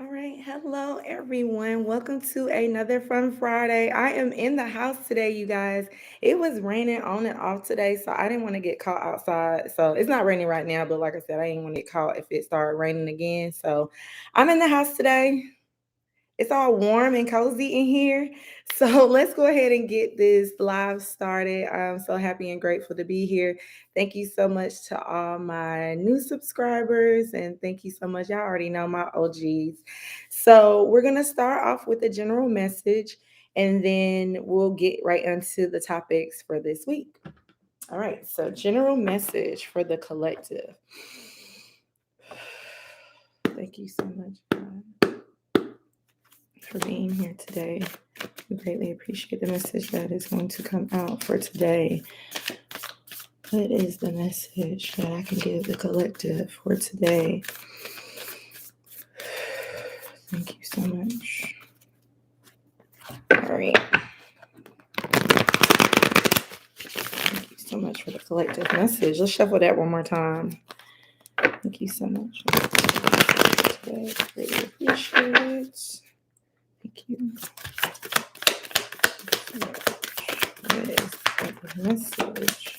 All right. Hello, everyone. Welcome to another Fun Friday. I am in the house today, you guys. It was raining on and off today, so I didn't want to get caught outside. So it's not raining right now, but like I said, I didn't want to get caught if it started raining again. So I'm in the house today. It's all warm and cozy in here. So let's go ahead and get this live started. I'm so happy and grateful to be here. Thank you so much to all my new subscribers. And thank you so much. Y'all already know my OGs. So we're going to start off with a general message and then we'll get right into the topics for this week. All right. So, general message for the collective. Thank you so much, God, for being here today. We greatly appreciate the message that is going to come out for today. What is the message that I can give the collective for today? Thank you so much. All right. Thank you so much for the collective message. Let's shuffle that one more time. Thank you so much. Today, greatly appreciate it. Thank you. What is the message?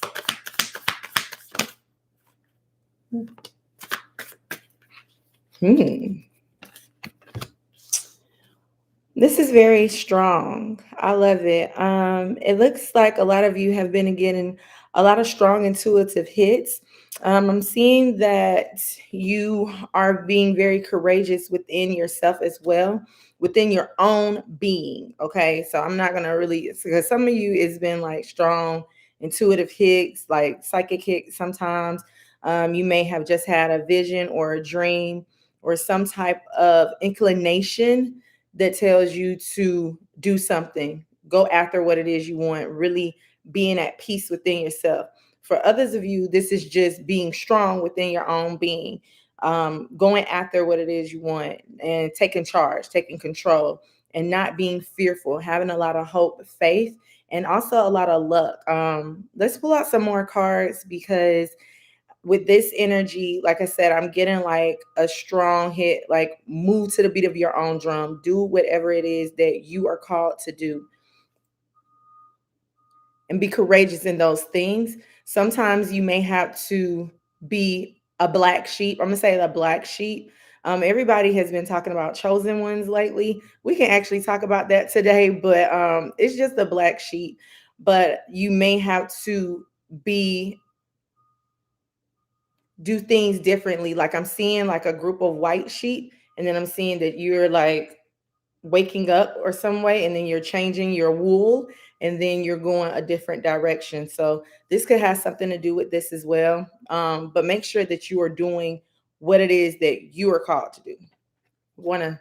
This is very strong. I love it. It looks like a lot of you have been getting a lot of strong intuitive hits. I'm seeing that you are being very courageous within yourself as well, within your own being. Okay, so I'm not gonna really because some of you it's been like strong intuitive hits, like psychic hits. Sometimes you may have just had a vision or a dream or some type of inclination that tells you to do something, go after what it is you want, really being at peace within yourself. For others of you, this is just being strong within your own being, going after what it is you want and taking charge, taking control, and not being fearful, having a lot of hope, faith, and also a lot of luck. Let's pull out some more cards because with this energy, like I said, I'm getting like a strong hit, like move to the beat of your own drum, do whatever it is that you are called to do and be courageous in those things. Sometimes you may have to be a black sheep. I'm gonna say the black sheep. Everybody has been talking about chosen ones lately. We can actually talk about that today, but it's just a black sheep. But you may have to be do things differently. Like I'm seeing like a group of white sheep, and then I'm seeing that you're like waking up or some way, and then you're changing your wool, and then you're going a different direction. So this could have something to do with this as well. But make sure that you are doing what it is that you are called to do. Wanna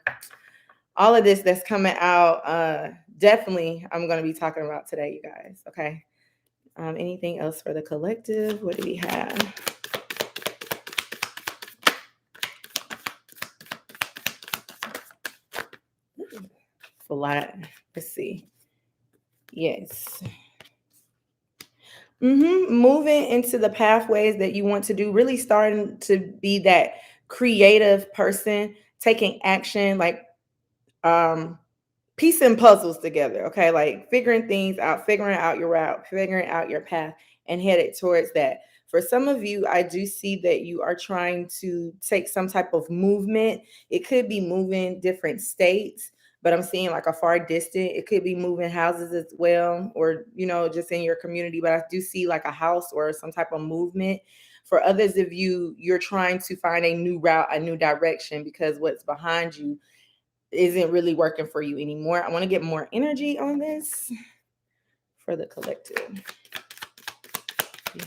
all of this that's coming out, definitely I'm gonna be talking about today, you guys. Okay. Anything else for the collective? What do we have? A lot. Let's see. Yes. Moving into the pathways that you want to do, really starting to be that creative person, taking action, like um piecing puzzles together, okay? Like figuring things out, figuring out your route, figuring out your path, and headed towards that. For some of you, I do see that you are trying to take some type of movement. It could be moving different states, but I'm seeing like a far distant. It could be moving houses as well, or just in your community. But I do see like a house or some type of movement. For others of you, you're trying to find a new route, a new direction, because what's behind you isn't really working for you anymore. I want to get more energy on this for the collective. Yeah.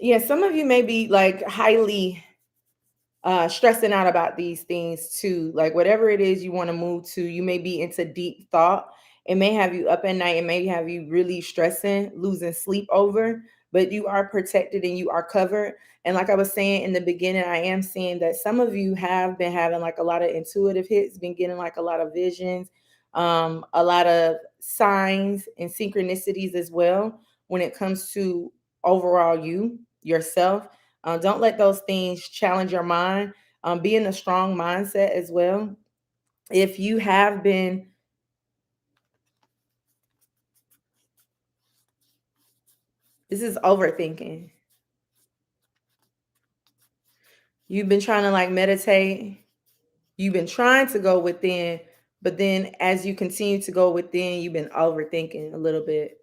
Yeah, some of you may be like highly stressing out about these things too. Like whatever it is you want to move to, you may be into deep thought. It may have you up at night. It may have you really stressing, losing sleep over, but you are protected and you are covered. And like I was saying in the beginning, I am seeing that some of you have been having like a lot of intuitive hits, been getting like a lot of visions, a lot of signs and synchronicities as well when it comes to overall yourself. Don't let those things challenge your mind. Be in a strong mindset as well. If you have been, this is overthinking. You've been trying to like meditate. You've been trying to go within, but then as you continue to go within, you've been overthinking a little bit.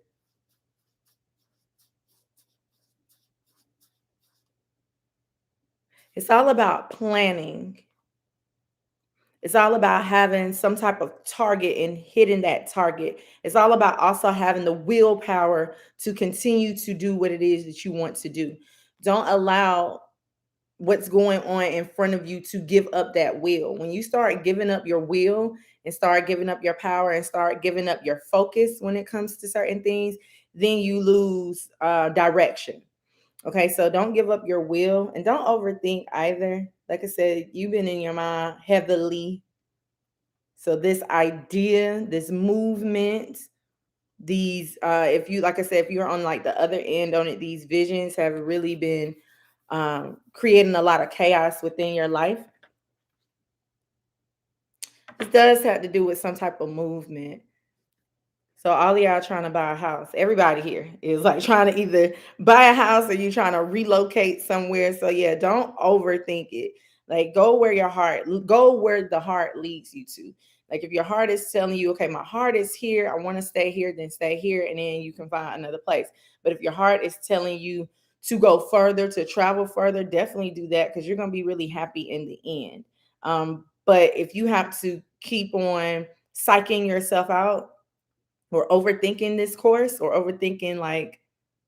It's all about planning. It's all about having some type of target and hitting that target. It's all about also having the willpower to continue to do what it is that you want to do. Don't allow what's going on in front of you to give up that will. When you start giving up your will and start giving up your power and start giving up your focus when it comes to certain things, then you lose direction. Okay, so don't give up your will and don't overthink either. Like I said, you've been in your mind heavily. So this idea, this movement, these if you, like I said, if you're on like the other end on it, these visions have really been creating a lot of chaos within your life. This does have to do with some type of movement. So all of y'all trying to buy a house. Everybody here is like trying to either buy a house or you trying to relocate somewhere. So yeah, don't overthink it. Like go where the heart leads you to. Like if your heart is telling you, okay, my heart is here, I want to stay here, then stay here, and then you can find another place. But if your heart is telling you to go further, to travel further, definitely do that because you're gonna be really happy in the end. But if you have to keep on psyching yourself out or overthinking this course or overthinking like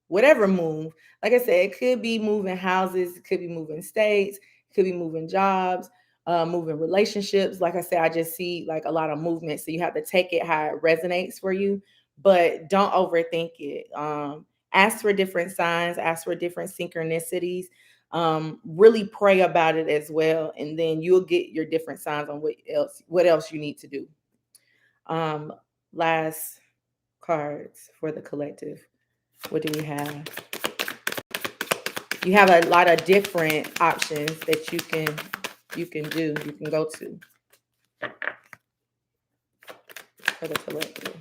whatever move. Like I said, it could be moving houses, it could be moving states, it could be moving jobs, moving relationships. Like I said, I just see like a lot of movement. So you have to take it how it resonates for you, but don't overthink it. Ask for different signs, ask for different synchronicities. Really pray about it as well, and then you'll get your different signs on what else you need to do. Um, Last cards for the collective. What do we have? You have a lot of different options that you can go to for the collective.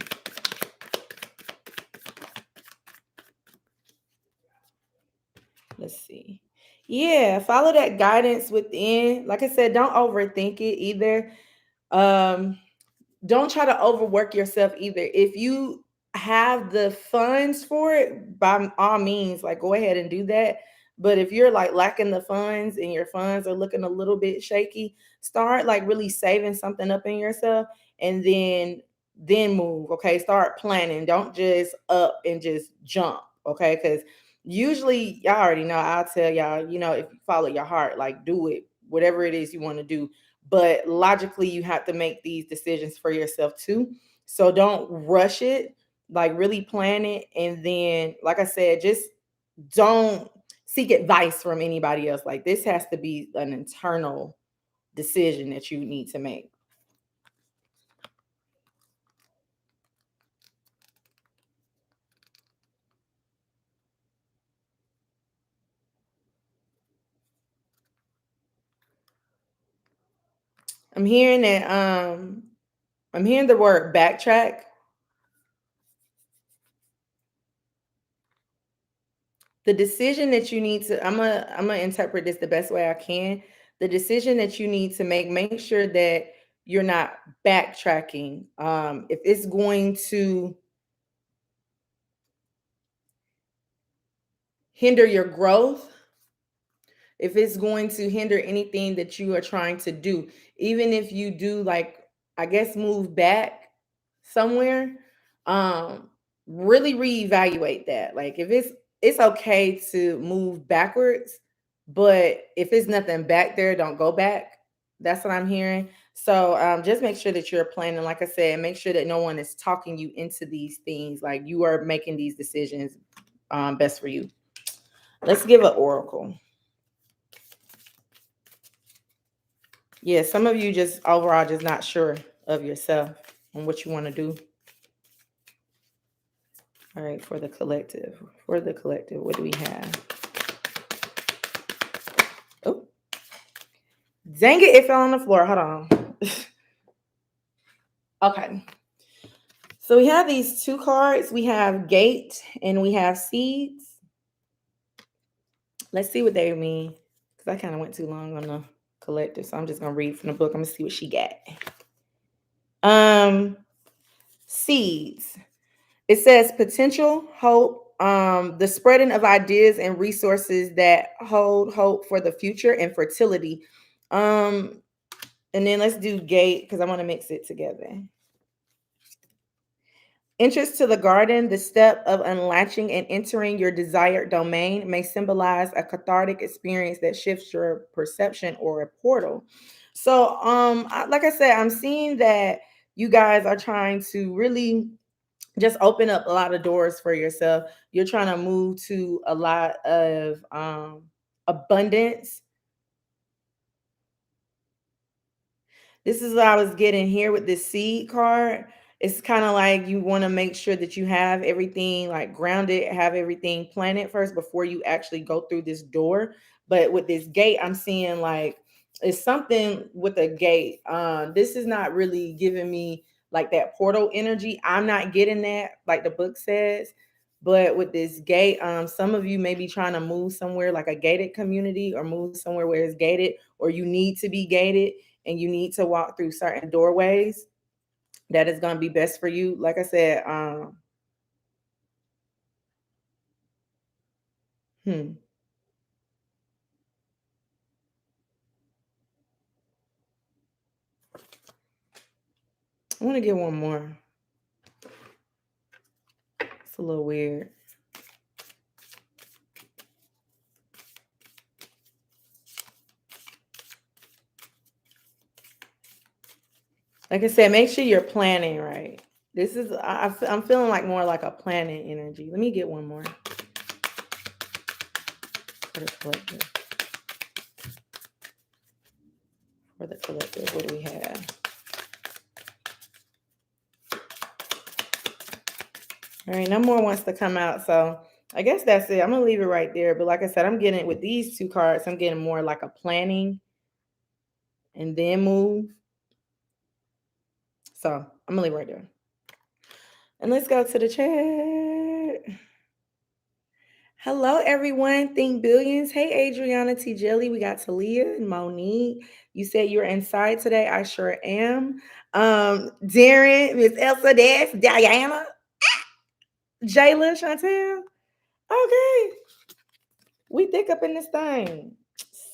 Let's see. Yeah, follow that guidance within. Like I said, don't overthink it either. Um, don't try to overwork yourself either. If you have the funds for it, by all means, like go ahead and do that. But if you're like lacking the funds and your funds are looking a little bit shaky, start like really saving something up in yourself and then move. Okay. Start planning. Don't just up and just jump. Okay. Because usually y'all already know, I'll tell y'all, if you follow your heart, like do it, whatever it is you want to do, but logically you have to make these decisions for yourself too. So don't rush it, like really plan it, and then like I said, just don't seek advice from anybody else. Like this has to be an internal decision that you need to make. I'm hearing that I'm hearing the word backtrack. The decision that you need to, I'm gonna interpret this the best way I can. The decision that you need to make sure that you're not backtracking. If it's going to hinder your growth, if it's going to hinder anything that you are trying to do, even if you do like, I guess, move back somewhere, um really reevaluate that. Like if it's okay to move backwards, but if it's nothing back there, don't go back. That's what I'm hearing. So just make sure that you're planning, like I said, make sure that no one is talking you into these things. Like you are making these decisions best for you. Let's give an oracle. Yeah, some of you just overall just not sure of yourself and what you want to do. All right, for the collective. For the collective, what do we have? Oh, dang it, it fell on the floor. Hold on. Okay. So we have these two cards. We have gate and we have seeds. Let's see what they mean. Because I kind of went too long on the collective. So I'm just gonna read from the book. I'm gonna see what she got. Um, seeds. It says potential, hope, the spreading of ideas and resources that hold hope for the future and fertility. Um, and then let's do gate because I want to mix it together. Entrance to the garden, the step of unlatching and entering your desired domain may symbolize a cathartic experience that shifts your perception or a portal. So, like I said, I'm seeing that you guys are trying to really just open up a lot of doors for yourself. You're trying to move to a lot of abundance. This is what I was getting here with this seed card. It's kind of like you want to make sure that you have everything like grounded, have everything planted first before you actually go through this door. But with this gate, I'm seeing like it's something with a gate. This is not really giving me like that portal energy. I'm not getting that, like the book says. But with this gate, some of you may be trying to move somewhere like a gated community or move somewhere where it's gated, or you need to be gated and you need to walk through certain doorways that is going to be best for you. Like I said, hmm, I want to get one more. It's a little weird. Like I said, make sure you're planning right. This is I'm feeling like more like a planning energy. Let me get one more for the collective. For the collective, what do we have? All right, no more wants to come out. So I guess that's it. I'm gonna leave it right there. But like I said, I'm getting with these two cards, I'm getting more like a planning and then move. So I'm gonna leave it right there. And let's go to the chat. Hello, everyone. Think billions. Hey, Adriana T. Jelly. We got Talia and Monique. You said you're inside today. I sure am. Darren, Miss Elsa, Des, Diana, Jayla, Chantel. Okay, we thick up in this thing.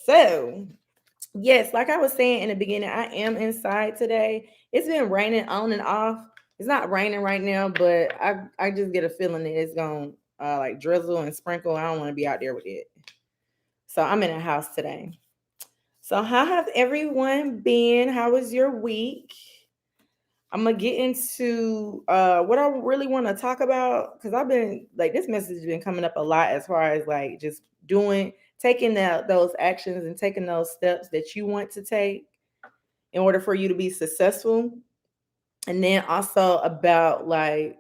So, yes, like I was saying in the beginning, I am inside today. It's been raining on and off. It's not raining right now, but I just get a feeling that it's gonna like drizzle and sprinkle. I don't want to be out there with it. So I'm in a house today. So how have everyone been? How was your week? I'm gonna get into what I really want to talk about because I've been like this message has been coming up a lot as far as like just doing taking those actions and taking those steps that you want to take in order for you to be successful. And then also about like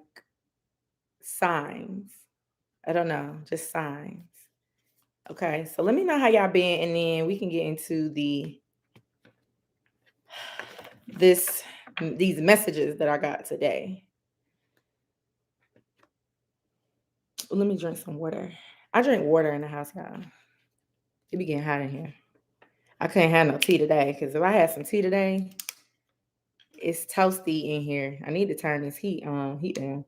signs. I don't know, just signs. Okay, so let me know how y'all been, and then we can get into these messages that I got today. Let me drink some water. I drink water in the house, y'all. It be getting hot in here. I couldn't have no tea today because if I had some tea today, it's toasty in here. I need to turn this heat down.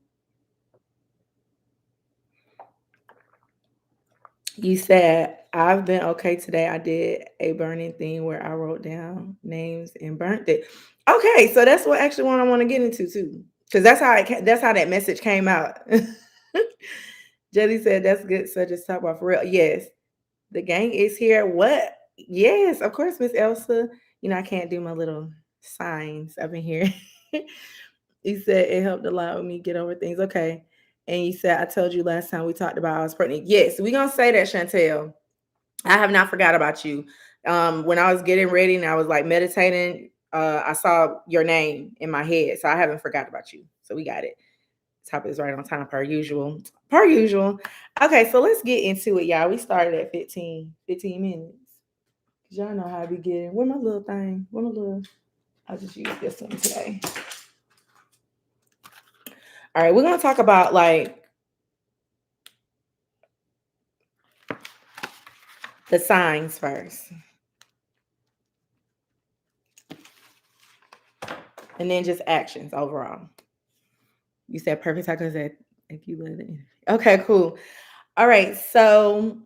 You said I've been okay today. I did a burning thing where I wrote down names and burnt it. Okay, so that's what I want to get into too, because that's how that message came out. Jelly said that's good. So just talk about for real. Yes, the gang is here. What? Yes, of course, Miss Elsa. You know I can't do my little signs up in here. He said it helped a lot with me get over things. Okay. And he said, I told you last time we talked about I was pregnant. Yes, we're gonna say that, Chantel. I have not forgot about you. When I was getting ready and I was like meditating, I saw your name in my head. So I haven't forgot about you. So we got it. Top is right on time per usual. Per usual. Okay, so let's get into it, y'all. We started at 15 minutes. Cause y'all know how I be getting. Where my little thing? Where my little I'll just use this one today. All right, we're gonna talk about like the signs first. And then just actions overall. You said perfect tacos said if you live in. Okay, cool. All right, so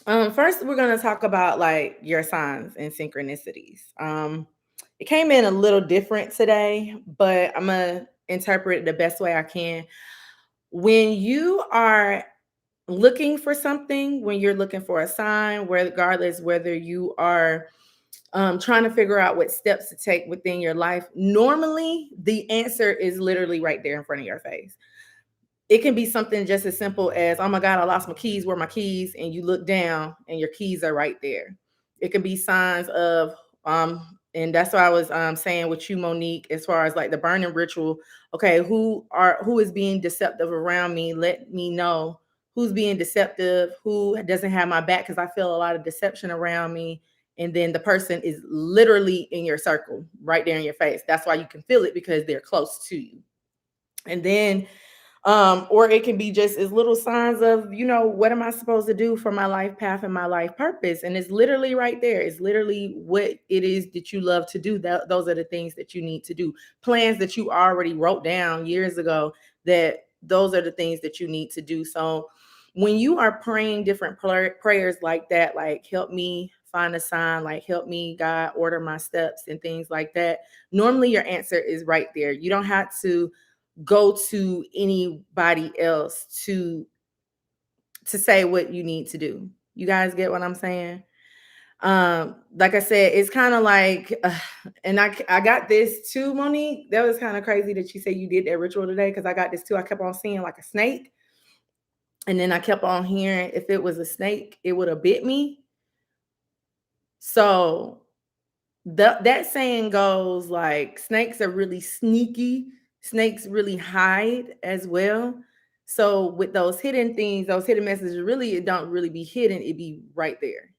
first we're gonna talk about like your signs and synchronicities. It came in a little different today, but I'm gonna interpret it the best way I can. When you are looking for something, when you're looking for a sign, regardless whether you are trying to figure out what steps to take within your life, normally the answer is literally right there in front of your face. It can be something just as simple as, oh my God, I lost my keys. Where are my keys? And you look down and your keys are right there. It can be signs of, and that's why I was saying with you, Monique, as far as like the burning ritual. Okay, who is being deceptive around me? Let me know who's being deceptive, who doesn't have my back, because I feel a lot of deception around me. And then the person is literally in your circle, right there in your face. That's why you can feel it, because they're close to you. And then or it can be just as little signs of, what am I supposed to do for my life path and my life purpose? And it's literally right there. It's literally what it is that you love to do. Those are the things that you need to do. Plans that you already wrote down years ago, that those are the things that you need to do. So when you are praying different prayers like that, like help me find a sign, like help me, God, order my steps and things like that, normally your answer is right there. You don't have to go to anybody else to say what you need to do. You guys get what I'm saying? Like I said, it's kind of like and I got this too, Monique. That was kind of crazy that you say you did that ritual today, because I got this too. I kept on seeing like a snake, and then I kept on hearing if it was a snake it would have bit me. So that saying goes like, snakes are really sneaky. Snakes really hide as well. So with those hidden things, those hidden messages, really, it don't really be hidden. It be right there.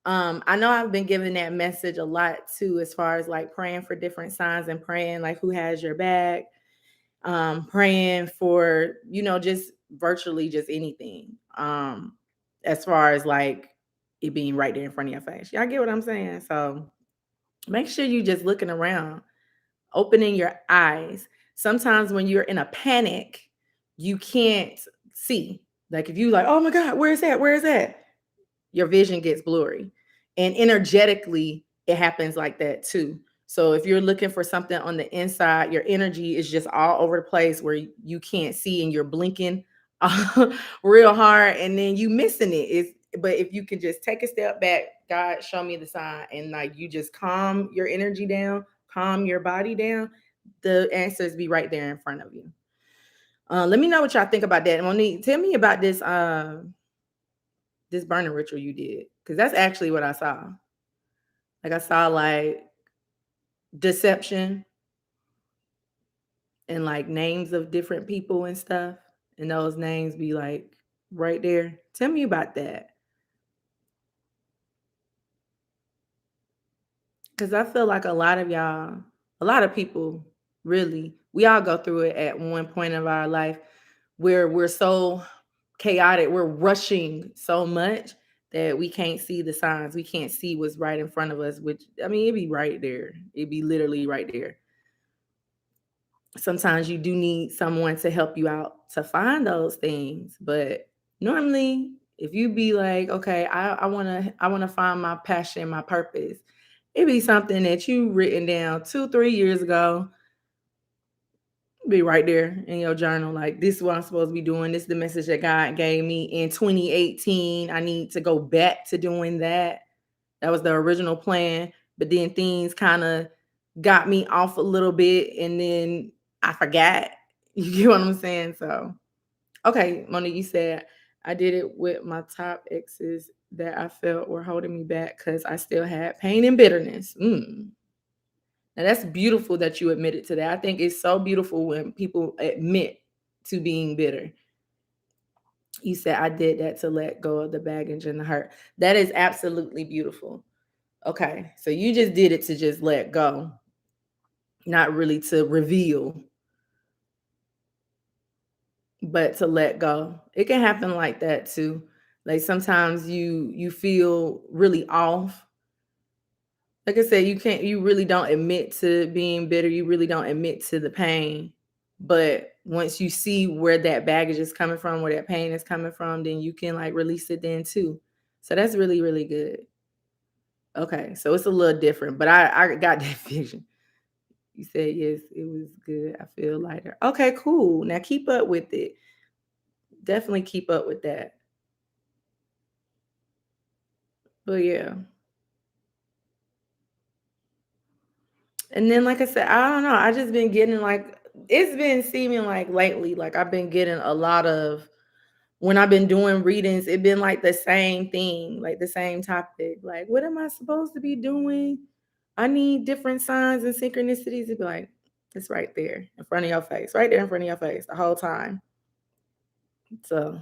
I know I've been giving that message a lot too, as far as like praying for different signs and praying like who has your back, praying for, just virtually just anything. As far as like it being right there in front of your face. Y'all get what I'm saying? So make sure you just looking around, opening your eyes. Sometimes when you're in a panic, you can't see. Like if you like, oh my God, where is that? Where is that? Your vision gets blurry. And energetically, it happens like that too. So if you're looking for something on the inside, your energy is just all over the place where you can't see, and you're blinking real hard, and then you missing it. But if you can just take a step back, God, show me the sign, and like you just calm your energy down, calm your body down, the answers be right there in front of you. Let me know what y'all think about that. Monique, tell me about this burning ritual you did, because that's actually what I saw. Like I saw like deception and like names of different people and stuff, and those names be like right there. Tell me about that, because I feel like a lot of y'all, a lot of people, really, we all go through it at one point of our life, where we're so chaotic, we're rushing so much that we can't see the signs. We can't see what's right in front of us, which, I mean, it'd be right there. It'd be literally right there. Sometimes you do need someone to help you out to find those things. But normally, if you be like, okay, I wanna find my passion, my purpose, it be something that you written down 2, 3 years ago, be right there in your journal. Like, this is what I'm supposed to be doing. This is the message that God gave me in 2018. I need to go back to doing that. That was the original plan. But then things kind of got me off a little bit, and then I forgot. You get what I'm saying? So, okay, Monique, you said I did it with my top exes that I felt were holding me back because I still had pain and bitterness. Now that's beautiful that you admitted to that. I think it's so beautiful when people admit to being bitter. You said, I did that to let go of the baggage and the hurt. That is absolutely beautiful. Okay. So you just did it to just let go, not really to reveal, but to let go. It can happen like that too. Like sometimes you feel really off. Like I said, you really don't admit to being bitter. You really don't admit to the pain. But once you see where that baggage is coming from, where that pain is coming from, then you can like release it then too. So that's really, really good. Okay. So it's a little different, but I got that vision. You said yes, it was good. I feel lighter. Okay, cool. Now keep up with it. Definitely keep up with that. But yeah. And then like I said, I don't know. I just been getting like it's been seeming like lately, like I've been getting a lot of when I've been doing readings, it been like the same thing, like the same topic. Like, what am I supposed to be doing? I need different signs and synchronicities. It'd be like, it's right there in front of your face, right there in front of your face the whole time. So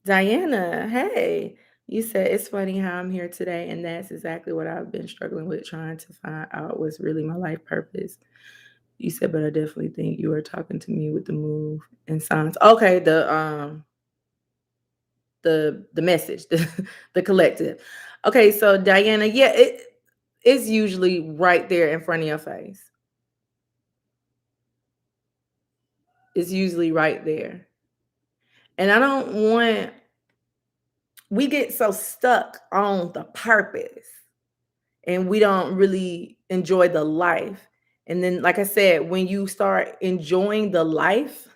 Diana, hey, you said it's funny how I'm here today, and that's exactly what I've been struggling with, trying to find out what's really my life purpose. You said, but I definitely think you are talking to me with the move and signs. Okay, the message, the collective. Okay, so Diana, yeah, it's usually right there in front of your face. It's usually right there. And I don't want we get so stuck on the purpose and we don't really enjoy the life. And then, like I said, when you start enjoying the life,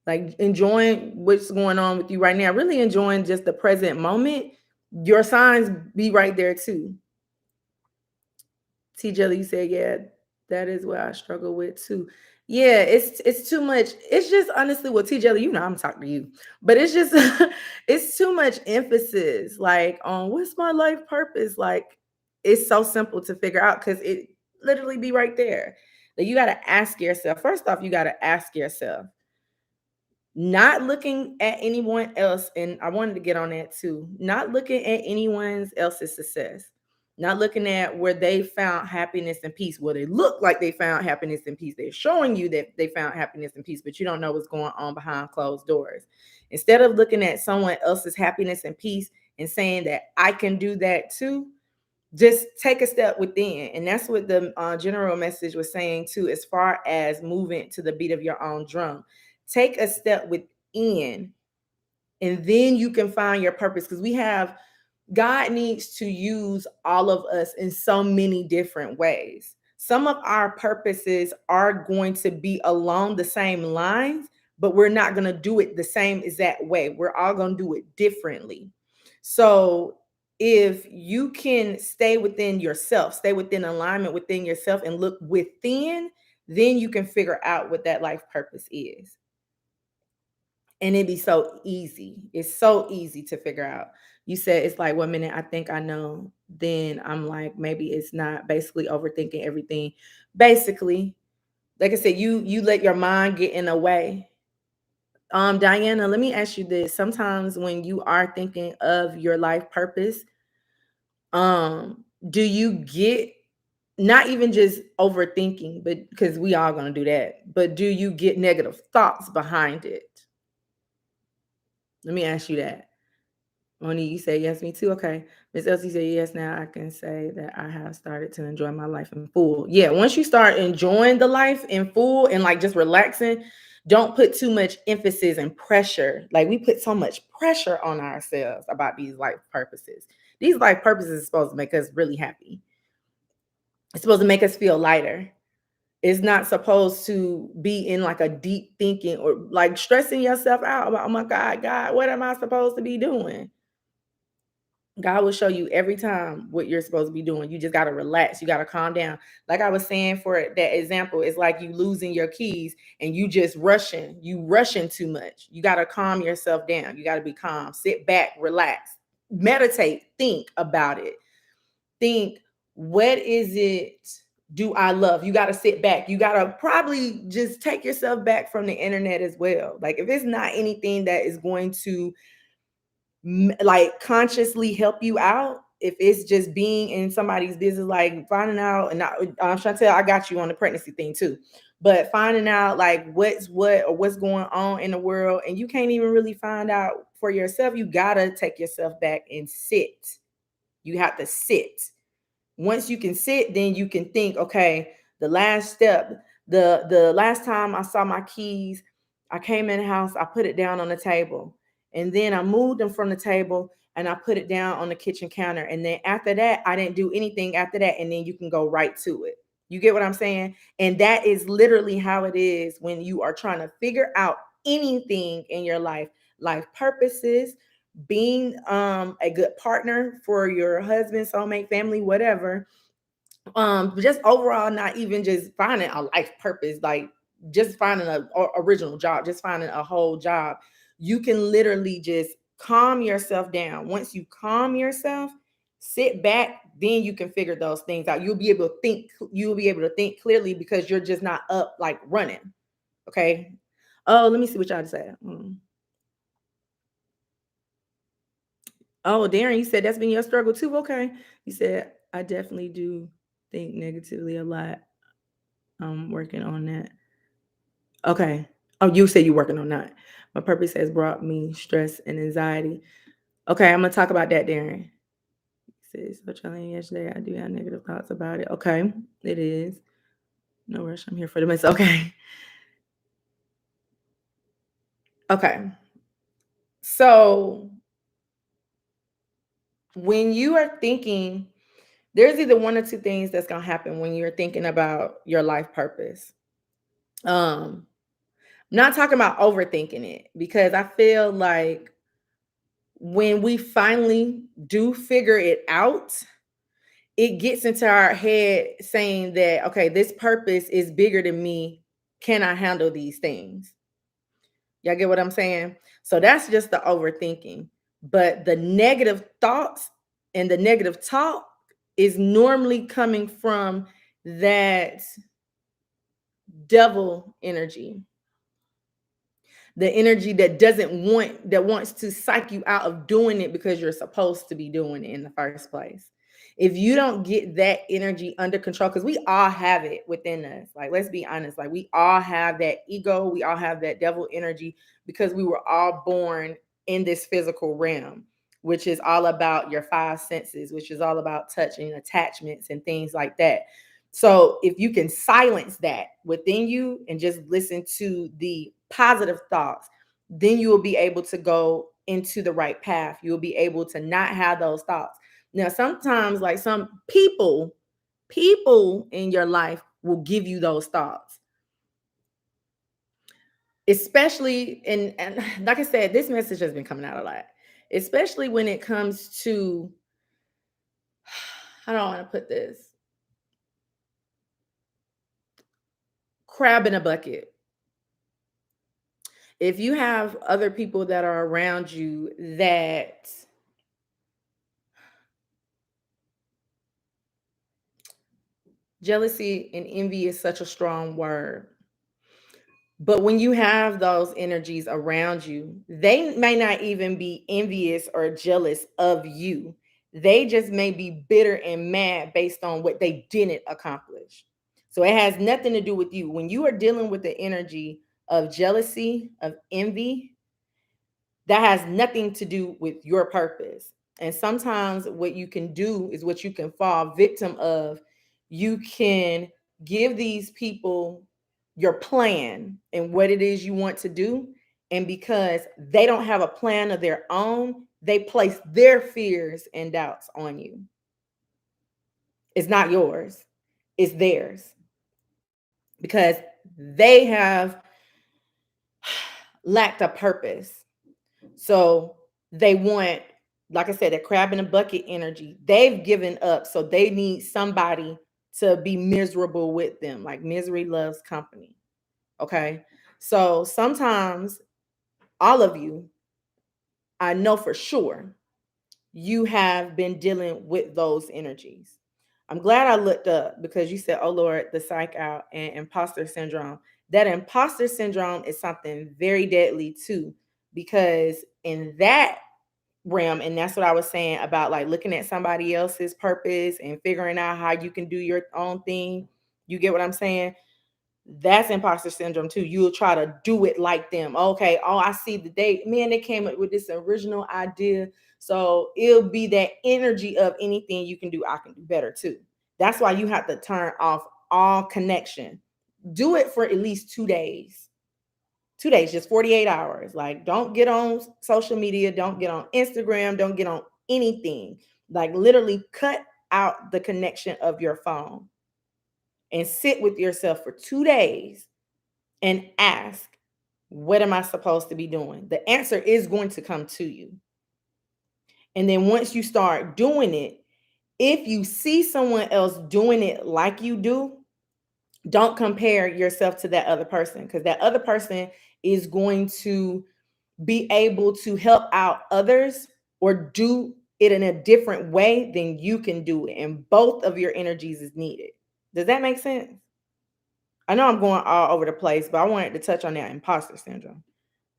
like enjoying what's going on with you right now, really enjoying just the present moment, your signs be right there too. T Jelly said, yeah, that is what I struggle with too. Yeah, it's too much. It's just honestly what T Jelly, you know, I'm talking to you, but it's just it's too much emphasis like on what's my life purpose. Like it's so simple to figure out because it literally be right there. Like you got to ask yourself. First off, you got to ask yourself, not looking at anyone else, and I wanted to get on that too, not looking at anyone else's success, not looking at where they found happiness and peace, where they look like they found happiness and peace, they're showing you that they found happiness and peace, but you don't know what's going on behind closed doors. Instead of looking at someone else's happiness and peace and saying that I can do that too, just take a step within. And that's what the general message was saying too, as far as moving to the beat of your own drum. Take a step within, and then you can find your purpose. Because God needs to use all of us in so many different ways. Some of our purposes are going to be along the same lines, but we're not going to do it the same exact way. We're all going to do it differently. So if you can stay within yourself, stay within alignment within yourself and look within, then you can figure out what that life purpose is. And it'd be so easy. It's so easy to figure out. You said it's like 1 minute I think I know, then I'm like maybe it's not. Basically overthinking everything. Basically, like I said, you let your mind get in the way. Diana, let me ask you this. Sometimes when you are thinking of your life purpose, do you get not even just overthinking, but because we all gonna do that, but do you get negative thoughts behind it? Let me ask you that. Moni, you say yes, me too. Okay. Miss Elsie said yes. Now I can say that I have started to enjoy my life in full. Yeah, once you start enjoying the life in full and like just relaxing, don't put too much emphasis and pressure. Like we put so much pressure on ourselves about these life purposes. These life purposes are supposed to make us really happy. It's supposed to make us feel lighter. It's not supposed to be in like a deep thinking or like stressing yourself out about, oh my God, what am I supposed to be doing? God will show you every time what you're supposed to be doing. You just got to relax. You got to calm down. Like I was saying for that example, it's like you losing your keys and you just rushing. You rushing too much. You got to calm yourself down. You got to be calm. Sit back, relax, meditate, think about it. Think, what is it do I love? You got to sit back. You got to probably just take yourself back from the internet as well. Like if it's not anything that is going to like consciously help you out, if it's just being in somebody's business, like finding out, and I'm trying to tell, I got you on the pregnancy thing too, but finding out like what's what or what's going on in the world, and you can't even really find out for yourself, you gotta take yourself back and sit. You have to sit. Once you can sit, then you can think, okay, the last step, the last time I saw my keys, I came in the house, I put it down on the table, and then I moved them from the table and I put it down on the kitchen counter, and then after that I didn't do anything after that, and then you can go right to it. You get what I'm saying? And that is literally how it is when you are trying to figure out anything in your life purposes, being a good partner for your husband, soulmate, family, whatever. Just overall, not even just finding a life purpose, like just finding a original job, just finding a whole job. You can literally just calm yourself down. Once you calm yourself, sit back, then you can figure those things out. You'll be able to think clearly because you're just not up like running. Okay. Oh, let me see what y'all said. Oh, Darren, you said that's been your struggle too. Okay. You said, I definitely do think negatively a lot. I'm working on that. Okay. Oh, you said you're working on that. My purpose has brought me stress and anxiety. Okay, I'm gonna talk about that, Darren. He says, so challenging yesterday. I do have negative thoughts about it. Okay, it is. No rush. I'm here for the mess. Okay. Okay. So when you are thinking, there's either one or two things that's gonna happen when you're thinking about your life purpose. Not talking about overthinking it, because I feel like when we finally do figure it out, it gets into our head saying that, okay, this purpose is bigger than me. Can I handle these things? Y'all get what I'm saying? So that's just the overthinking. But the negative thoughts and the negative talk is normally coming from that devil energy, the energy that wants to psych you out of doing it because you're supposed to be doing it in the first place. If you don't get that energy under control, because we all have it within us, like let's be honest, like we all have that ego, we all have that devil energy, because we were all born in this physical realm, which is all about your five senses, which is all about touch and attachments and things like that. So if you can silence that within you and just listen to the positive thoughts, then you will be able to go into the right path. You'll be able to not have those thoughts. Now, sometimes like some people in your life will give you those thoughts. Especially, and like I said, this message has been coming out a lot, especially when it comes to, how do I want to put this? Crab in a bucket. If you have other people that are around you that jealousy and envy is such a strong word. But when you have those energies around you, they may not even be envious or jealous of you. They just may be bitter and mad based on what they didn't accomplish. So it has nothing to do with you. When you are dealing with the energy of jealousy, of envy, that has nothing to do with your purpose. And sometimes what you can do is what you can fall victim of. You can give these people your plan and what it is you want to do. And because they don't have a plan of their own, they place their fears and doubts on you. It's not yours, it's theirs, because they have lacked a purpose. So they want, like I said, that crab in a bucket energy. They've given up. So they need somebody to be miserable with them. Like misery loves company. Okay. So sometimes all of you, I know for sure, you have been dealing with those energies. I'm glad I looked up because you said, oh Lord, the psych out and imposter syndrome. That imposter syndrome is something very deadly too, because in that realm, and that's what I was saying about like looking at somebody else's purpose and figuring out how you can do your own thing. You get what I'm saying? That's imposter syndrome too. You'll try to do it like them. Okay, oh, I see the date. Man, they came up with this original idea. So it'll be that energy of anything you can do, I can do better too. That's why you have to turn off all connection. Do it for at least 2 days. 2 days, just 48 hours. Like, don't get on social media, don't get on Instagram, don't get on anything. Like, literally cut out the connection of your phone and sit with yourself for 2 days and ask, what am I supposed to be doing? The answer is going to come to you. And then once you start doing it, if you see someone else doing it like you do, don't compare yourself to that other person, because that other person is going to be able to help out others or do it in a different way than you can do it. And both of your energies is needed. Does that make sense? I know I'm going all over the place, but I wanted to touch on that imposter syndrome.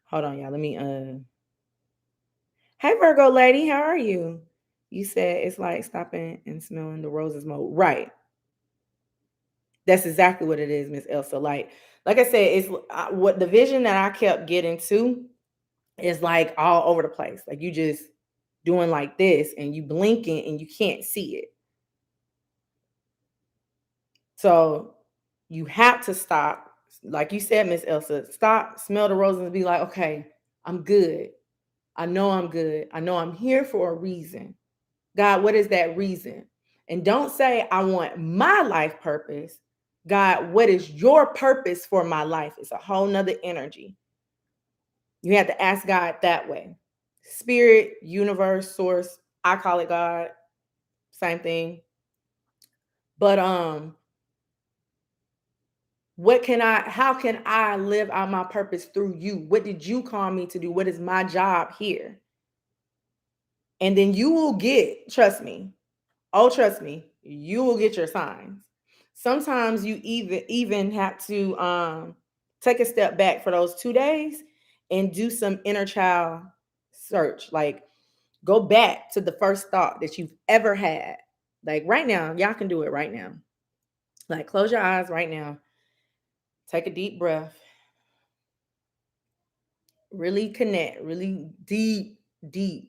Hold on, y'all. Let me Hey Virgo lady, how are you? You said it's like stopping and smelling the roses mode. Right. That's exactly what it is, Miss Elsa. Like I said, it's what the vision that I kept getting to is like all over the place. Like you just doing like this and you blinking and you can't see it. So you have to stop. Like you said, Miss Elsa, stop, smell the roses and be like, okay, I'm good. I know I'm good. I know I'm here for a reason. God, what is that reason? And don't say, I want my life purpose. God, what is your purpose for my life? It's a whole nother energy. You have to ask God that way. Spirit, universe, source, I call it God, same thing. But how can I live out my purpose through you? What did you call me to do? What is my job here? And then you will get, trust me, oh, trust me, you will get your signs. Sometimes you even have to take a step back for those 2 days and do some inner child search. Like go back to the first thought that you've ever had. Like right now, y'all can do it right now. Like close your eyes right now. Take a deep breath. Really connect, really deep.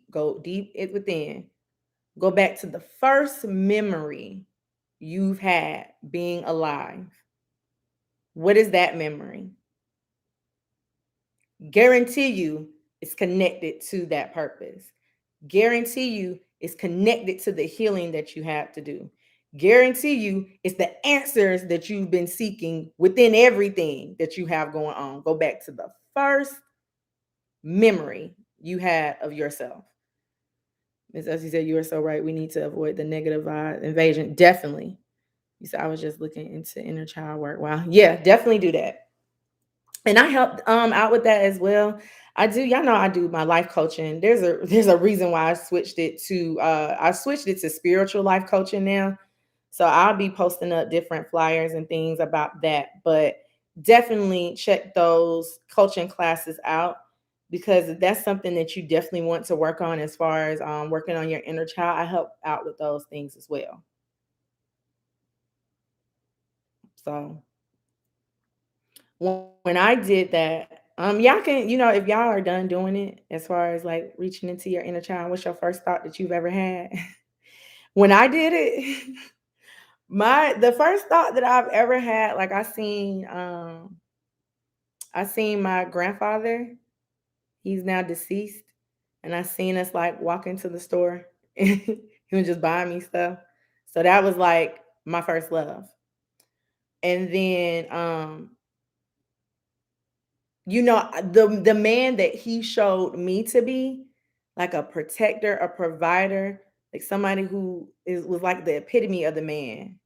Go deep it within. Go back to the first memory you've had being alive. What is that memory? Guarantee you it's connected to that purpose. Guarantee you it's connected to the healing that you have to do. Guarantee you it's the answers that you've been seeking within everything that you have going on. Go back to the first memory you had of yourself. Ms. Elsie said, you are so right. We need to avoid the negative invasion. Definitely. You said, I was just looking into inner child work. Wow. Yeah, definitely do that. And I helped out with that as well. I do, y'all know I do my life coaching. There's a reason why I switched it to spiritual life coaching now. So I'll be posting up different flyers and things about that. But definitely check those coaching classes out, because that's something that you definitely want to work on as far as working on your inner child. I help out with those things as well. So when I did that, y'all can, if y'all are done doing it, as far as like reaching into your inner child, what's your first thought that you've ever had? When I did it, the first thought that I've ever had, like I seen my grandfather. He's now deceased, and I seen us like walk into the store. He was just buying me stuff. So that was like my first love. And then the man that he showed me to be, like a protector, a provider, like somebody who was like the epitome of the man.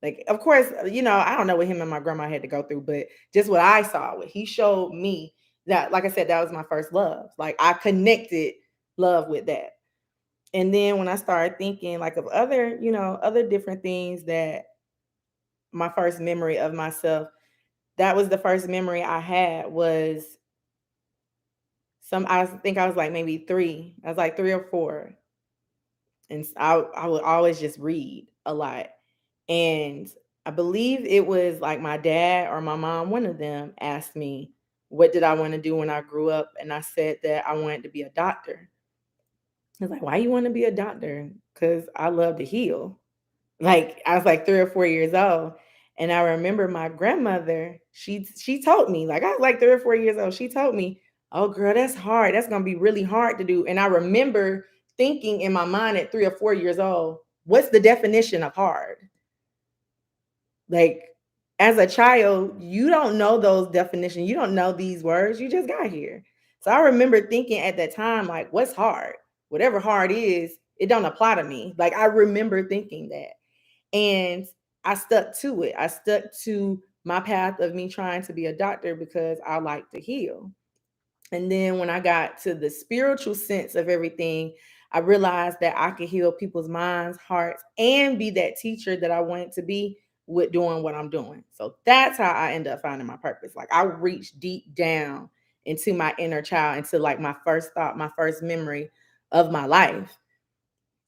Like, of course, I don't know what him and my grandma had to go through, but just what I saw, what he showed me, that, like I said, that was my first love. Like I connected love with that. And then when I started thinking like of other, other different things that my first memory of myself, that was the first memory I had was I think I was like maybe 3. I was like 3 or 4. And I would always just read a lot. And I believe it was like my dad or my mom, one of them asked me, what did I want to do when I grew up? And I said that I wanted to be a doctor. I was like, why you want to be a doctor? Because I love to heal. Like I was like 3 or 4 years old. And I remember my grandmother, she told me, like I was like 3 or 4 years old, she told me, oh girl, that's hard. That's gonna be really hard to do. And I remember thinking in my mind at 3 or 4 years old, what's the definition of hard? Like as a child, you don't know those definitions. You don't know these words. You just got here. So I remember thinking at that time, like, what's hard? Whatever hard is, it don't apply to me. Like I remember thinking that. And I stuck to it. I stuck to my path of me trying to be a doctor because I like to heal. And then when I got to the spiritual sense of everything, I realized that I could heal people's minds, hearts, and be that teacher that I wanted to be with doing what I'm doing. So that's how I end up finding my purpose. Like I reached deep down into my inner child, into like my first thought, my first memory of my life.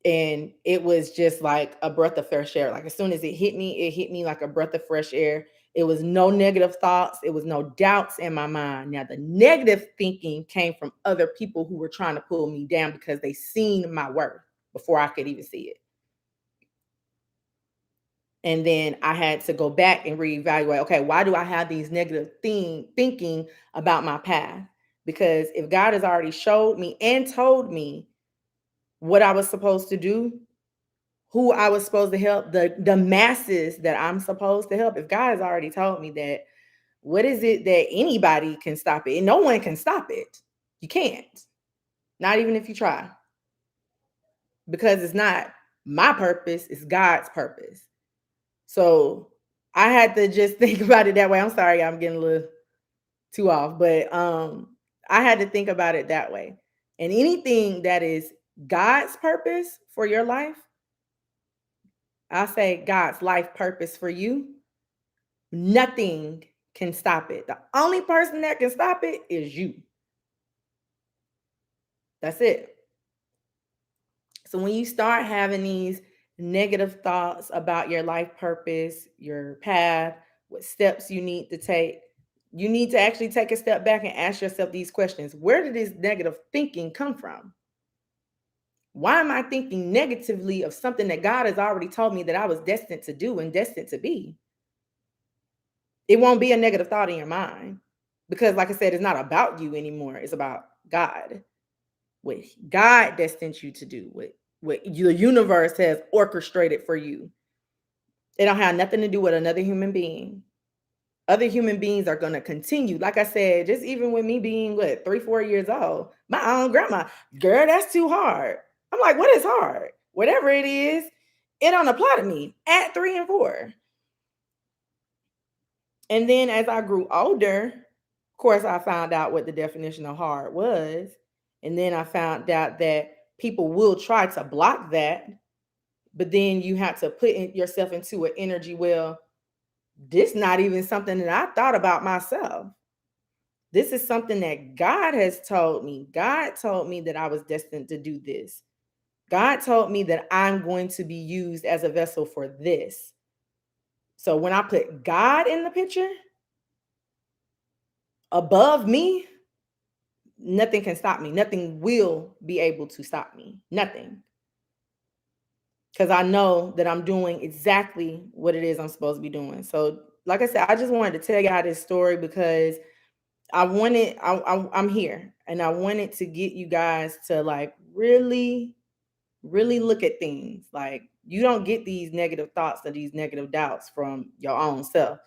And it was just like a breath of fresh air. Like as soon as it hit me like a breath of fresh air. It was no negative thoughts. It was no doubts in my mind. Now the negative thinking came from other people who were trying to pull me down because they seen my worth before I could even see it. And then I had to go back and reevaluate, okay, why do I have these negative thinking about my path? Because if God has already showed me and told me what I was supposed to do, who I was supposed to help, the masses that I'm supposed to help. If God has already told me that, what is it that anybody can stop it? And no one can stop it. You can't. Not even if you try. Because it's not my purpose, it's God's purpose. So I had to just think about it that way. I'm sorry, I'm getting a little too off, but I had to think about it that way. And anything that is God's purpose for your life, I'll say God's life purpose for you, nothing can stop it. The only person that can stop it is you. That's it. So when you start having these negative thoughts about your life purpose, your path, what steps you need to take, you need to actually take a step back and ask yourself these questions. Where did this negative thinking come from? Why am I thinking negatively of something that God has already told me that I was destined to do and destined to be? It won't be a negative thought in your mind because, like I said, it's not about you anymore. It's about God. What God destined you to do, what the universe has orchestrated for you. It don't have nothing to do with another human being. Other human beings are going to continue. Like I said, just even with me being what 3, 4 years old, my own grandma, girl, that's too hard. I'm like, what is hard? Whatever it is, it don't apply to me at 3 and 4. And then as I grew older, of course, I found out what the definition of hard was. And then I found out that people will try to block that, but then you have to put yourself into an energy. Well, this not even something that I thought about myself. This is something that God has told me. God told me that I was destined to do this. God told me that I'm going to be used as a vessel for this. So when I put God in the picture above me, nothing can stop me. Nothing will be able to stop me. Nothing. Because I know that I'm doing exactly what it is I'm supposed to be doing. So, like I said, I just wanted to tell y'all this story because I'm here and I wanted to get you guys to like really, really look at things. Like, you don't get these negative thoughts or these negative doubts from your own self.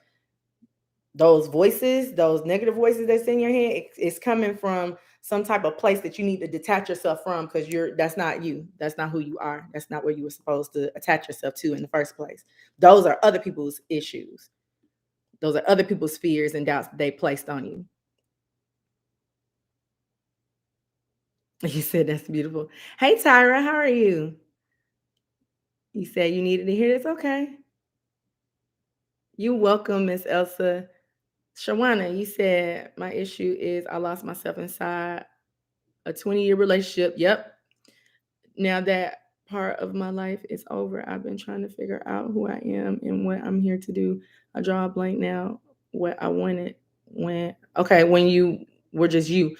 Those voices, those negative voices that's in your head, it's coming from some type of place that you need to detach yourself from because that's not you. That's not who you are. That's not where you were supposed to attach yourself to in the first place. Those are other people's issues. Those are other people's fears and doubts that they placed on you. You said that's beautiful. Hey, Tyra, how are you? You said you needed to hear this. Okay. You welcome, Miss Elsa. Shawana, you said my issue is I lost myself inside a 20-year relationship. Yep. Now that part of my life is over, I've been trying to figure out who I am and what I'm here to do. I draw a blank now. What I wanted when you were just you.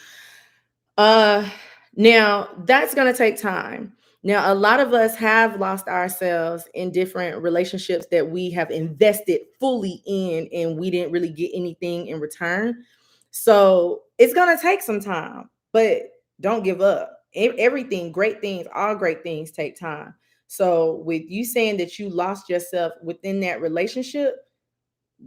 Uh Now that's gonna take time. Now, a lot of us have lost ourselves in different relationships that we have invested fully in and we didn't really get anything in return. So it's gonna take some time, but don't give up. Everything, great things, all great things take time. So with you saying that you lost yourself within that relationship,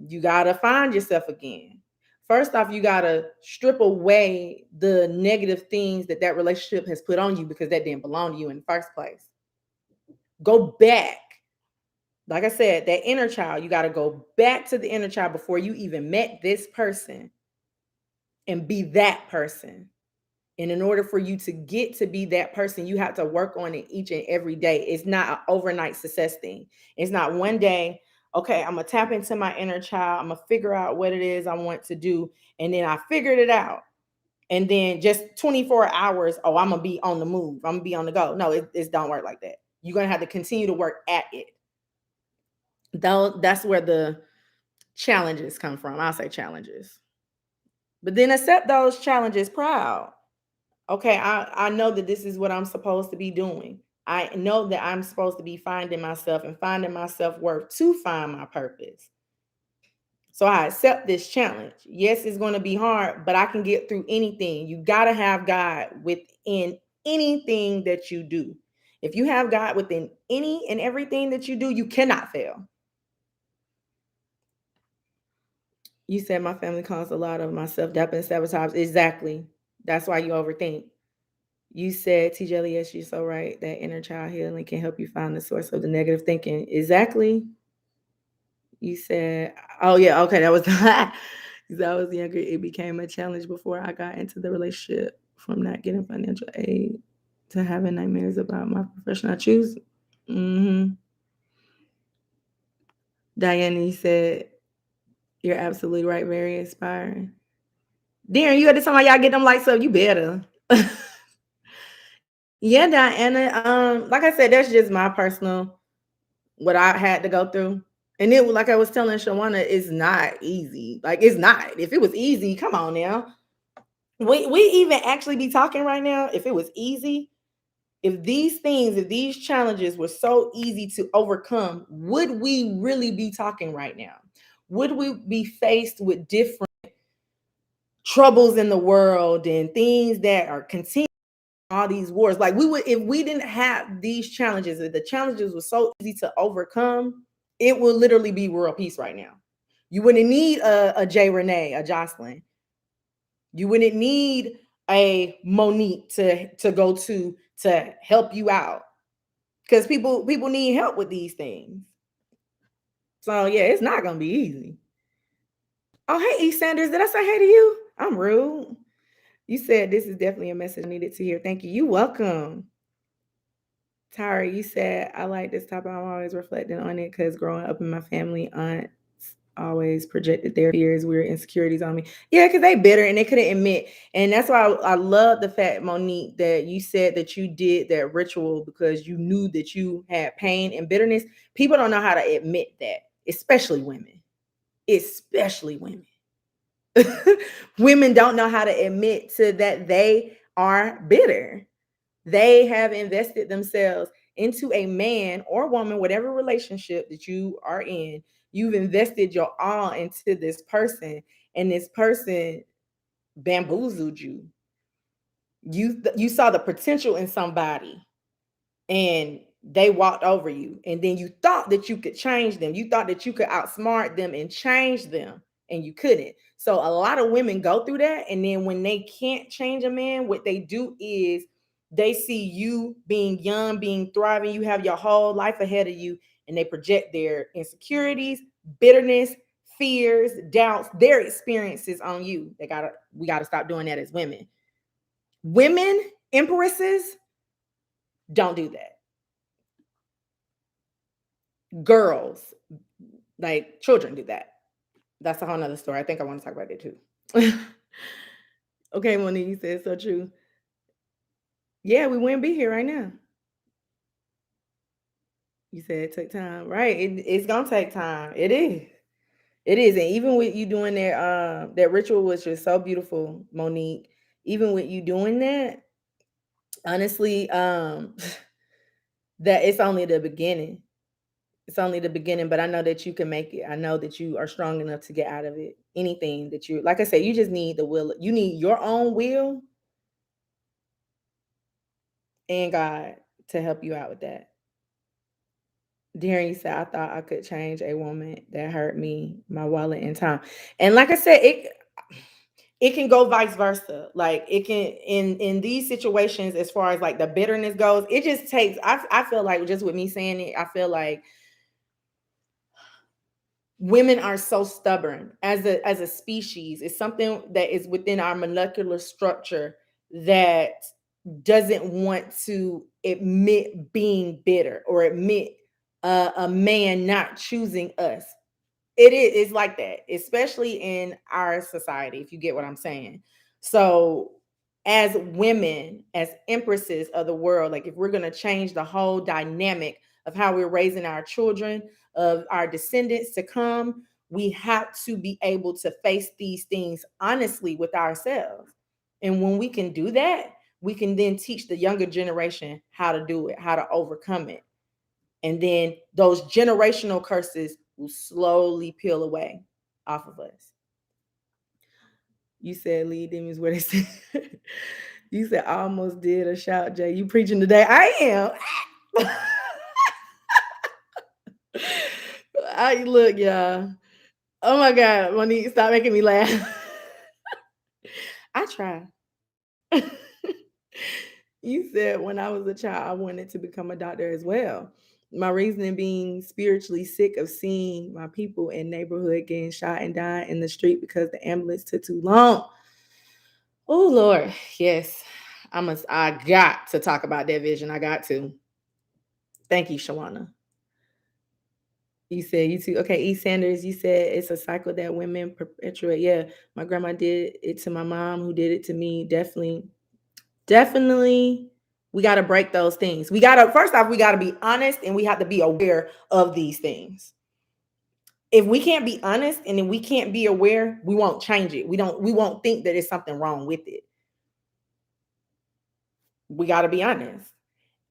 you got to find yourself again. First off, you got to strip away the negative things that that relationship has put on you because that didn't belong to you in the first place. Go back. Like I said, that inner child, you got to go back to the inner child before you even met this person and be that person. And in order for you to get to be that person, you have to work on it each and every day. It's not an overnight success thing. It's not one day, okay, I'm going to tap into my inner child. I'm going to figure out what it is I want to do. And then I figured it out. And then just 24 hours, oh, I'm going to be on the move. I'm going to be on the go. No, it don't work like that. You're going to have to continue to work at it. Though that's where the challenges come from. I'll say challenges. But then accept those challenges proud. Okay, I know that this is what I'm supposed to be doing. I know that I'm supposed to be finding myself and finding my self-worth to find my purpose. So I accept this challenge. Yes, it's going to be hard, but I can get through anything. You got to have God within anything that you do. If you have God within any and everything that you do, you cannot fail. You said my family caused a lot of my self-doubt and sabotage. Exactly. That's why you overthink. You said, TJ, yes, you're so right. That inner child healing can help you find the source of the negative thinking. Exactly. You said, oh, yeah, okay, that was, because I was younger, it became a challenge before I got into the relationship from not getting financial aid to having nightmares about my profession I choose. Mm-hmm. Diana, you said, you're absolutely right. Very inspiring. Darren, you had to tell me y'all get them lights up. You better. Yeah, Diana. Like I said, that's just my personal what I had to go through. And it like I was telling Shawana, it's not easy. Like it's not. If it was easy, come on now. We even actually be talking right now. If it was easy, if these things, if these challenges were so easy to overcome, would we really be talking right now? Would we be faced with different troubles in the world and things that are continuing? All these wars, like we would, if we didn't have these challenges, if the challenges were so easy to overcome, it would literally be world peace right now. You wouldn't need a Jay Renee, a Jocelyn. You wouldn't need a Monique to go to help you out because people need help with these things. So yeah, it's not gonna be easy. Oh hey, E Sanders, did I say hey to you? I'm rude. You said this is definitely a message I needed to hear. Thank you. You welcome. Tara, you said, I like this topic. I'm always reflecting on it because growing up in my family, aunts always projected their fears, weird insecurities on me. Yeah, because they bitter and they couldn't admit. And that's why I love the fact, Monique, that you said that you did that ritual because you knew that you had pain and bitterness. People don't know how to admit that, especially women. Especially women. Women don't know how to admit to that they are bitter. They have invested themselves into a man or woman, whatever relationship that you are in. You've invested your all into this person, and this person bamboozled you. You saw the potential in somebody, and they walked over you, and then you thought that you could change them. You thought that you could outsmart them and change them, and you couldn't. So a lot of women go through that, and then when they can't change a man, what they do is they see you being young, being thriving. You have your whole life ahead of you, and they project their insecurities, bitterness, fears, doubts, their experiences on you. We gotta stop doing that as women. Women Empresses don't do that. Girls, like children, do that. That's a whole nother story. I think I want to talk about it too. Okay, Monique, you said so true. Yeah, we wouldn't be here right now. You said it took time, right? It's gonna take time. It is. It is, and even with you doing that ritual, which is so beautiful, Monique. Even with you doing that, honestly, that it's only the beginning. It's only the beginning, but I know that you can make it. I know that you are strong enough to get out of it. Anything that you, like I said, you just need the will. You need your own will and God to help you out with that. Darren, you said, I thought I could change a woman that hurt me, my wallet, and time. And like I said, it can go vice versa. Like it can in these situations, as far as like the bitterness goes, it just takes. I feel like just with me saying it, I feel like women are so stubborn as a species. It's something that is within our molecular structure that doesn't want to admit being bitter or admit a man not choosing us. It's like that, especially in our society, if you get what I'm saying. So, as women, as empresses of the world, like if we're going to change the whole dynamic of how we're raising our children, of our descendants to come, we have to be able to face these things honestly with ourselves. And when we can do that, we can then teach the younger generation how to do it, how to overcome it. And then those generational curses will slowly peel away off of us. You said lead them is what they said. You said I almost did a shout, Jay. You preaching today? I am. I look, y'all. Oh my God, Monique, stop making me laugh. I try. You said when I was a child, I wanted to become a doctor as well. My reasoning being spiritually sick of seeing my people in neighborhood getting shot and dying in the street because the ambulance took too long. Oh Lord, yes. I got to talk about that vision. I got to. Thank you, Shawana. You said you too. Okay, E. Sanders, you said it's a cycle that women perpetuate. Yeah, my grandma did it to my mom, who did it to me. Definitely, we got to break those things. We got to, first off, we got to be honest and we have to be aware of these things. If we can't be honest and then we can't be aware, we won't change it. We won't think that there's something wrong with it. We got to be honest.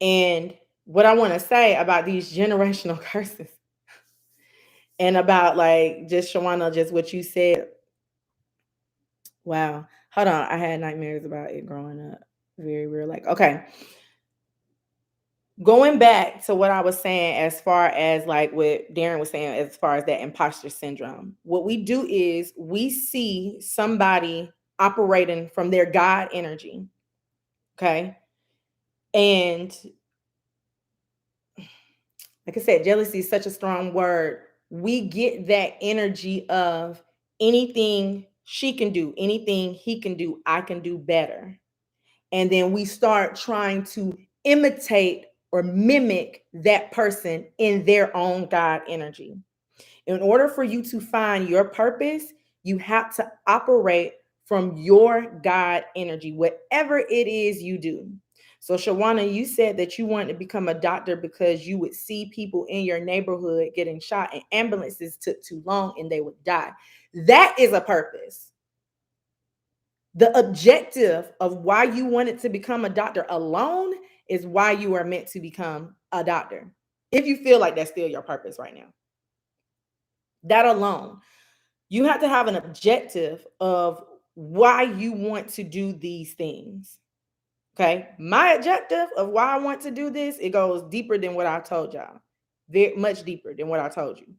And what I want to say about these generational curses and about like just Shawana, just what you said. Wow. Hold on. I had nightmares about it growing up. Very real. Like, okay. Going back to what I was saying, as far as like what Darren was saying, as far as that imposter syndrome, what we do is we see somebody operating from their God energy. Okay. And like I said, jealousy is such a strong word. We get that energy of anything she can do, anything he can do, I can do better. And then we start trying to imitate or mimic that person in their own God energy. In order for you to find your purpose, you have to operate from your God energy, whatever it is you do. So, Shawana, you said that you wanted to become a doctor because you would see people in your neighborhood getting shot and ambulances took too long and they would die. That is a purpose. The objective of why you wanted to become a doctor alone is why you are meant to become a doctor. If you feel like that's still your purpose right now, that alone, you have to have an objective of why you want to do these things. Okay. My objective of why I want to do this, it goes deeper than what I told y'all, very much deeper than what I told you.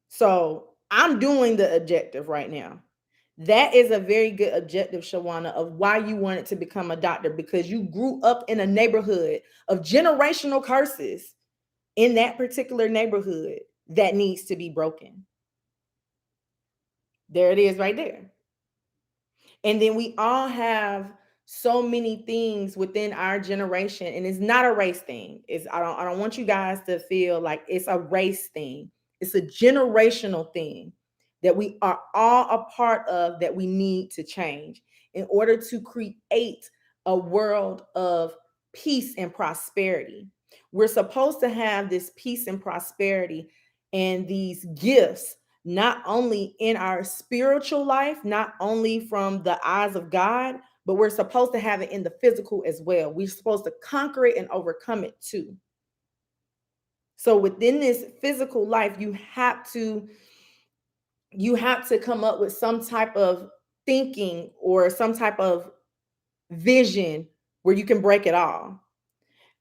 So I'm doing the objective right now. That is a very good objective, Shawana, of why you wanted to become a doctor, because you grew up in a neighborhood of generational curses in that particular neighborhood that needs to be broken. There it is right there. And then we all have so many things within our generation, and it's not a race thing. It's I don't want you guys to feel like it's a race thing. It's a generational thing that we are all a part of, that we need to change in order to create a world of peace and prosperity. We're supposed to have this peace and prosperity and these gifts, not only in our spiritual life, not only from the eyes of God, but we're supposed to have it in the physical as well. We're supposed to conquer it and overcome it too. So within this physical life, you have to come up with some type of thinking or some type of vision where you can break it all.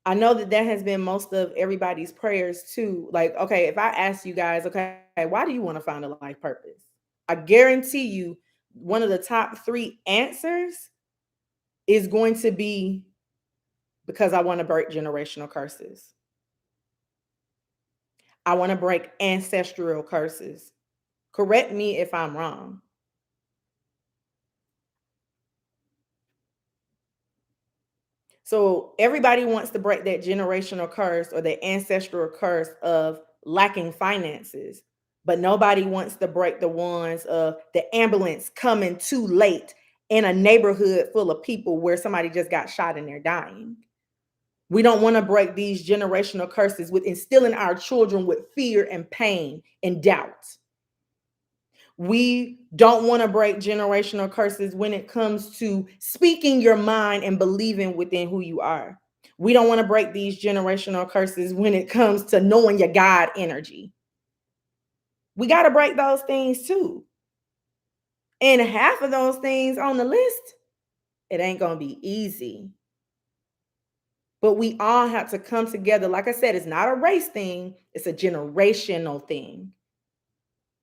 I know that that has been most of everybody's prayers too. Like, okay, if I ask you guys, okay, why do you want to find a life purpose? I guarantee you one of the top 3 answers is going to be because I want to break generational curses. I want to break ancestral curses. Correct me if I'm wrong. So everybody wants to break that generational curse or the ancestral curse of lacking finances, but nobody wants to break the ones of the ambulance coming too late in a neighborhood full of people where somebody just got shot and they're dying. We don't want to break these generational curses with instilling our children with fear and pain and doubt. We don't want to break generational curses when it comes to speaking your mind and believing within who you are. We don't want to break these generational curses when it comes to knowing your God energy. We got to break those things too. And half of those things on the list, it ain't going to be easy. But we all have to come together. Like I said, it's not a race thing, it's a generational thing.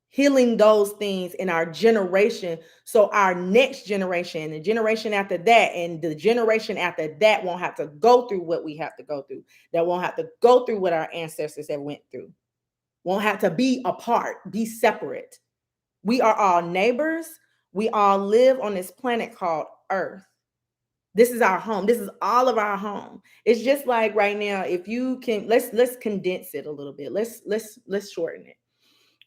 Healing those things in our generation so our next generation, the generation after that, and the generation after that won't have to go through what we have to go through, that won't have to go through what our ancestors have went through, won't have to be apart, be separate. We are all neighbors. We all live on this planet called Earth. This is our home. This is all of our home. It's just like right now, if you can, let's condense it a little bit. Let's shorten it.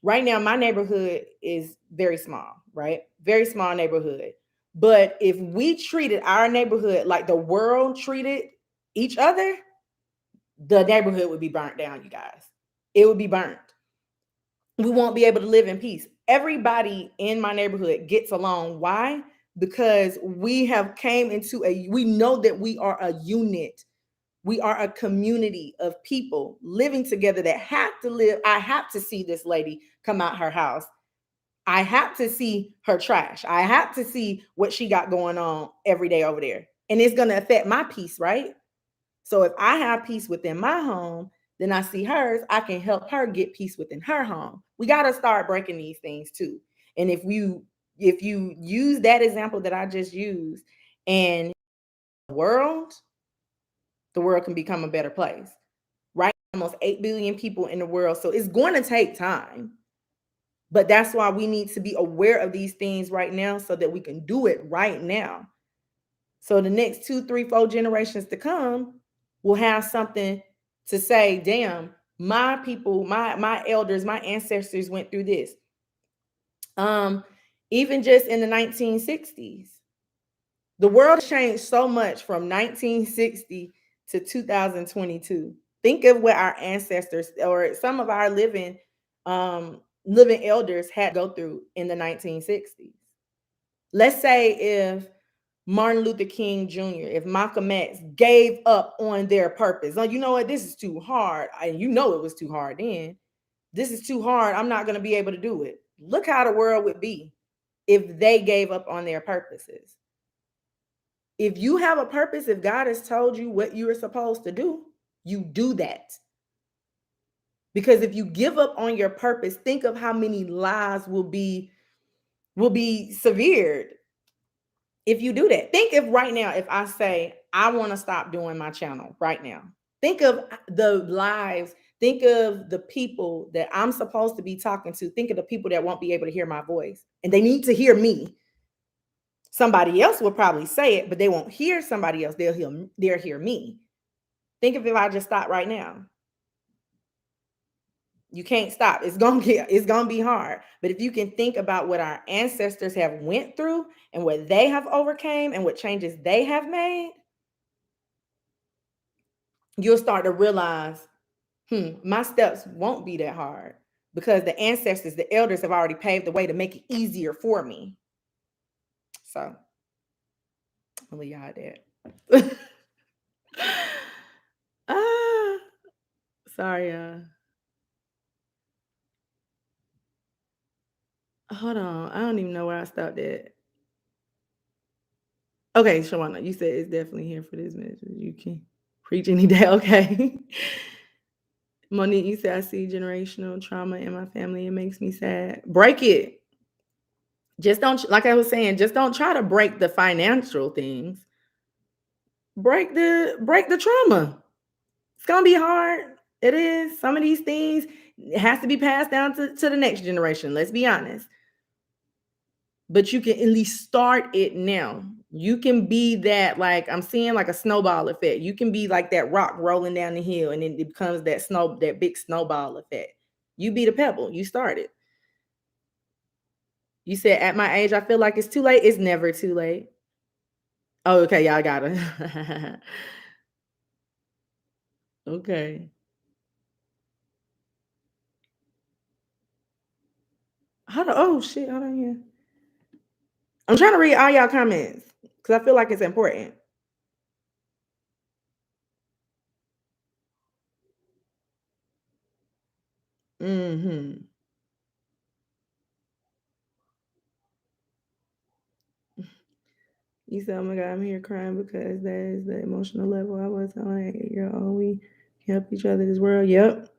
Right now, my neighborhood is very small, right? Very small neighborhood. But if we treated our neighborhood like the world treated each other, the neighborhood would be burnt down, you guys. It would be burnt. We won't be able to live in peace. Everybody in my neighborhood gets along. Why? Because we have came into we know that we are a unit. We are a community of people living together that have to live. I have to see this lady come out her house. I have to see her trash. I have to see what she got going on every day over there. And it's going to affect my peace, right? So if I have peace within my home, then I see hers, I can help her get peace within her home. We got to start breaking these things too. And if you use that example that I just used, and world, the world can become a better place. Right? Almost 8 billion people in the world. So it's going to take time. But that's why we need to be aware of these things right now so that we can do it right now. So the next 2, 3, 4 generations to come will have something to say, damn, my people, my elders, my ancestors went through this. Even just in the 1960s, the world changed so much from 1960 to 2022. Think of what our ancestors or some of our living elders had to go through in the 1960s. Let's say if Martin Luther King Jr., if Malcolm X gave up on their purpose. Oh, you know what? This is too hard. And you know it was too hard then. This is too hard. I'm not going to be able to do it. Look how the world would be if they gave up on their purposes. If you have a purpose, if God has told you what you are supposed to do, you do that. Because if you give up on your purpose, think of how many lives will be severed if you do that. Think if right now, if I say, I want to stop doing my channel right now, think of the lives, think of the people that I'm supposed to be talking to, think of the people that won't be able to hear my voice and they need to hear me. Somebody else will probably say it, but they won't hear somebody else. They'll hear me. Think of if I just stop right now. You can't stop. It's gonna be hard. But if you can think about what our ancestors have went through and what they have overcame and what changes they have made, you'll start to realize, my steps won't be that hard because the ancestors, the elders have already paved the way to make it easier for me. So I'll leave y'all at that. ah, sorry, hold on. I don't even know where I stopped at. Okay, Shawana, you said it's definitely here for this message. You can preach any day. Okay. Monique, you said I see generational trauma in my family. It makes me sad. Break it. Just don't, like I was saying, just don't try to break the financial things. Break the trauma. It's gonna be hard. It is. Some of these things it has to be passed down to the next generation. Let's be honest. But you can at least start it now. You can be that, like I'm seeing like a snowball effect. You can be like that rock rolling down the hill and then it becomes that big snowball effect. You be the pebble. You started. You said at my age, I feel like it's too late. It's never too late. Oh, okay, y'all got it. Okay. Hold on. Oh shit. Hold on here. I'm trying to read all y'all comments because I feel like it's important. Hmm. You said, "Oh my God, I'm here crying because that is the emotional level I was on at 8 year old. We help each other in this world." Yep.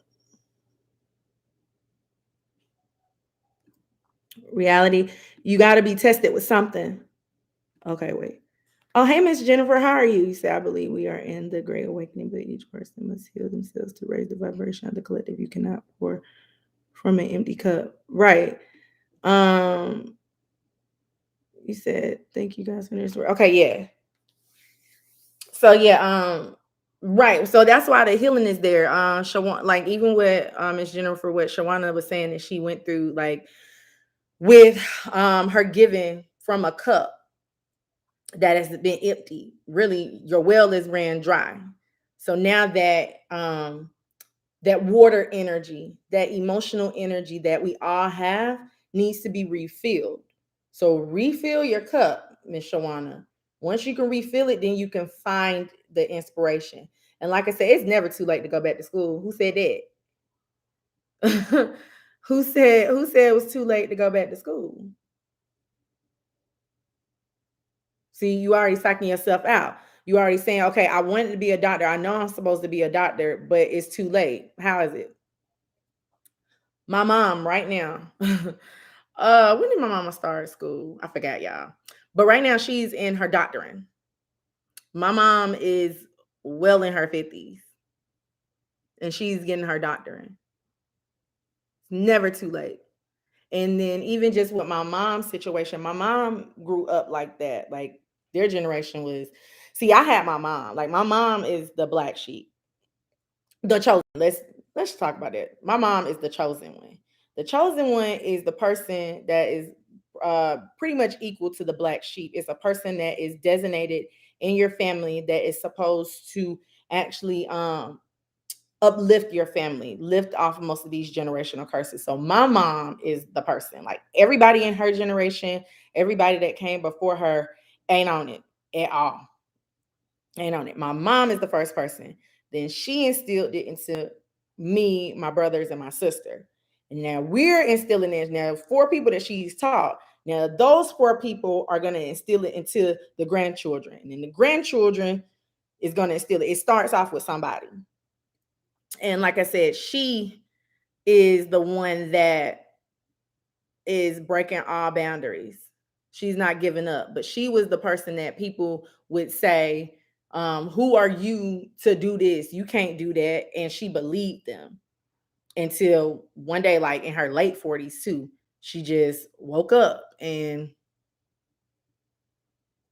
Reality. You got to be tested with something. Okay, wait. Oh, hey, Miss Jennifer, how are you? You say, I believe we are in the great awakening, but each person must heal themselves to raise the vibration of the collective. You cannot pour from an empty cup. Right. Um, you said, thank you guys for this. Okay, yeah. So yeah, right. So that's why the healing is there. Shawan, like even with Miss Jennifer, what Shawana was saying that she went through, like with her giving from a cup that has been empty. Really, your well is ran dry. So now that water energy, that emotional energy that we all have needs to be refilled. So refill your cup, Miss Shawana. Once you can refill it, then you can find the inspiration. And like I said, it's never too late to go back to school. Who said that? Who said it was too late to go back to school? See, you already psyching yourself out. You already saying, okay, I wanted to be a doctor. I know I'm supposed to be a doctor, but it's too late. How is it? My mom right now. When did my mama start school? I forgot, y'all. But right now she's in her doctorate. My mom is well in her 50s and she's getting her doctorate. Never too late. And then even just with my mom's situation, my mom grew up like that. Like their generation was, see, I had my mom. Like my mom is the black sheep. The chosen. Let's talk about it. My mom is the chosen one. The chosen one is the person that is pretty much equal to the black sheep. It's a person that is designated in your family that is supposed to actually uplift your family, lift off most of these generational curses. So my mom is the person. Like everybody in her generation, everybody that came before her ain't on it at all. Ain't on it. My mom is the first person. Then she instilled it into me, my brothers, and my sister. And now we're instilling it. Now, 4 people that she's taught. Now, those 4 people are going to instill it into the grandchildren. And then the grandchildren is going to instill it. It starts off with somebody. And like I said, she is the one that is breaking all boundaries. She's not giving up, but she was the person that people would say, who are you to do this? You can't do that. And she believed them until one day, like in her late 40s too, she just woke up and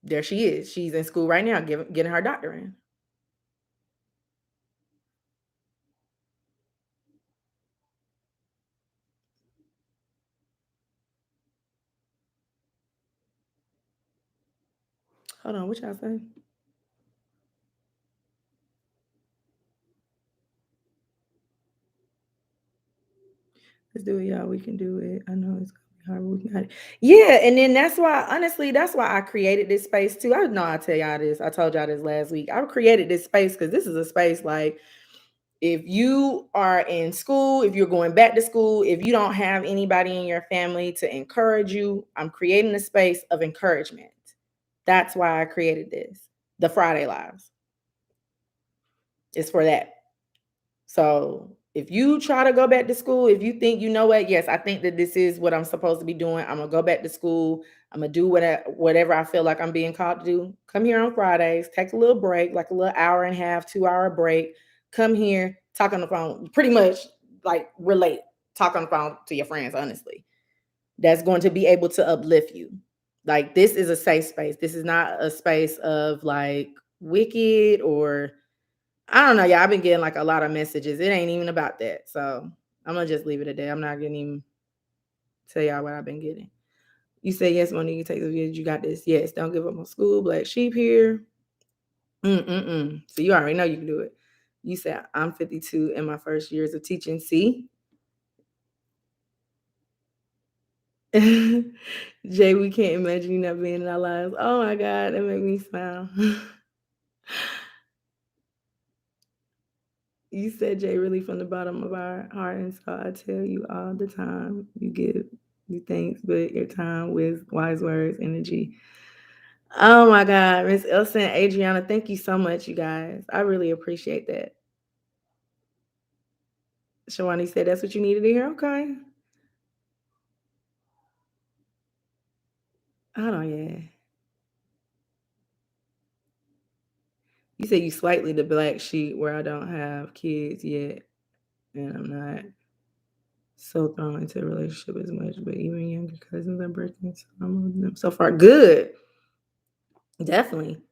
There she is. She's in school right now, getting her doctorate. Hold on, what y'all say? Let's do it, y'all. We can do it. I know it's gonna be hard, but we got it. Yeah, and then that's why, honestly, that's why I created this space too. I know I tell y'all this. I told y'all this last week. I created this space because this is a space like if you are in school, if you're going back to school, if you don't have anybody in your family to encourage you, I'm creating a space of encouragement. That's why I created this. The Friday Lives. It's for that. So if you try to go back to school, if you think, you know what, yes, I think that this is what I'm supposed to be doing. I'm gonna go back to school. I'm gonna do whatever I feel like I'm being called to do. Come here on Fridays, take a little break, like a little hour and a half, 2 hour break. Come here, talk on the phone, pretty much like relate, talk on the phone to your friends, honestly. That's going to be able to uplift you. Like this is a safe space. This is not a space of like wicked or I don't know, y'all. I've been getting like a lot of messages. It ain't even about that. So I'm gonna just leave it at that. I'm not gonna even tell y'all what I've been getting. You say yes, Monique, you take the videos. You got this. Yes, don't give up on school. Black sheep here. Mm-mm-mm. So you already know you can do it. You said I'm 52 in my first years of teaching. See, Jay, we can't imagine you not being in our lives. Oh my God, that made me smile. You said Jay really from the bottom of our heart, and so I tell you all the time, you give you thanks, but your time with wise words, energy. Oh my God, Miss Elsa and Adriana, thank you so much, you guys. I really appreciate that. Shawani said that's what you needed to hear. Okay. Hold on, yeah. You said you slightly the black sheep where I don't have kids yet, and I'm not so thrown into a relationship as much, but even younger cousins are breaking some of them so far. Good. Definitely.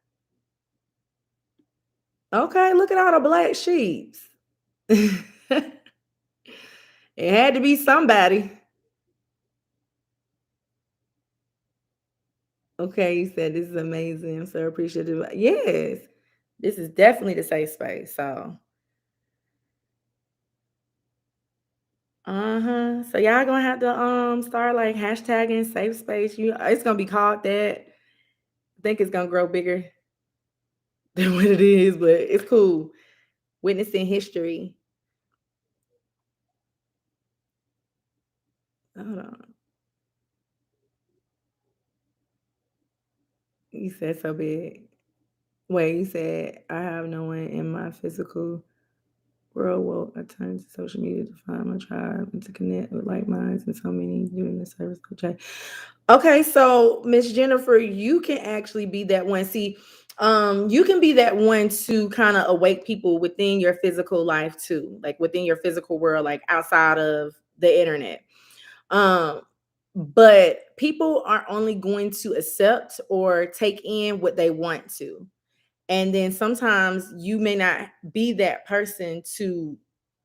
Okay, look at all the black sheeps. It had to be somebody. Okay, you said this is amazing. I'm so appreciative. Yes, this is definitely the safe space. So, uh-huh. So y'all gonna have to start like hashtagging safe space. It's gonna be called that. I think it's gonna grow bigger than what it is, but it's cool. Witnessing history. Hold on. You said so big. Wait, you said I have no one in my physical world. Well, I turn to social media to find my tribe and to connect with like minds and so many doing the service. Okay, so Miss Jennifer, you can actually be that one. See, you can be that one to kind of awake people within your physical life too, like within your physical world, like outside of the internet. Um, but people are only going to accept or take in what they want to. And then sometimes you may not be that person to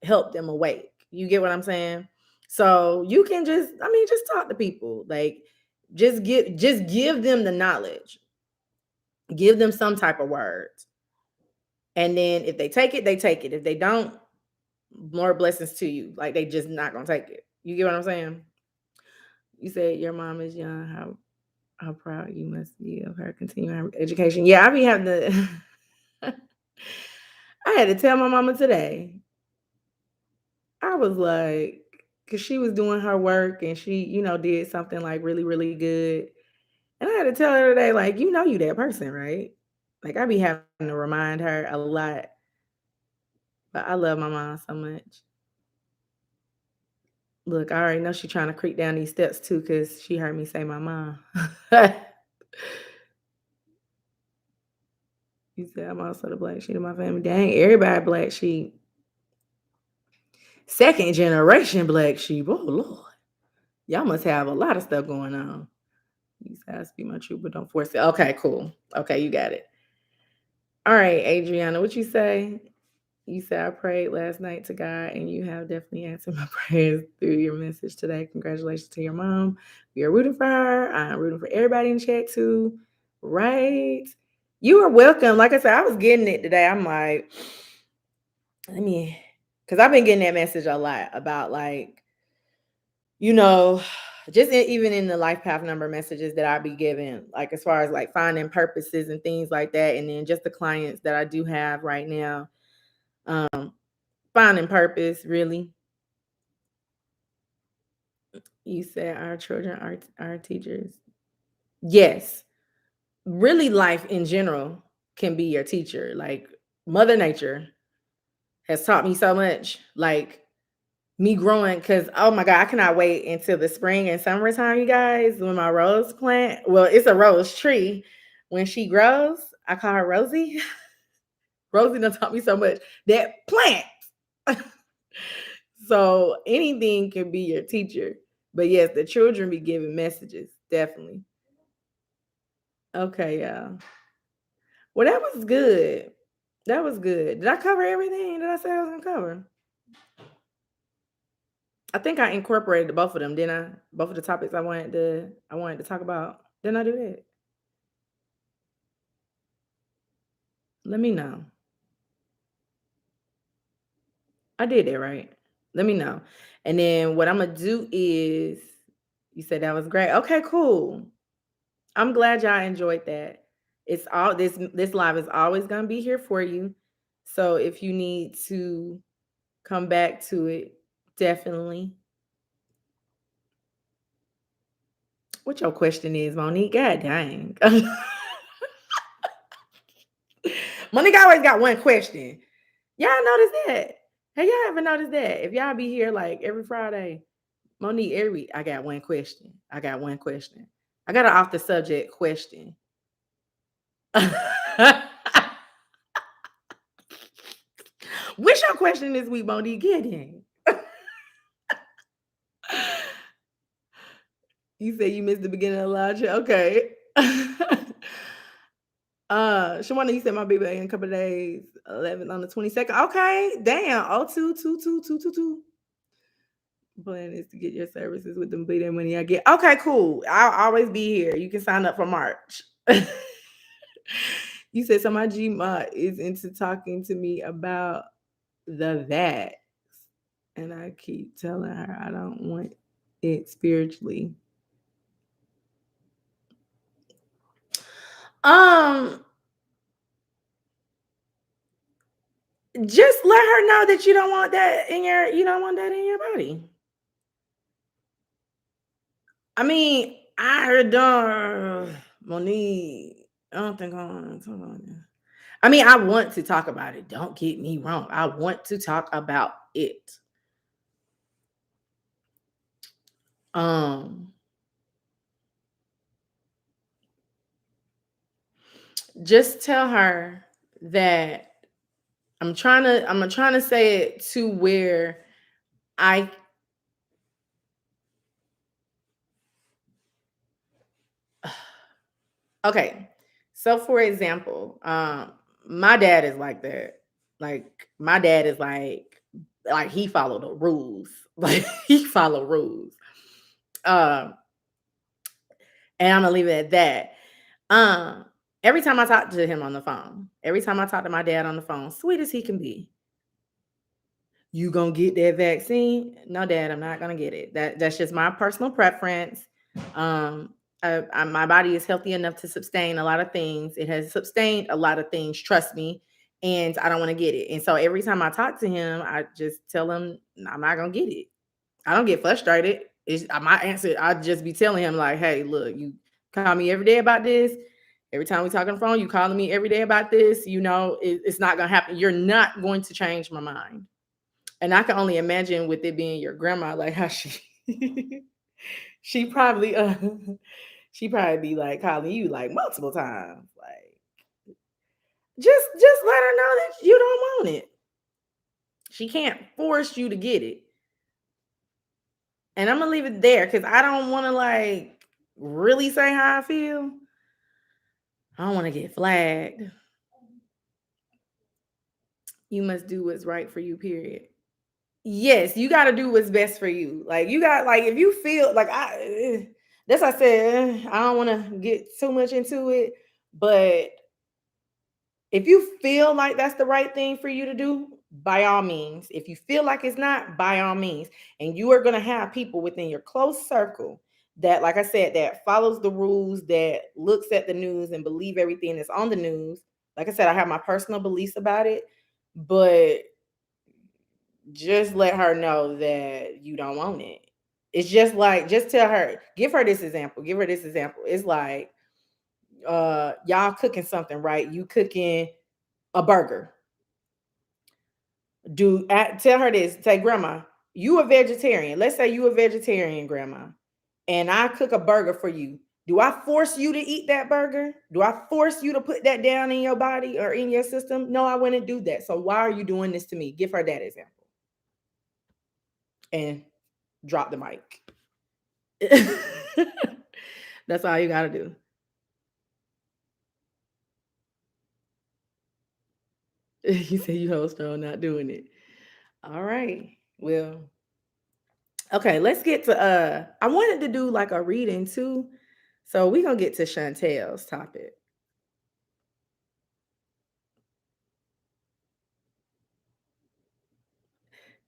help them awake. You get what I'm saying? So you can just, I mean, just talk to people. Like just give them the knowledge. Give them some type of words. And then if they take it, they take it. If they don't, more blessings to you. Like they just not gonna take it. You get what I'm saying? You said your mom is young. How proud you must be of her continuing her education. Yeah, I be having to I had to tell my mama today. I was like, because she was doing her work and she, did something like really, really good. And I had to tell her today, like, you that person, right? Like I be having to remind her a lot. But I love my mom so much. Look, I already know she trying to creep down these steps too, because she heard me say my mom. You said I'm also the black sheep of my family. Dang, everybody black sheep. Second generation black sheep. Oh Lord. Y'all must have a lot of stuff going on. You say I speak my truth, but don't force it. Okay, cool. Okay, you got it. All right, Adriana, what you say? You said I prayed last night to God, and you have definitely answered my prayers through your message today. Congratulations to your mom. We are rooting for her. I'm rooting for everybody in chat too. Right? You are welcome. Like I said, I was getting it today. I'm like, let me, because I've been getting that message a lot about like, you know, just even in the life path number messages that I be giving, like as far as like finding purposes and things like that. And then just the clients that I do have right now, finding purpose really. You said our children are our teachers. Yes. Really life in general can be your teacher. Like Mother Nature has taught me so much. Like me growing, because oh my God, I cannot wait until the spring and summertime, you guys, when my rose plant, well, it's a rose tree. When she grows, I call her Rosie. Rosie done taught me so much. That plant. So anything can be your teacher. But yes, the children be giving messages, definitely. Okay, yeah. Well, that was good. That was good. Did I cover everything that I said I was gonna cover? I think I incorporated both of them, didn't I? Both of the topics I wanted to talk about. Didn't I do that? Let me know. I did that right. Let me know. And then what I'm gonna do is you said that was great. Okay, cool. I'm glad y'all enjoyed that. It's all this live is always gonna be here for you. So if you need to come back to it, definitely. What your question is, Monique? God dang. Monique always got one question. Y'all notice that? Have y'all ever noticed that? If y'all be here like every Friday, Monique, every week, I got one question. I got one question. I got an off the subject question. What's your question this week, Monique? Get in. You said you missed the beginning of the live chat. Okay. Shawana, you said my baby in a couple of days, 11 on the 22nd. Okay, damn. Oh, 2222222. Plan is to get your services with them big that money I get. Okay, cool. I'll always be here. You can sign up for March. You said so my Gma is into talking to me about the that. And I keep telling her I don't want it spiritually. Um, just let her know that you don't want that in your body. I mean, I heard Monique. I don't think I want to talk about that. I mean, I want to talk about it. Don't get me wrong. I want to talk about it. Um, just tell her that I'm trying to say it to where I okay. So for example, my dad is like that. Like my dad is like he followed the rules. Like he follow rules. Um, and I'm gonna leave it at that. Um, every time I talk to him on the phone, every time I talk to my dad on the phone, sweet as he can be, you gonna get that vaccine? No, Dad, I'm not gonna get it. That's just my personal preference. My body is healthy enough to sustain a lot of things. It has sustained a lot of things, trust me, and I don't want to get it. And so every time I talk to him, I just tell him I'm not gonna get it. I don't get frustrated. My answer. I just be telling him like, "Hey, look, you call me every day about this. Every time we talk on the phone, you calling me every day about this. You know, it's not gonna happen. You're not going to change my mind." And I can only imagine with it being your grandma, like how she she probably she probably be like calling you like multiple times. Like just let her know that you don't want it. She can't force you to get it. And I'm gonna leave it there because I don't want to like really say how I feel, I don't want to get flagged. You must do what's right for you, period. Yes, you got to do what's best for you. Like you got like if you feel like that's why I said I don't want to get too much into it, but if you feel like that's the right thing for you to do, by all means. If you feel like it's not, by all means. And you are going to have people within your close circle that, like I said, that follows the rules, that looks at the news and believe everything that's on the news. Like I said, I have my personal beliefs about it, but just let her know that you don't want it. It's just like, just tell her, give her this example. Give her this example. It's like, y'all cooking something, right? You cooking a burger. Tell her this. Say, Grandma, you a vegetarian. Let's say you a vegetarian, Grandma, and I cook a burger for you. Do I force you to eat that burger? Do I force you to put that down in your body or in your system? No, I wouldn't do that. So why are you doing this to me? Give her that example and drop the mic. That's all you gotta do. You say you host on not doing it. All right. Well, okay, let's get to I wanted to do like a reading too. So we're gonna get to Chantel's topic.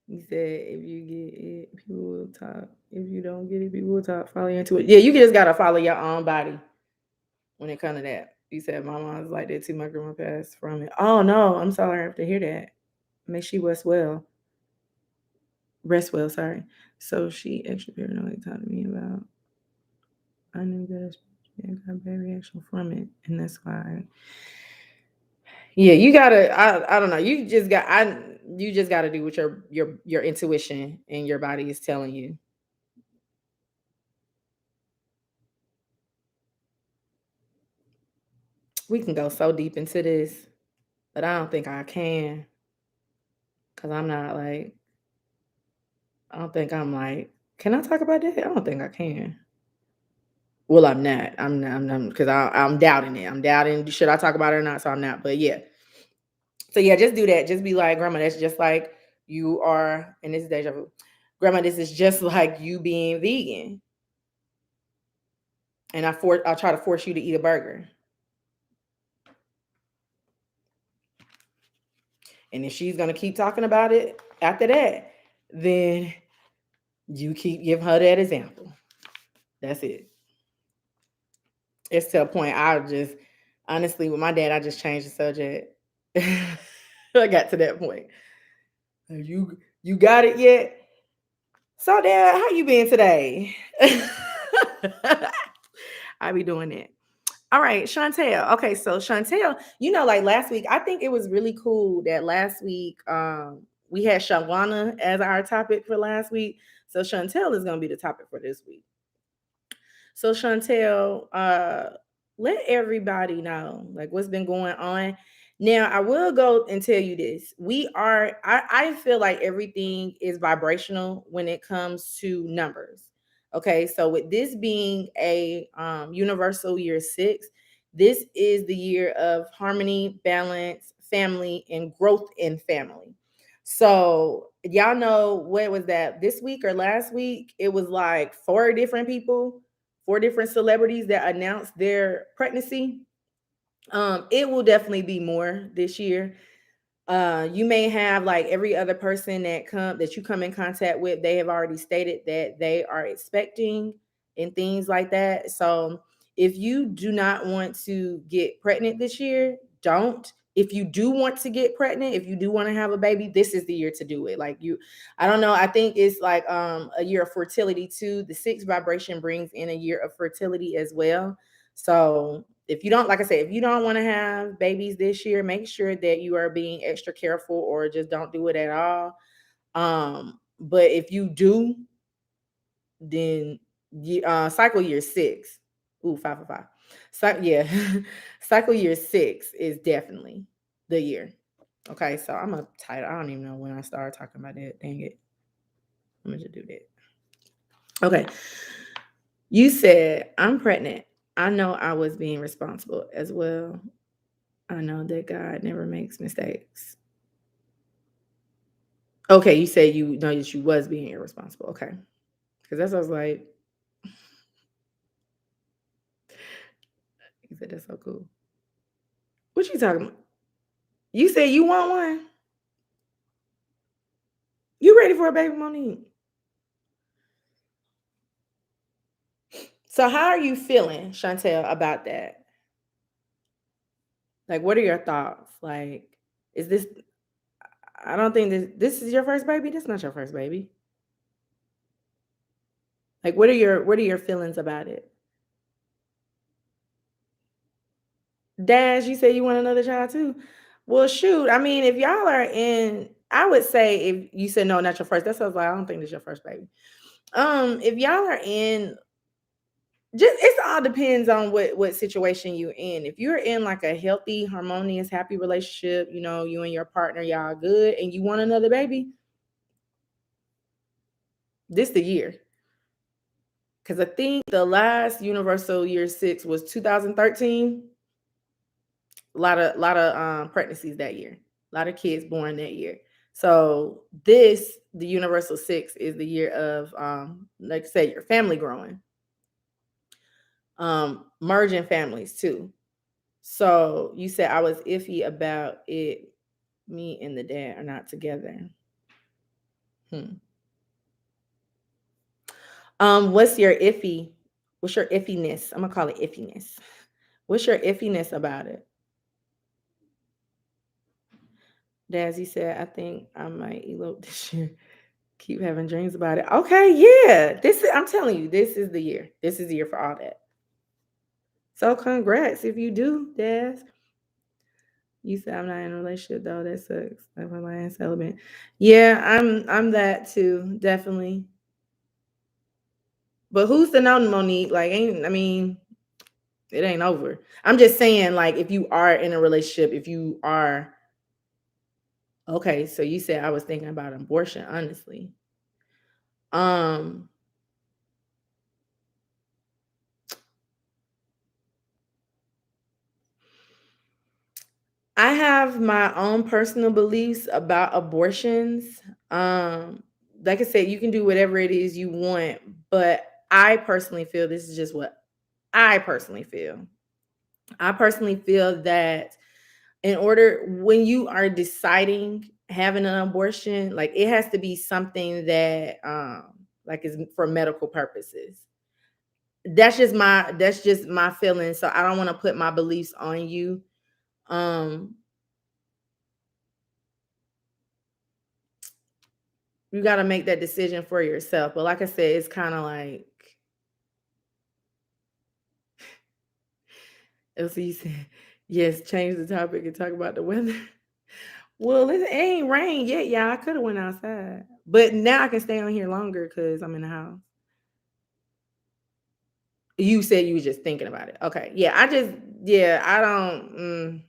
He said if you get it, people will talk. If you don't get it, people will talk. Follow your intuition. Yeah, you just gotta follow your own body when it comes to that. You said my mom's like that too. My grandma passed from it. Oh no, I'm sorry I have to hear that. May she rest well. Rest well, sorry. So she extra paranoid talked to me about I knew that I got a bad reaction from it. And that's why yeah, you gotta. I don't know. You just gotta do what your intuition and your body is telling you. We can go so deep into this, but I don't think I can because I'm not like. I don't think I'm like. Can I talk about that? I don't think I can. Well, I'm not. I'm not because I'm doubting it. I'm doubting should I talk about it or not. So I'm not. But yeah. So yeah, just do that. Just be like, Grandma. That's just like you are. And this is deja vu. Grandma, this is just like you being vegan. And I'll try to force you to eat a burger. And if she's gonna keep talking about it after that, then you keep give her that example. That's it. It's to a point I just honestly with my dad, I just changed the subject. I got to that point. You got it yet? So dad, how you been today? I be doing it. All right, Chantel. Okay, so Chantel, like last week, I think it was really cool that last week we had Shawana as our topic for last week. So Chantel is gonna be the topic for this week. So Chantel, let everybody know like what's been going on. Now I will go and tell you this. I feel like everything is vibrational when it comes to numbers. Okay, so with this being a universal year 6, this is the year of harmony, balance, family, and growth in family. So y'all know what was that this week or last week? It was like 4 different celebrities that announced their pregnancy. It will definitely be more this year. You may have like every other person that you come in contact with, they have already stated that they are expecting and things like that. So if you do not want to get pregnant this year, don't. If you do want to get pregnant, if you do want to have a baby, this is the year to do it. Like I don't know, I think it's like a year of fertility too. The 6 vibration brings in a year of fertility as well. So if you don't, like I said, if you don't want to have babies this year, make sure that you are being extra careful or just don't do it at all. But if you do, then cycle year 6. Ooh, 5 for 5. So yeah, cycle year 6 is definitely the year. Okay, so I'm a title. I don't even know when I started talking about that. Dang it. I'm gonna just do that. Okay. You said, I'm pregnant. I know I was being responsible as well. I know that God never makes mistakes. Okay, you said you know that you was being irresponsible. Okay. Because that's what I was like, he said, that's so cool. What you talking about? You said you want one? You ready for a baby, Monique? So how are you feeling, Chantel, about that? Like, what are your thoughts? Like, is this I don't think this is your first baby? This not your first baby. Like, what are your feelings about it? Dash, you say you want another child too. Well, shoot. I mean, if y'all are in, I would say if you said no, not your first. That's what I was like. I don't think this your first baby. If y'all are in, just it all depends on what situation you're in. If you're in like a healthy, harmonious, happy relationship, you and your partner, y'all good, and you want another baby, this the year. Because I think the last universal year 6 was 2013. A lot of pregnancies that year, a lot of kids born that year. So the universal 6 is the year of like I said, your family growing, merging families too. So you said I was iffy about it, me and the dad are not together. Hmm. What's your iffiness? I'm gonna call it iffiness. What's your iffiness about it? Dazzy said, I think I might elope this year. Keep having dreams about it. Okay, yeah. I'm telling you, this is the year. This is the year for all that. So congrats if you do, Daz. You said I'm not in a relationship though. That sucks. Like my last element. Yeah, I'm that too, definitely. But who's to know, Monique? Like, ain't I mean, it ain't over. I'm just saying, like, if you are in a relationship, if you are okay, so you said I was thinking about abortion, honestly. Um, I have my own personal beliefs about abortions. Um, like I said, you can do whatever it is you want, but I personally feel this is just what I personally feel. I personally feel that in order when you are deciding having an abortion, like it has to be something that like is for medical purposes. That's just my feeling. So I don't want to put my beliefs on you. Um you got to make that decision for yourself. But like I said, it's kind of like LC said, yes, change the topic and talk about the weather. Well, it ain't rain yet, y'all. I could have went outside, but now I can stay on here longer because I'm in the house. You said you were just thinking about it. Okay, yeah, yeah, I don't.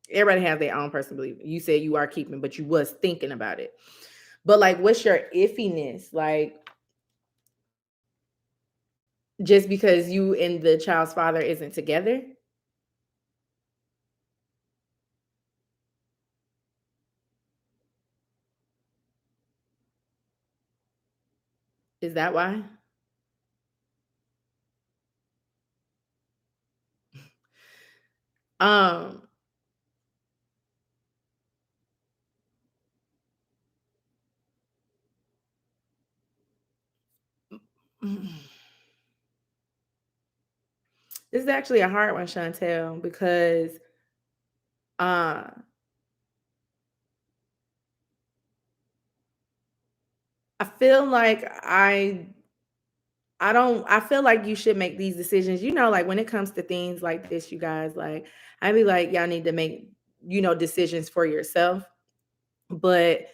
Everybody has their own personal belief. You said you are keeping, but you was thinking about it. But like, what's your iffiness? Like, just because you and the child's father isn't together, is that why? Um, this is actually a hard one, Chantel, because uh, I feel like I feel like you should make these decisions. Like when it comes to things like this, you guys, like I be like, y'all need to make, decisions for yourself. But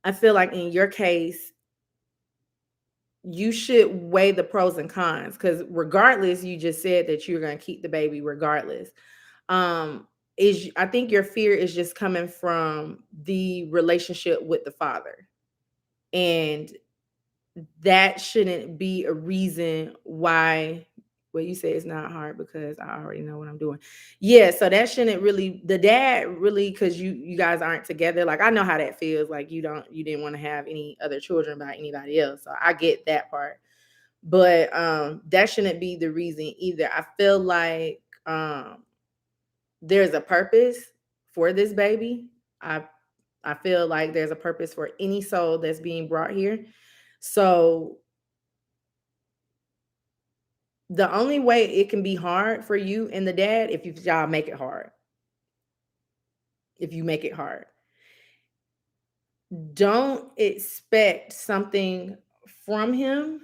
I feel like in your case, you should weigh the pros and cons because regardless, you just said that you're gonna keep the baby regardless. Is I think your fear is just coming from the relationship with the father. And that shouldn't be a reason why. Well, you say it's not hard because I already know what I'm doing. Yeah, so that shouldn't really, the dad really, because you guys aren't together. Like I know how that feels. Like you didn't want to have any other children by anybody else. So I get that part. But that shouldn't be the reason either. I feel like there's a purpose for this baby. I I feel like there's a purpose for any soul that's being brought here. So the only way it can be hard for you and the dad if y'all make it hard. If you make it hard. Don't expect something from him.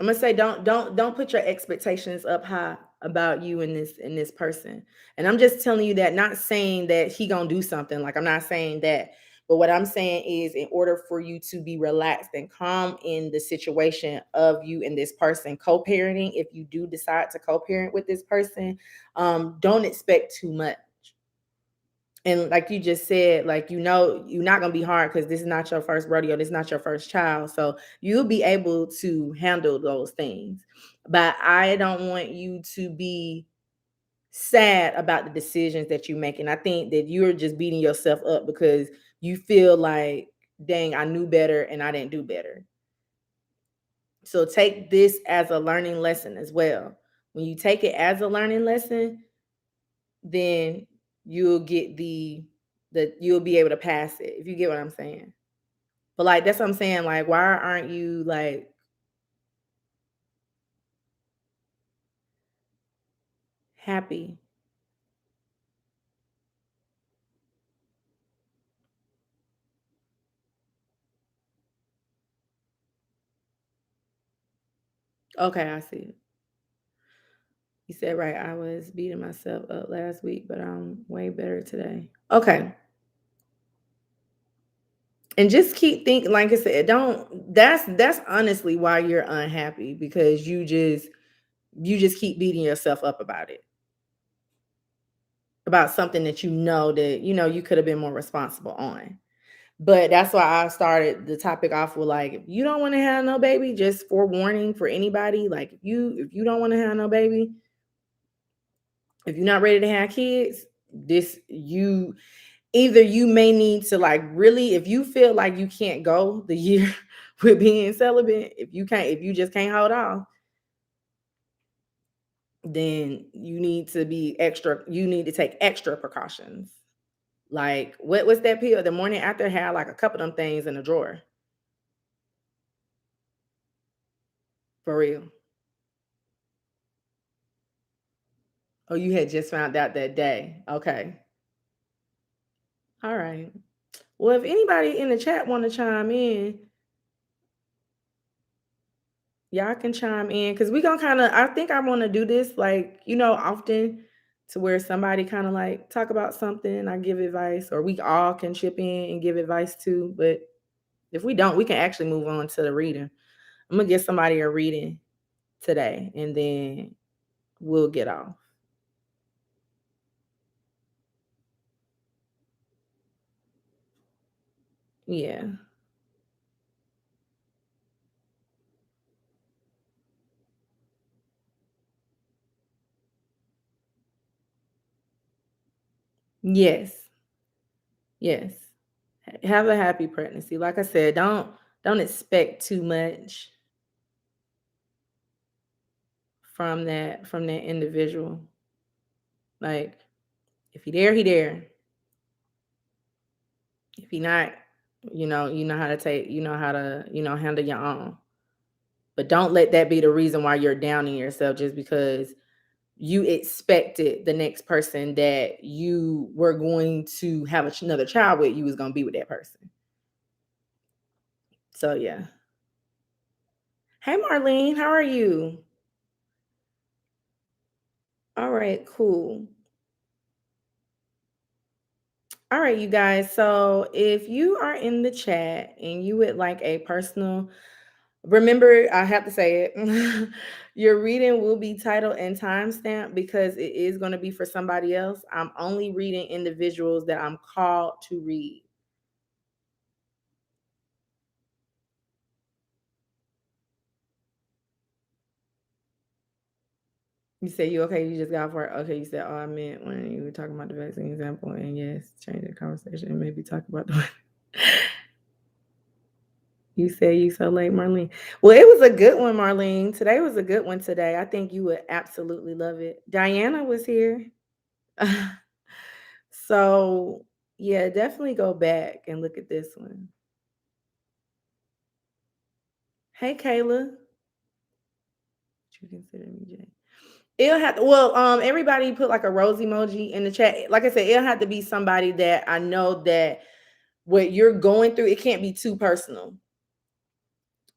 I'm gonna say don't put your expectations up high about you and this person. And I'm just telling you that, not saying that he gonna do something. Like I'm not saying that. But what I'm saying is, in order for you to be relaxed and calm in the situation of you and this person co-parenting, if you do decide to co-parent with this person, don't expect too much. And like you just said, like, you're not going to be hard because this is not your first rodeo. This is not your first child. So you'll be able to handle those things. But I don't want you to be sad about the decisions that you make. And I think that you're just beating yourself up because you feel like, dang, I knew better and I didn't do better. So take this as a learning lesson as well. When you take it as a learning lesson, then you'll get you'll be able to pass it, if you get what I'm saying. But like that's what I'm saying. Like, why aren't you like happy? Okay, I see it. You said right, I was beating myself up last week, but I'm way better today. Okay. And just keep thinking, like I said, don't that's honestly why you're unhappy, because you just keep beating yourself up about something that you could have been more responsible on. But that's why I started the topic off with, like, if you don't want to have no baby, just forewarning for anybody, like if you don't want to have no baby, if you're not ready to have kids, this you either you may need to, like, really, if you feel like you can't go the year with being celibate, if you just can't hold on, then you need to take extra precautions. Like, what was that pill? The morning after had like a couple of them things in the drawer. For real. Oh, you had just found out that day. Okay. All right. Well, if anybody in the chat want to chime in, y'all can chime in, because we gonna kind of, I think I want to do this, like, often, to where somebody kind of like talk about something, I give advice, or we all can chip in and give advice too. But if we don't, we can actually move on to the reading. I'm gonna give somebody a reading today, and then we'll get off. Yeah. Yes. Yes. Have a happy pregnancy. Like I said, don't expect too much from that individual. Like, if he there, he there. If he not, you know how to take, how to, handle your own. But don't let that be the reason why you're downing yourself, just because you expected the next person that you were going to have another child with, you was going to be with that person. So yeah. Hey Marlene, how are you? All right, cool. All right, you guys. So if you are in the chat and you would like a personal, remember, I have to say it. Your reading will be titled and timestamped because it is going to be for somebody else. I'm only reading individuals that I'm called to read. You say you okay, you just got for it. Okay, you said, oh, I meant when you were talking about the vaccine example, and yes, change the conversation and maybe talk about the You say you so late, Marlene. Well, it was a good one, Marlene. Today was a good one today. I think you would absolutely love it. Diana was here. So yeah, definitely go back and look at this one. Hey Kayla. What you consider me, Jay? It'll have to, well, everybody put like a rose emoji in the chat. Like I said, it'll have to be somebody that I know that what you're going through, it can't be too personal.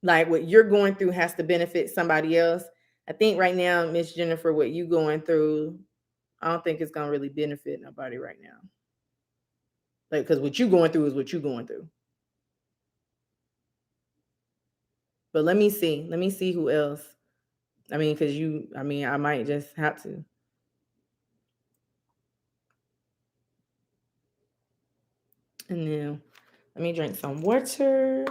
Like what you're going through has to benefit somebody else. I think right now, Miss Jennifer, what you going through, I don't think it's gonna really benefit nobody right now. Like, because what you going through is what you going through. But let me see. Let me see who else. I mean, because I might just have to. And then let me drink some water.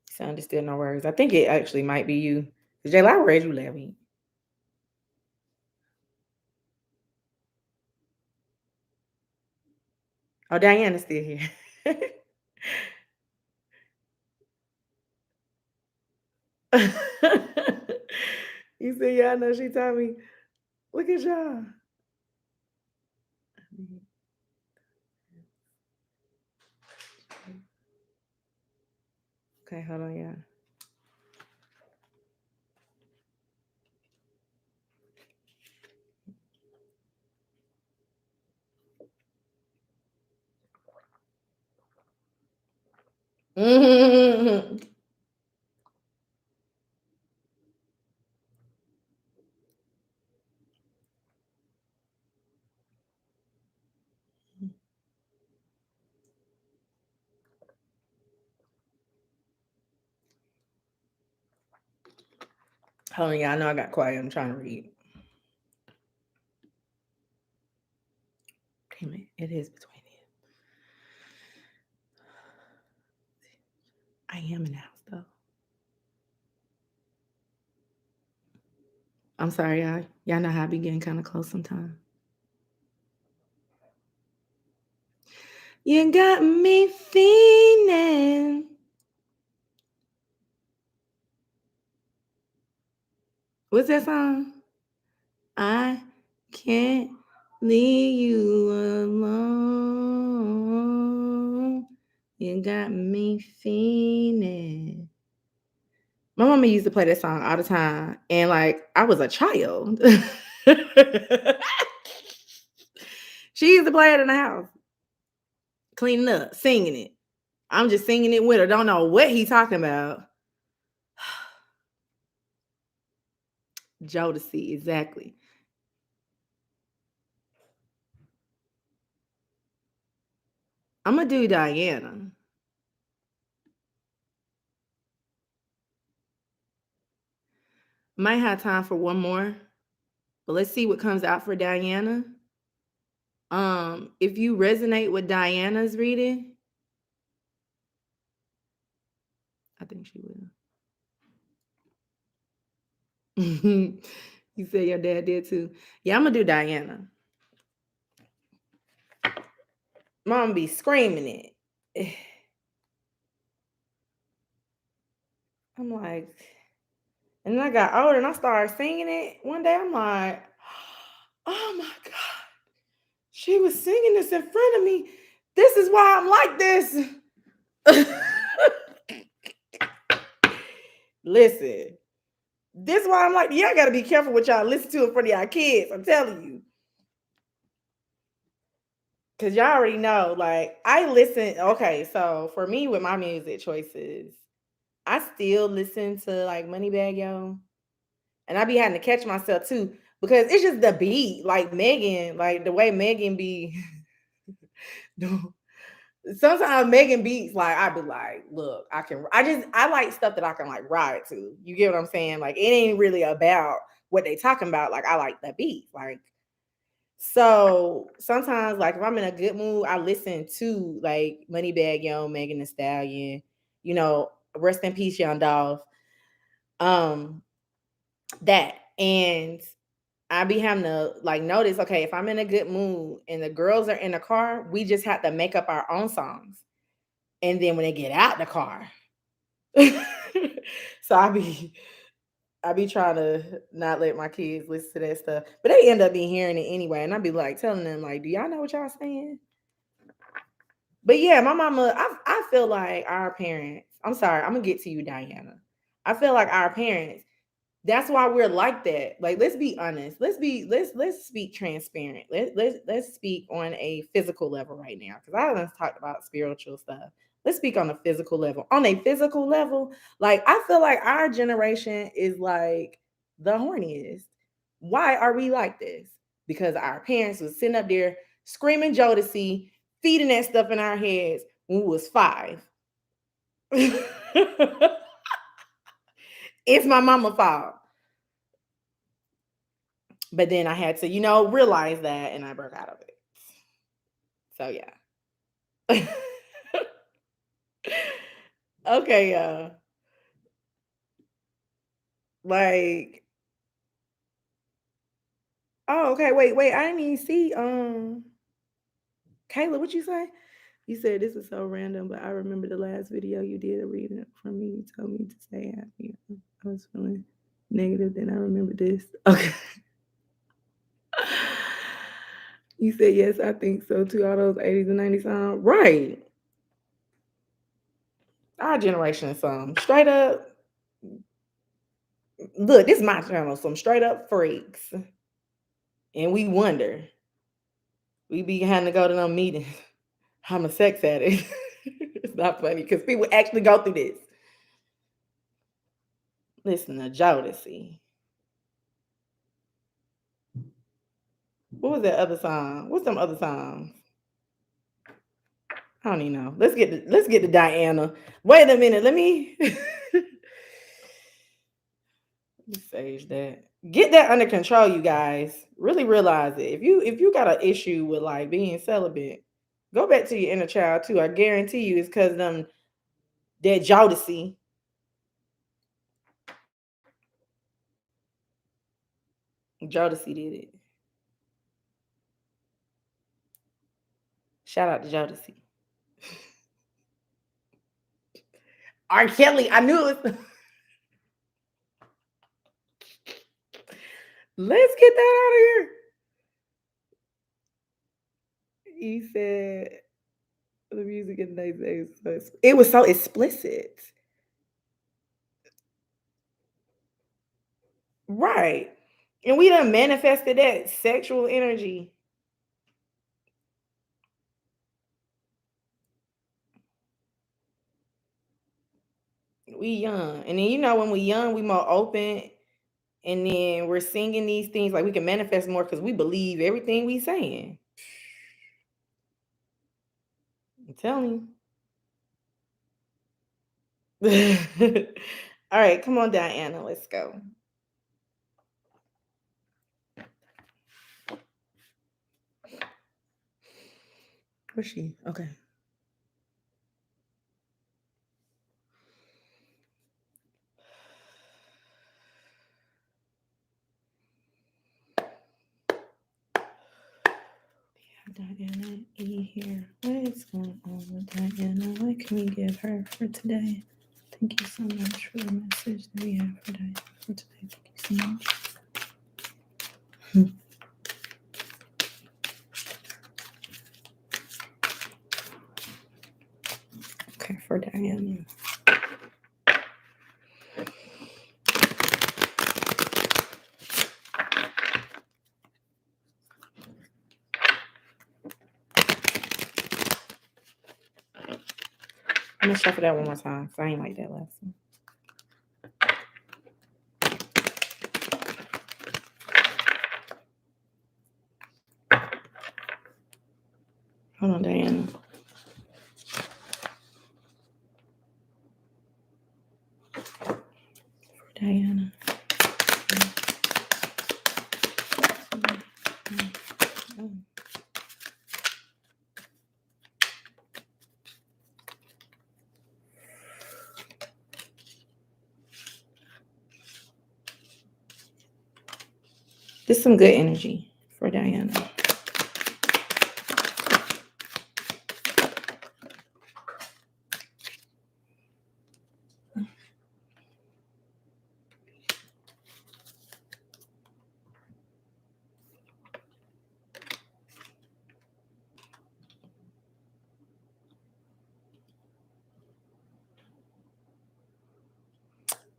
Sounded still no words. I think it actually might be you. Jayla, I read you last week. Oh, Diana's still here. You see, yeah, I know she told me. Look at y'all. Okay, hold on, y'all. Mm-hmm. Hold on, y'all. I know I got quiet. I'm trying to read. Damn it. It is between you. I am in the house, though. I'm sorry, y'all. Y'all know how I be getting kind of close sometimes. You got me feeling. What's that song? I can't leave you alone. You got me feeling. My mama used to play that song all the time, and like I was a child. She used to play it in the house, cleaning up, singing it. I'm just singing it with her. Don't know what he talking about. Jodeci, exactly. I'm gonna do Diana. Might have time for one more, but let's see what comes out for Diana. If you resonate with Diana's reading, I think she will. You said your dad did too. Yeah, I'm gonna do Diana. Mom be screaming it. I'm like, and then I got older and I started singing it. One day I'm like, oh my God, she was singing this in front of me. This is why I'm like this. Listen, this is why I'm like, y'all gotta be careful what y'all listen to in front of y'all kids. I'm telling you. Cause y'all already know, like I listen. Okay, so for me with my music choices, I still listen to like Moneybag Yo, and I be having to catch myself too because it's just the beat. Like Megan, like the way Megan be. Sometimes Megan beats, like I be like, look, I like stuff that I can like ride to. You get what I'm saying? Like it ain't really about what they talking about. Like I like the beat, like. So sometimes, like if I'm in a good mood, I listen to like Moneybag Yo, Megan Thee Stallion, you know, rest in peace, Young Dolph. Um, that and I be having to like notice, okay, if I'm in a good mood and the girls are in the car, we just have to make up our own songs. And then when they get out the car, so I be trying to not let my kids listen to that stuff, but they end up being hearing it anyway. And I be like telling them, like, do y'all know what y'all saying? But yeah, my mama, I feel like our parents, I'm sorry, I'm gonna get to you, Diana. I feel like our parents, that's why we're like that. Like, let's be honest. Let's speak transparent. Let's speak on a physical level right now. Because I haven't talked about spiritual stuff. Let's speak on a physical level. On a physical level, like I feel like our generation is like the horniest. Why are we like this? Because our parents was sitting up there screaming Jodeci, feeding that stuff in our heads when we was 5. It's my mama's fault. But then I had to, realize that and I broke out of it. So yeah. Okay, like, oh, okay, wait. I didn't even see Kayla, what you say? You said this is so random, but I remember the last video you did a reading from me. You told me to stay happy. I was feeling negative, then I remember this. Okay. You said yes, I think so too. All those 80s and 90s songs. Right. Our generation song. Straight up. Look, this is my channel, some straight up freaks. And we wonder. We be having to go to them meetings. I'm a sex addict. It's not funny because people actually go through this. Listen to Jodeci. What was that other song? What's some other songs? I don't even know. Let's get to Diana. Wait a minute. Let me sage that. Get that under control, you guys. Really realize it. If you got an issue with like being celibate, go back to your inner child too. I guarantee you it's because them that Jodeci. Jodeci did it. Shout out to Jodeci. R. Kelly, I knew it was. Let's get that out of here. He said the music in those days, it was so explicit. Right. And we done manifested that sexual energy. We young. And then when we young, we more open. And then we're singing these things like we can manifest more because we believe everything we saying. I'm telling you. All right, come on, Diana. Let's go. Where's she? Okay. Diana E here. What is going on with Diana? What can we give her for today? Thank you so much for the message that we have for today. Thank you so much. Okay, for Diana. I'm gonna shuffle that one more time. So I ain't like that last one. Hold on, Diana. For Diana. Just some good energy for Diana.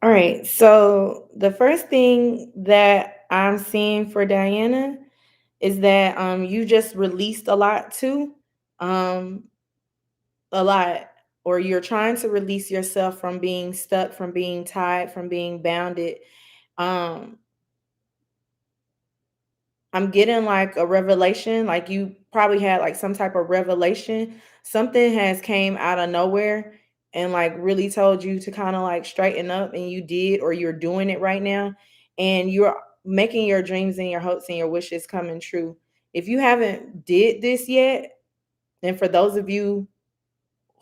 All right. So the first thing that I'm seeing for Diana is that you just released a lot too. Um a lot, or you're trying to release yourself from being stuck, from being tied, from being bounded. Um I'm getting like a revelation, like you probably had like some type of revelation. Something has came out of nowhere and like really told you to kind of like straighten up, and you did, or you're doing it right now. And you're making your dreams and your hopes and your wishes coming true. If you haven't did this yet, then for those of you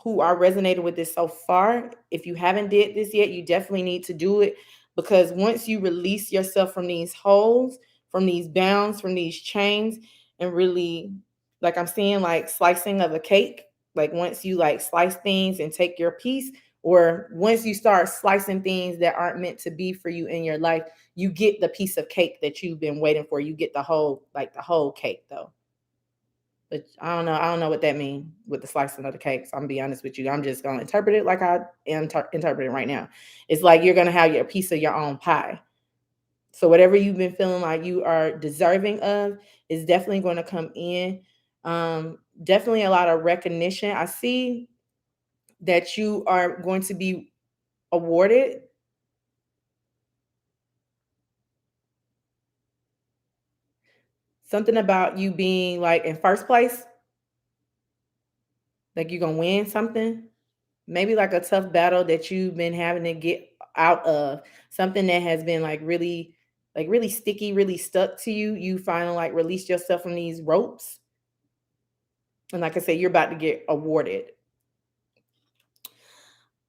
who are resonating with this so far, if you haven't did this yet, you definitely need to do it, because once you release yourself from these holes, from these bounds, from these chains, and really, like I'm seeing like slicing of a cake, like once you like slice things and take your piece, or once you start slicing things that aren't meant to be for you in your life, you get the piece of cake that you've been waiting for. You get the whole, like the whole cake though. But I don't know. I don't know what that means with the slicing of the cake. So I'm gonna be honest with you. I'm just gonna interpret it like I am interpreting right now. It's like you're gonna have your piece of your own pie. So whatever you've been feeling like you are deserving of is definitely going to come in. Definitely a lot of recognition. I see that you are going to be awarded something about you being like in first place, like you're gonna win something. Maybe like a tough battle that you've been having to get out of, something that has been like really sticky, really stuck to you. You finally like released yourself from these ropes. And like I said, you're about to get awarded.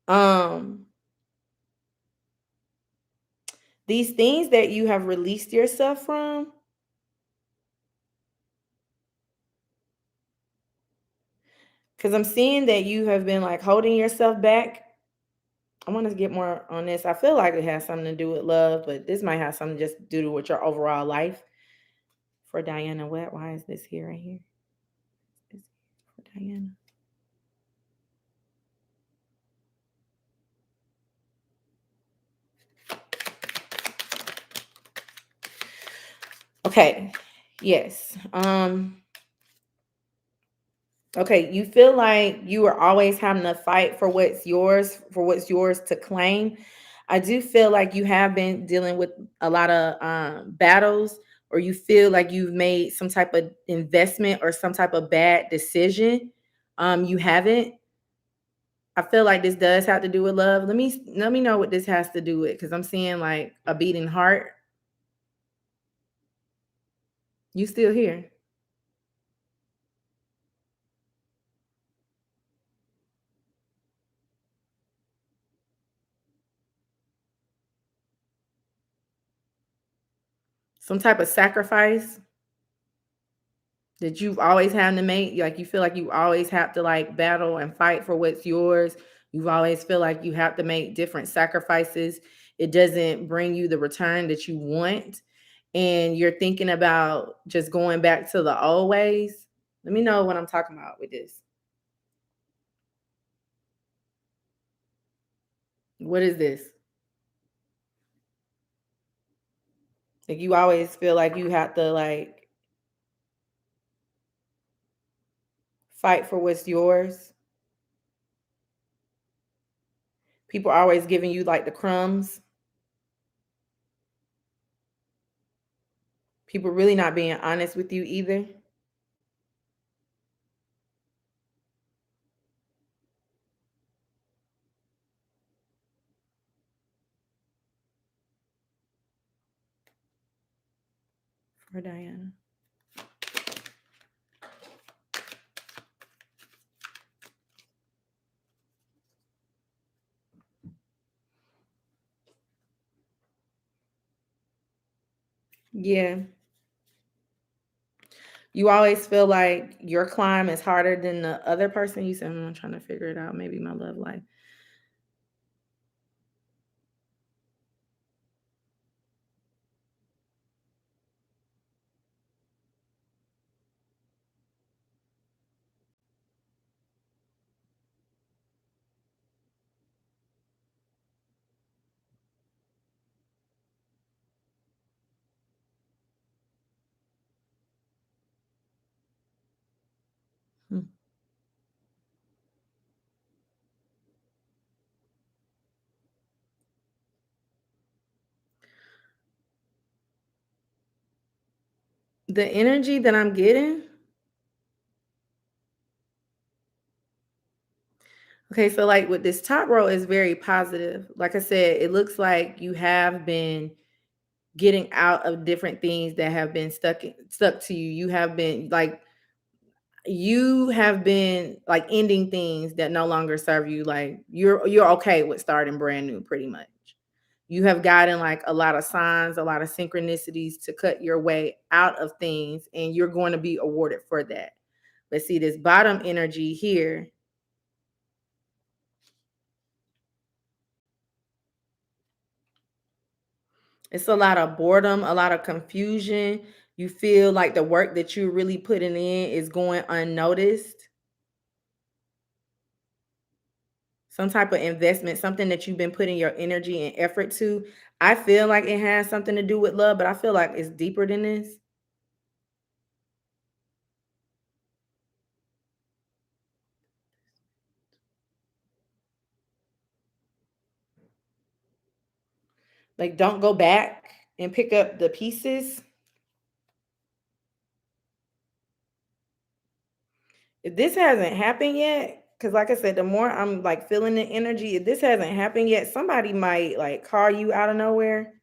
Um, these things that you have released yourself from, because I'm seeing that you have been like holding yourself back. I want to get more on this. I feel like it has something to do with love, but this might have something just to do with your overall life. For Diana, what? Why is this here right here? This for Diana. Okay. Yes. Okay, you feel like you are always having to fight for what's yours to claim. I do feel like you have been dealing with a lot of battles, or you feel like you've made some type of investment or some type of bad decision. You haven't. I feel like this does have to do with love. Let me know what this has to do with, because I'm seeing like a beating heart. You still here? Some type of sacrifice that you've always had to make. Like you feel like you always have to like battle and fight for what's yours. You've always feel like you have to make different sacrifices. It doesn't bring you the return that you want, and you're thinking about just going back to the old ways. Let me know what I'm talking about with this. What is this? Like you always feel like you have to like fight for what's yours. People are always giving you like the crumbs. People really not being honest with you either. For Diana. Yeah. You always feel like your climb is harder than the other person. You said, I'm trying to figure it out. Maybe my love life. Hmm. The energy that I'm getting. Okay, so like with this top row is very positive. Like I said, it looks like you have been getting out of different things that have been stuck to you. You have been like ending things that no longer serve you. Like you're okay with starting brand new pretty much. You have gotten like a lot of signs, a lot of synchronicities to cut your way out of things, and you're going to be awarded for that. But see this bottom energy here, it's a lot of boredom, a lot of confusion. You feel like the work that you're really putting in is going unnoticed. Some type of investment, something that you've been putting your energy and effort to. I feel like it has something to do with love, but I feel like it's deeper than this. Like, don't go back and pick up the pieces. If this hasn't happened yet, because like I said, the more I'm like feeling the energy, if this hasn't happened yet, somebody might like call you out of nowhere.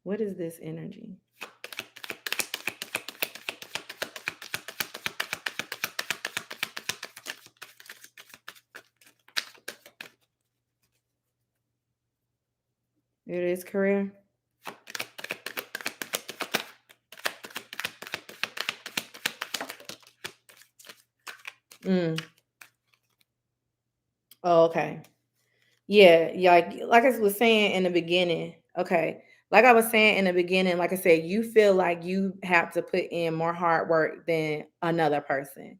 What is this energy? It is career. Mm. Oh, okay. Yeah, yeah, like I was saying in the beginning. Okay. Like I was saying in the beginning, like I said, you feel like you have to put in more hard work than another person.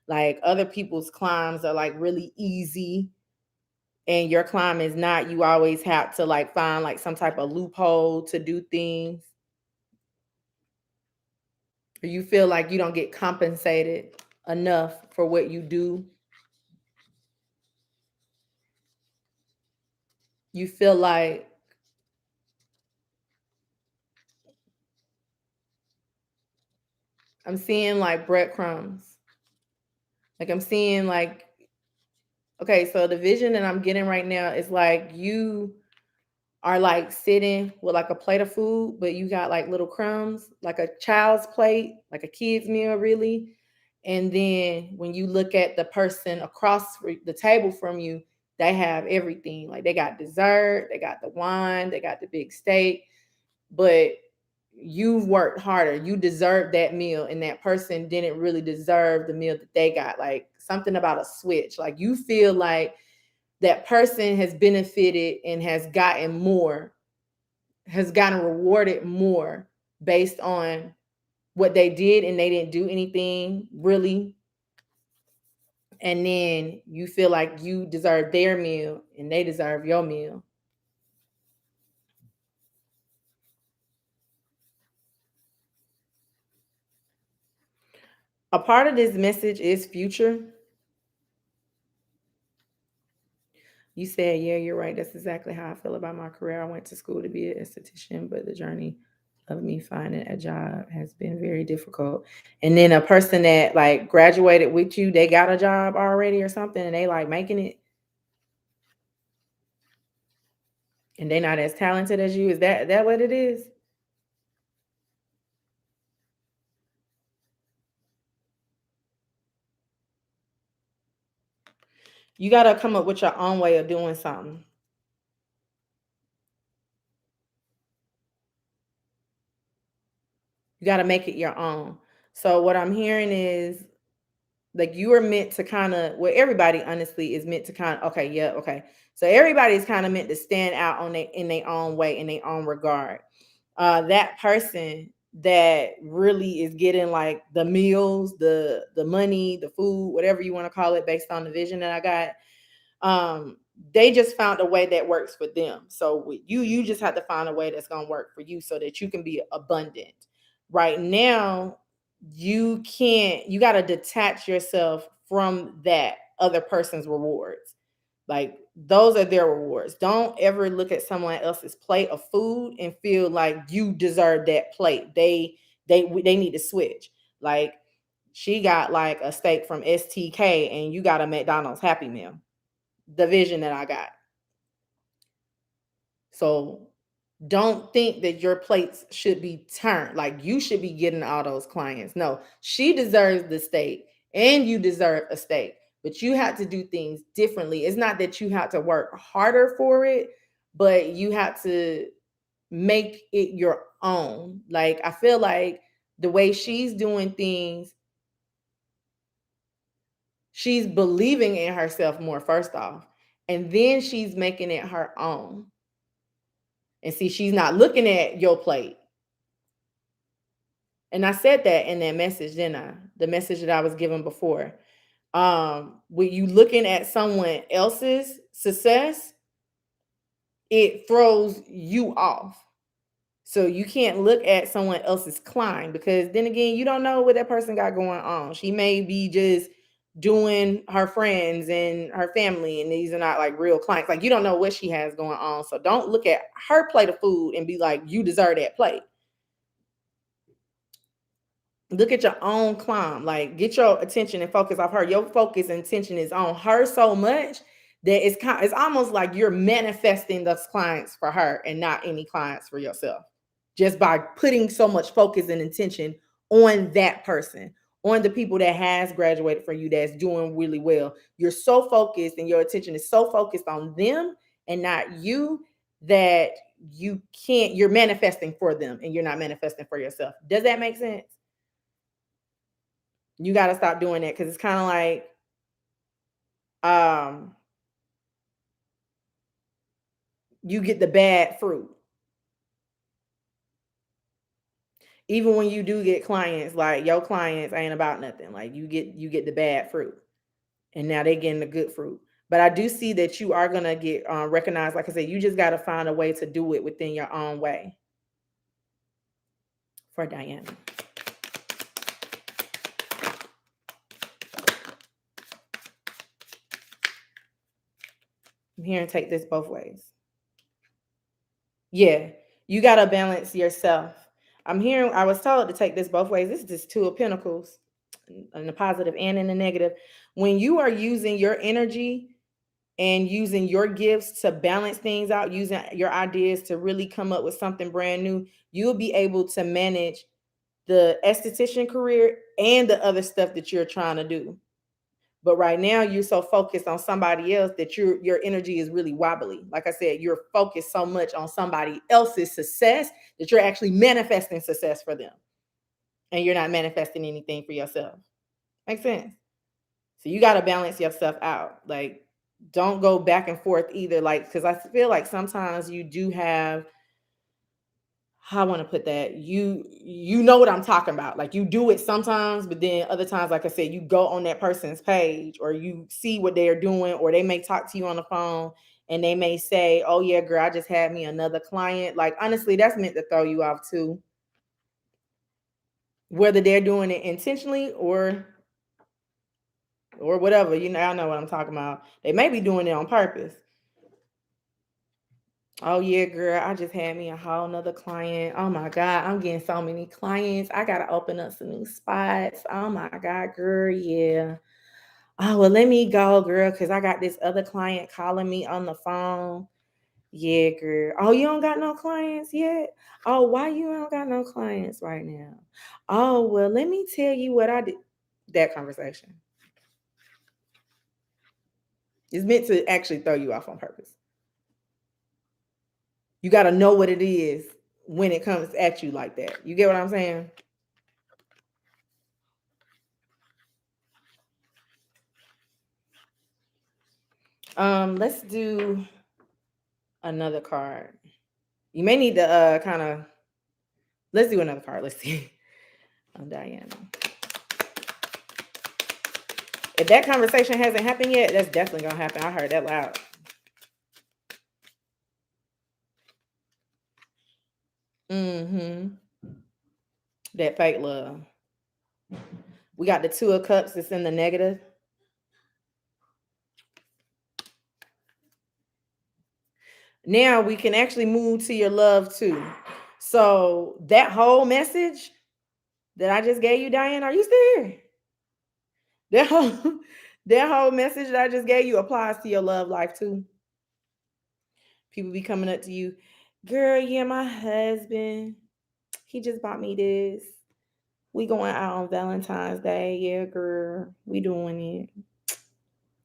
Like other people's climbs are like really easy and your climb is not. You always have to like find like some type of loophole to do things. Or you feel like you don't get compensated enough for what you do. You feel like I'm seeing like breadcrumbs. Like I'm seeing like okay, so the vision that I'm getting right now is like you are like sitting with like a plate of food, but you got like little crumbs, like a child's plate, like a kid's meal, really. And then when you look at the person across the table from you, they have everything. Like they got dessert, they got the wine, they got the big steak, but you've worked harder. You deserve that meal, and that person didn't really deserve the meal that they got. Like something about a switch. Like you feel like that person has benefited and has gotten rewarded more based on what they did and they didn't do anything really. And then you feel like you deserve their meal and they deserve your meal. A part of this message is future. You said, yeah, you're right. That's exactly how I feel about my career. I went to school to be an esthetician, but the journey of me finding a job has been very difficult. And then a person that like graduated with you, they got a job already or something, and they like making it, and they not as talented as you. Is that what it is? You got to come up with your own way of doing something. You got to make it your own. So what I'm hearing is like you are meant to kind of, well, everybody honestly is meant to kind of, okay, yeah, okay. So everybody's kind of meant to stand out on they in their own way, in their own regard. That person that really is getting like the meals, the money, the food, whatever you want to call it, based on the vision that I got, they just found a way that works for them. So with you just have to find a way that's going to work for you so that you can be abundant. Right now, you got to detach yourself from that other person's rewards. Like those are their rewards. Don't ever look at someone else's plate of food and feel like you deserve that plate. They need to switch. Like she got like a steak from STK and you got a McDonald's Happy Meal. The vision that I got. So don't think that your plates should be turned. Like you should be getting all those clients. No, she deserves the steak and you deserve a steak, but you have to do things differently. It's not that you have to work harder for it, but you have to make it your own. Like I feel like the way she's doing things, she's believing in herself more, first off, and then she's making it her own. And see, she's not looking at your plate. And I said that in that message, didn't I? The message that I was given before. When you looking at someone else's success, it throws you off. So you can't look at someone else's climb because then again, you don't know what that person got going on. She may be just doing her friends and her family, and these are not like real clients. Like you don't know what she has going on. So don't look at her plate of food and be like, you deserve that plate. Look at your own climb. Like get your attention and focus off her. Your focus and attention is on her so much that it's almost like you're manifesting those clients for her and not any clients for yourself. Just by putting so much focus and intention on that person, on the people that has graduated from you that's doing really well. You're so focused and your attention is so focused on them and not you that you're manifesting for them and you're not manifesting for yourself. Does that make sense? You got to stop doing that because it's kind of like um you get the bad fruit. Even when you do get clients, like your clients ain't about nothing. Like you get the bad fruit, and now they're getting the good fruit. But I do see that you are gonna get recognized. Like I said, you just got to find a way to do it within your own way. For Diana, I'm here and take this both ways. Yeah, you got to balance yourself. I'm hearing, I was told to take this both ways. This is just two of pentacles in the positive and in the negative. When you are using your energy and using your gifts to balance things out, using your ideas to really come up with something brand new, you'll be able to manage the esthetician career and the other stuff that you're trying to do. But right now you're so focused on somebody else that your energy is really wobbly. Like I said, you're focused so much on somebody else's success that you're actually manifesting success for them. And you're not manifesting anything for yourself. Makes sense? So you got to balance yourself out. Like don't go back and forth either. Like, because I feel like sometimes you do have, how I want to put that, you know what I'm talking about. Like you do it sometimes, but then other times, like I said, you go on that person's page or you see what they're doing, or they may talk to you on the phone and they may say, oh yeah, girl, I just had me another client. Like honestly, that's meant to throw you off too. Whether they're doing it intentionally or whatever, you know, I know what I'm talking about. They may be doing it on purpose. Oh yeah, girl, I just had me a whole nother client. Oh my God, I'm getting so many clients. I gotta open up some new spots. Oh my God, girl, yeah. Oh, well, let me go, girl, because I got this other client calling me on the phone. Yeah, girl. Oh, you don't got no clients yet? Oh, why you don't got no clients right now? Oh, well, let me tell you what I did. That conversation is meant to actually throw you off on purpose. You got to know what it is when it comes at you like that. You get what I'm saying? Let's do another card. You may need to kind of let's do another card. Let's see. Diana. If that conversation hasn't happened yet, that's definitely gonna happen. I heard that loud. Mm-hmm. That fake love. We got the Two of Cups that's in the negative. Now we can actually move to your love too. So that whole message that I just gave you, Diane, are you still here? That whole that whole message that I just gave you applies to your love life too. People be coming up to you, girl, yeah, my husband, he just bought me this. We going out on Valentine's Day. Yeah, girl, we doing it.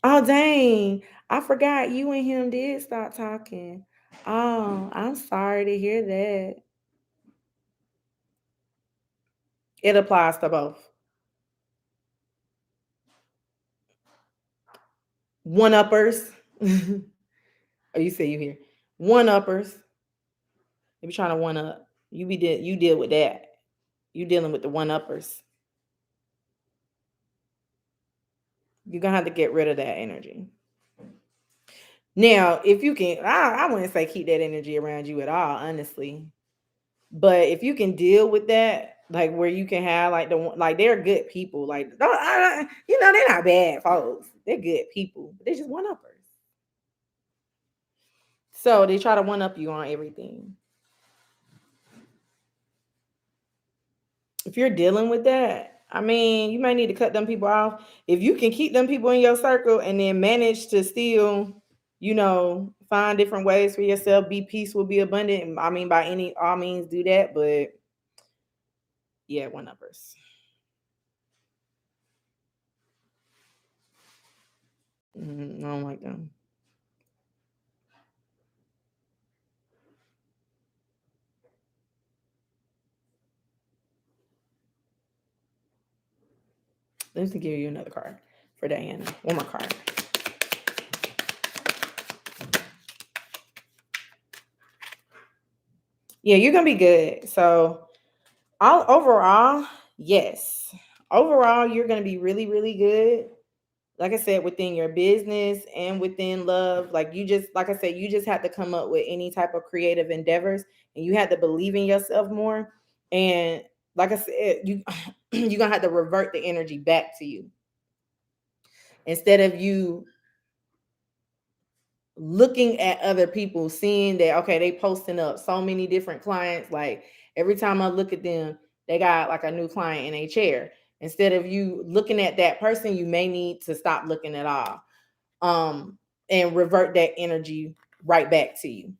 Oh dang, I forgot you and him did start talking. Oh, I'm sorry to hear that. It applies to both. One uppers. Oh, you say you here. One uppers. You be trying to one up. You deal with that. You dealing with the one uppers. You're gonna have to get rid of that energy. Now, if you can, I wouldn't say keep that energy around you at all, honestly. But if you can deal with that, like where you can have like like they're good people, like they're not bad folks. They're good people. They're just one uppers. So they try to one up you on everything. If you're dealing with that, I mean, you might need to cut them people off. If you can keep them people in your circle and then manage to still, find different ways for yourself, be peaceful, be abundant. I mean, by any all means, do that. But yeah, one uppers. I don't like them. Let me give you another card for Diana. One more card. Yeah, you're gonna be good. So all overall, yes. Overall, you're gonna be really, really good. Like I said, within your business and within love, like like I said, you just have to come up with any type of creative endeavors and you have to believe in yourself more. And like I said, you're gonna have to revert the energy back to you instead of you looking at other people, seeing that okay, they posting up so many different clients. Like every time I look at them, they got like a new client in a chair. Instead of you looking at that person, you may need to stop looking at all. And revert that energy right back to you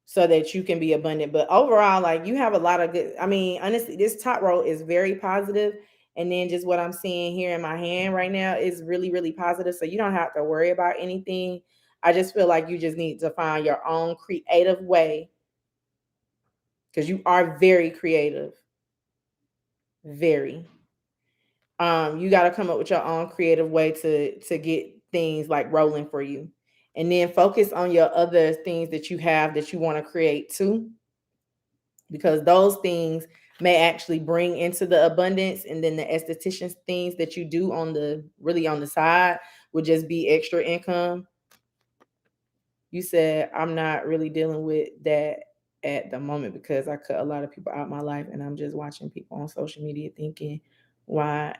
so that you can be abundant. But overall, like you have a lot of good. I mean, honestly, this top row is very positive. And then just what I'm seeing here in my hand right now is really, really positive. So you don't have to worry about anything. I just feel like you just need to find your own creative way because you are very creative. Very. You got to come up with your own creative way to get things like rolling for you, and then focus on your other things that you have that you want to create too, because those things may actually bring into the abundance, and then the esthetician things that you do on the really on the side would just be extra income. You said I'm not really dealing with that at the moment because I cut a lot of people out of my life, and I'm just watching people on social media thinking, why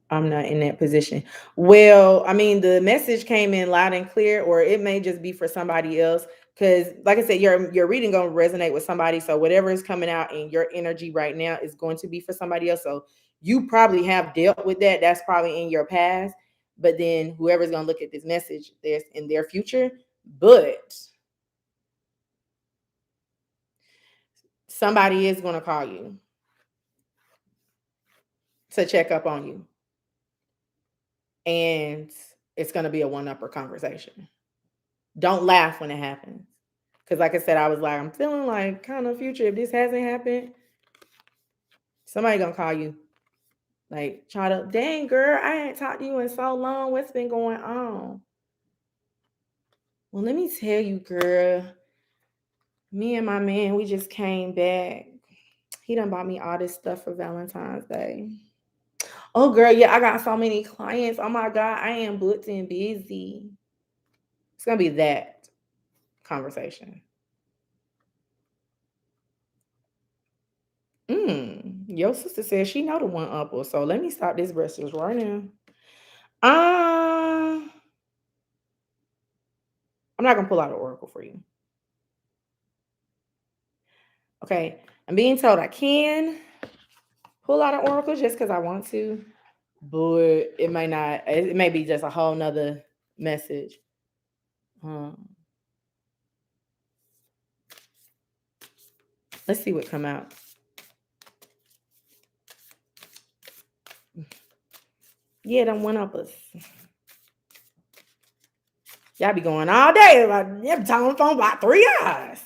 I'm not in that position. Well, I mean, the message came in loud and clear, or it may just be for somebody else. Because, like I said, your reading gonna resonate with somebody. So whatever is coming out in your energy right now is going to be for somebody else. So you probably have dealt with that. That's probably in your past. But then whoever's gonna look at this message, there's in their future. But somebody is gonna call you to check up on you, and it's gonna be a one-upper conversation. Don't laugh when it happens. Because, like I said, I was like, I'm feeling like kind of future. If this hasn't happened, somebody gonna call you. Like, try to, dang girl, I ain't talked to you in so long. What's been going on? Well, let me tell you, girl. Me and my man, we just came back. He done bought me all this stuff for Valentine's Day. Oh, girl, yeah, I got so many clients. Oh my God, I am booked and busy. It's gonna be that conversation. Your sister says she know the one upper, so let me stop this breakfast right now. I'm not gonna pull out an oracle for you. Okay, I'm being told I can pull out an oracle just because I want to, but it may not. It may be just a whole nother message. Um, let's see what come out. Yeah, them one uppers. Y'all be going all day. Like, y'all be talking on the phone about 3 hours.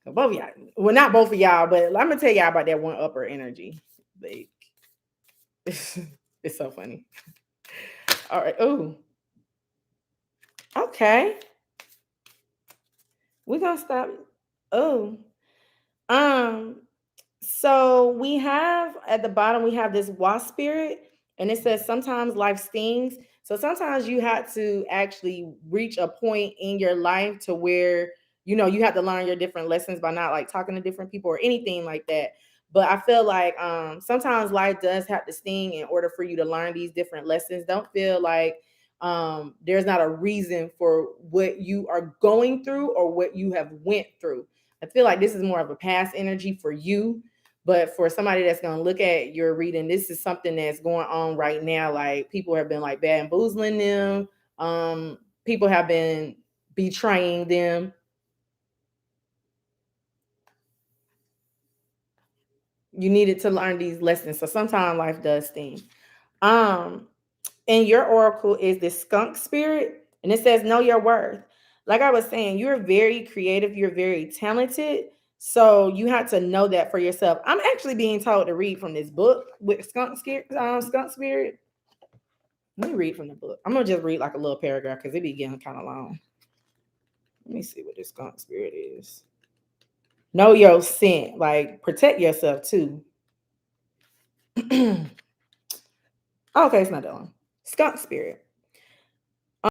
Both of y'all. Well, not both of y'all, but I'm gonna tell y'all about that one upper energy. Like, it's so funny. All right. Oh, okay. We're gonna stop. Oh, um, so we have at the bottom, we have this wasp spirit, and it says sometimes life stings. So sometimes you have to actually reach a point in your life to where you have to learn your different lessons by not like talking to different people or anything like that. But I feel like sometimes life does have to sting in order for you to learn these different lessons. Don't feel like there's not a reason for what you are going through or what you have went through. I feel like this is more of a past energy for you, but for somebody that's going to look at your reading, this is something that's going on right now. Like people have been like bamboozling them. People have been betraying them. You needed to learn these lessons. So sometimes life does sting. Um, and your oracle is the skunk spirit, and it says know your worth. Like I was saying, you're very creative, you're very talented, so you have to know that for yourself. I'm actually being told to read from this book with skunk spirit. Let me read from the book. I'm gonna just read like a little paragraph because it be getting kind of long. Let me see what this skunk spirit is. Know your scent, like protect yourself too. Okay, it's not that long. Skunk spirit.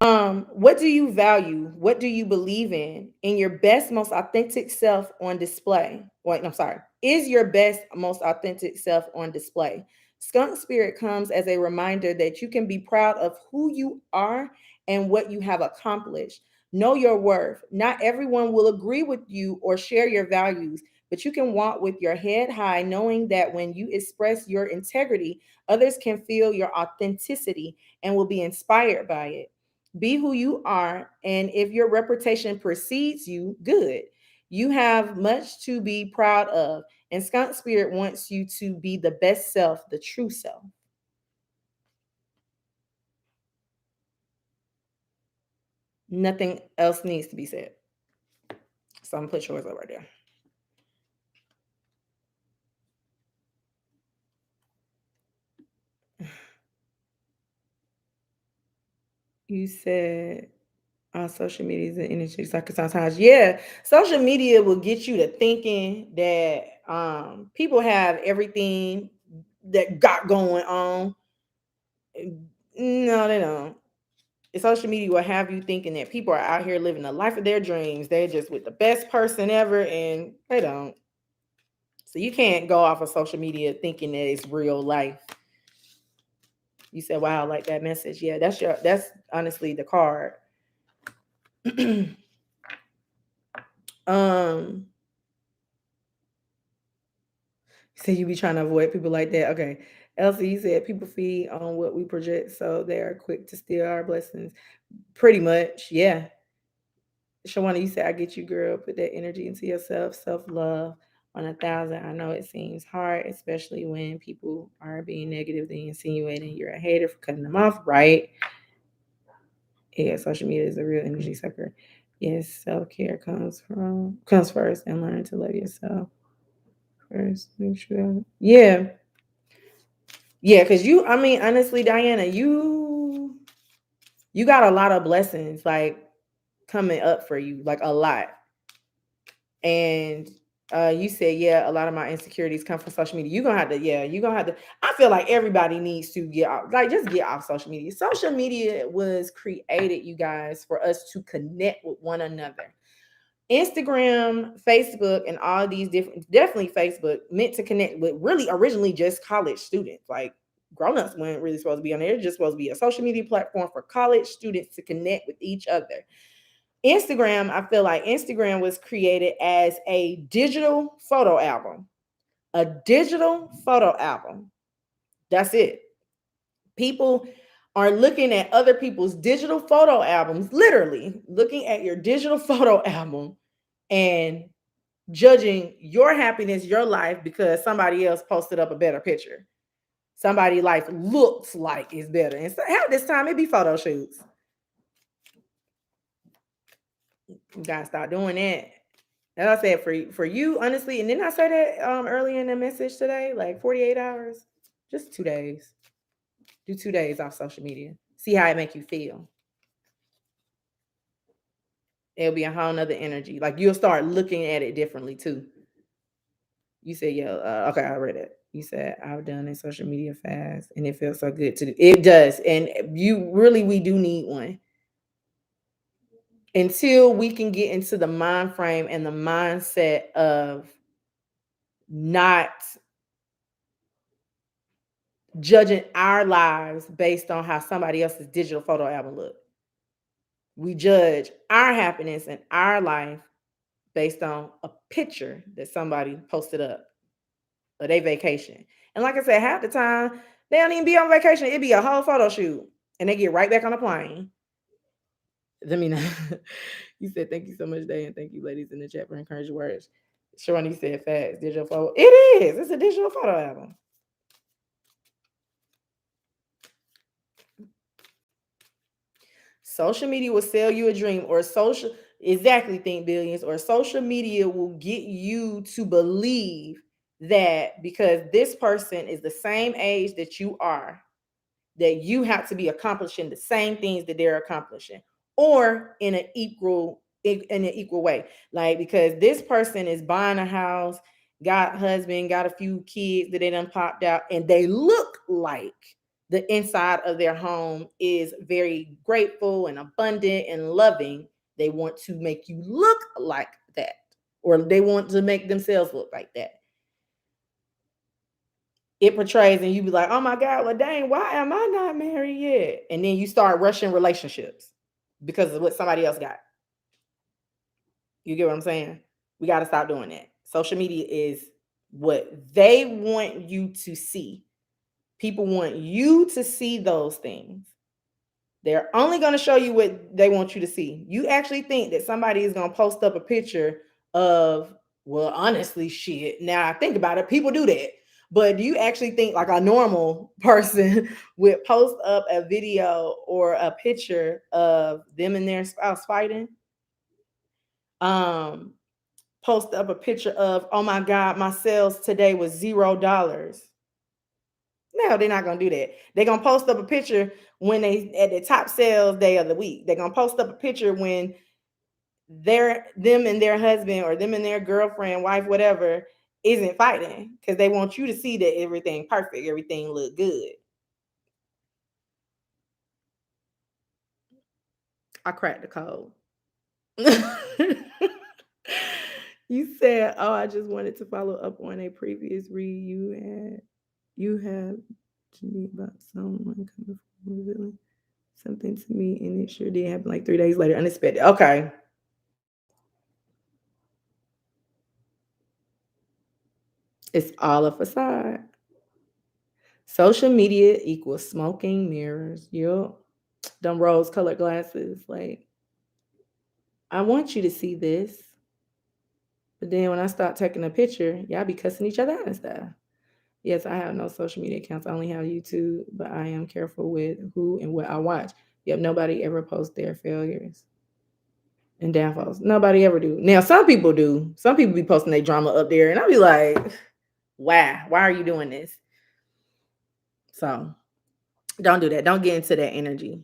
What do you value? What do you believe in your best, most authentic self on display? Wait, I'm sorry. Is your best, most authentic self on display? Skunk spirit comes as a reminder that you can be proud of who you are and what you have accomplished. Know your worth. Not everyone will agree with you or share your values, but you can walk with your head high, knowing that when you express your integrity, others can feel your authenticity and will be inspired by it. Be who you are, and if your reputation precedes you, good. You have much to be proud of, and Skunk Spirit wants you to be the best self, the true self. Nothing else needs to be said. So I'm gonna put yours up right there. You said on social media is an energy sucker sometimes. Yeah, social media will get you to thinking that people have everything that got going on. No, they don't. Social media will have you thinking that people are out here living the life of their dreams. They're just with the best person ever, and they don't. So you can't go off of social media thinking that it's real life. You said, "Wow, I like that message." Yeah, that's honestly the card. um, so you be trying to avoid people like that. Okay. Elsie, you said people feed on what we project, so they are quick to steal our blessings. Pretty much, yeah. Shawana, you said, I get you, girl. Put that energy into yourself, self love on 1,000. I know it seems hard, especially when people are being negative, they insinuating you're a hater for cutting them off, right? Yeah, social media is a real energy sucker. Yes, self care comes first, and learn to love yourself first. Neutral. Yeah, yeah, because I mean, honestly, Diana, you got a lot of blessings. Like coming up for you, like a lot. And you said, yeah, a lot of my insecurities come from social media. You're gonna have to, yeah, you're gonna have to. I feel like everybody needs to get off, like just get off social media. Social media was created, you guys, for us to connect with one another. Instagram, Facebook, and all these different, definitely Facebook, meant to connect with really originally just college students. Like grown-ups weren't really supposed to be on there. It's just supposed to be a social media platform for college students to connect with each other. Instagram, I feel like Instagram was created as a digital photo album. A digital photo album. That's it. People are looking at other people's digital photo albums, literally looking at your digital photo album and judging your happiness, your life, because somebody else posted up a better picture. Somebody' life looks like it's better. And so half this time it be photo shoots. You gotta stop doing that. As I said, for you, honestly, and didn't I say that earlier in the message today? Like 48 hours, just 2 days. Do 2 days off social media. See how it make you feel. It'll be a whole nother energy. Like you'll start looking at it differently too. You said, yeah, okay, I read it. You said I've done a social media fast and it feels so good to do. It does. And we do need one. Until we can get into the mind frame and the mindset of not judging our lives based on how somebody else's digital photo album look. We judge our happiness and our life based on a picture that somebody posted up of their vacation. And like I said, half the time they don't even be on vacation. It'd be a whole photo shoot. And they get right back on the plane. Let me know. You said thank you so much, Day, and thank you, ladies, in the chat for encouraging words. Sharonee said facts, digital photo. It is. It's a digital photo album. Social media will sell you a dream, or social, exactly, think billions, or social media will get you to believe that because this person is the same age that you are, that you have to be accomplishing the same things that they're accomplishing, or in an equal way. Like because this person is buying a house, got a husband, got a few kids that they done popped out, and they look like the inside of their home is very grateful and abundant and loving. They want to make you look like that, or they want to make themselves look like that. It portrays, and you be like, oh my God, well, dang, why am I not married yet? And then you start rushing relationships because of what somebody else got. You get what I'm saying? We got to stop doing that. Social media is what they want you to see. People want you to see those things. They're only going to show you what they want you to see. You actually think that somebody is going to post up a picture of, well, honestly, shit. Now I think about it, people do that. But do you actually think like a normal person would post up a video or a picture of them and their spouse fighting? Um, Post up a picture of, oh my God, my sales today was $0. No, they're not gonna do that. They're gonna post up a picture when they at the top sales day of the week. They're gonna post up a picture when them and their husband or them and their girlfriend, wife, whatever, isn't fighting because they want you to see that everything perfect, everything look good. I cracked the code. You said, "Oh, I just wanted to follow up on a previous read you have to me about someone coming from revealing something to me, and it sure did happen like 3 days later, unexpected." Okay, it's all a facade. Social media equals smoking mirrors. Yup, them rose-colored glasses. Like, I want you to see this, but then when I start taking a picture, y'all be cussing each other out and stuff. Yes, I have no social media accounts. I only have YouTube, but I am careful with who and what I watch. Yep, nobody ever posts their failures and downfalls. Nobody ever do. Now, some people do. Some people be posting their drama up there, and I'll be like, why are you doing this? So don't do that. Don't get into that energy.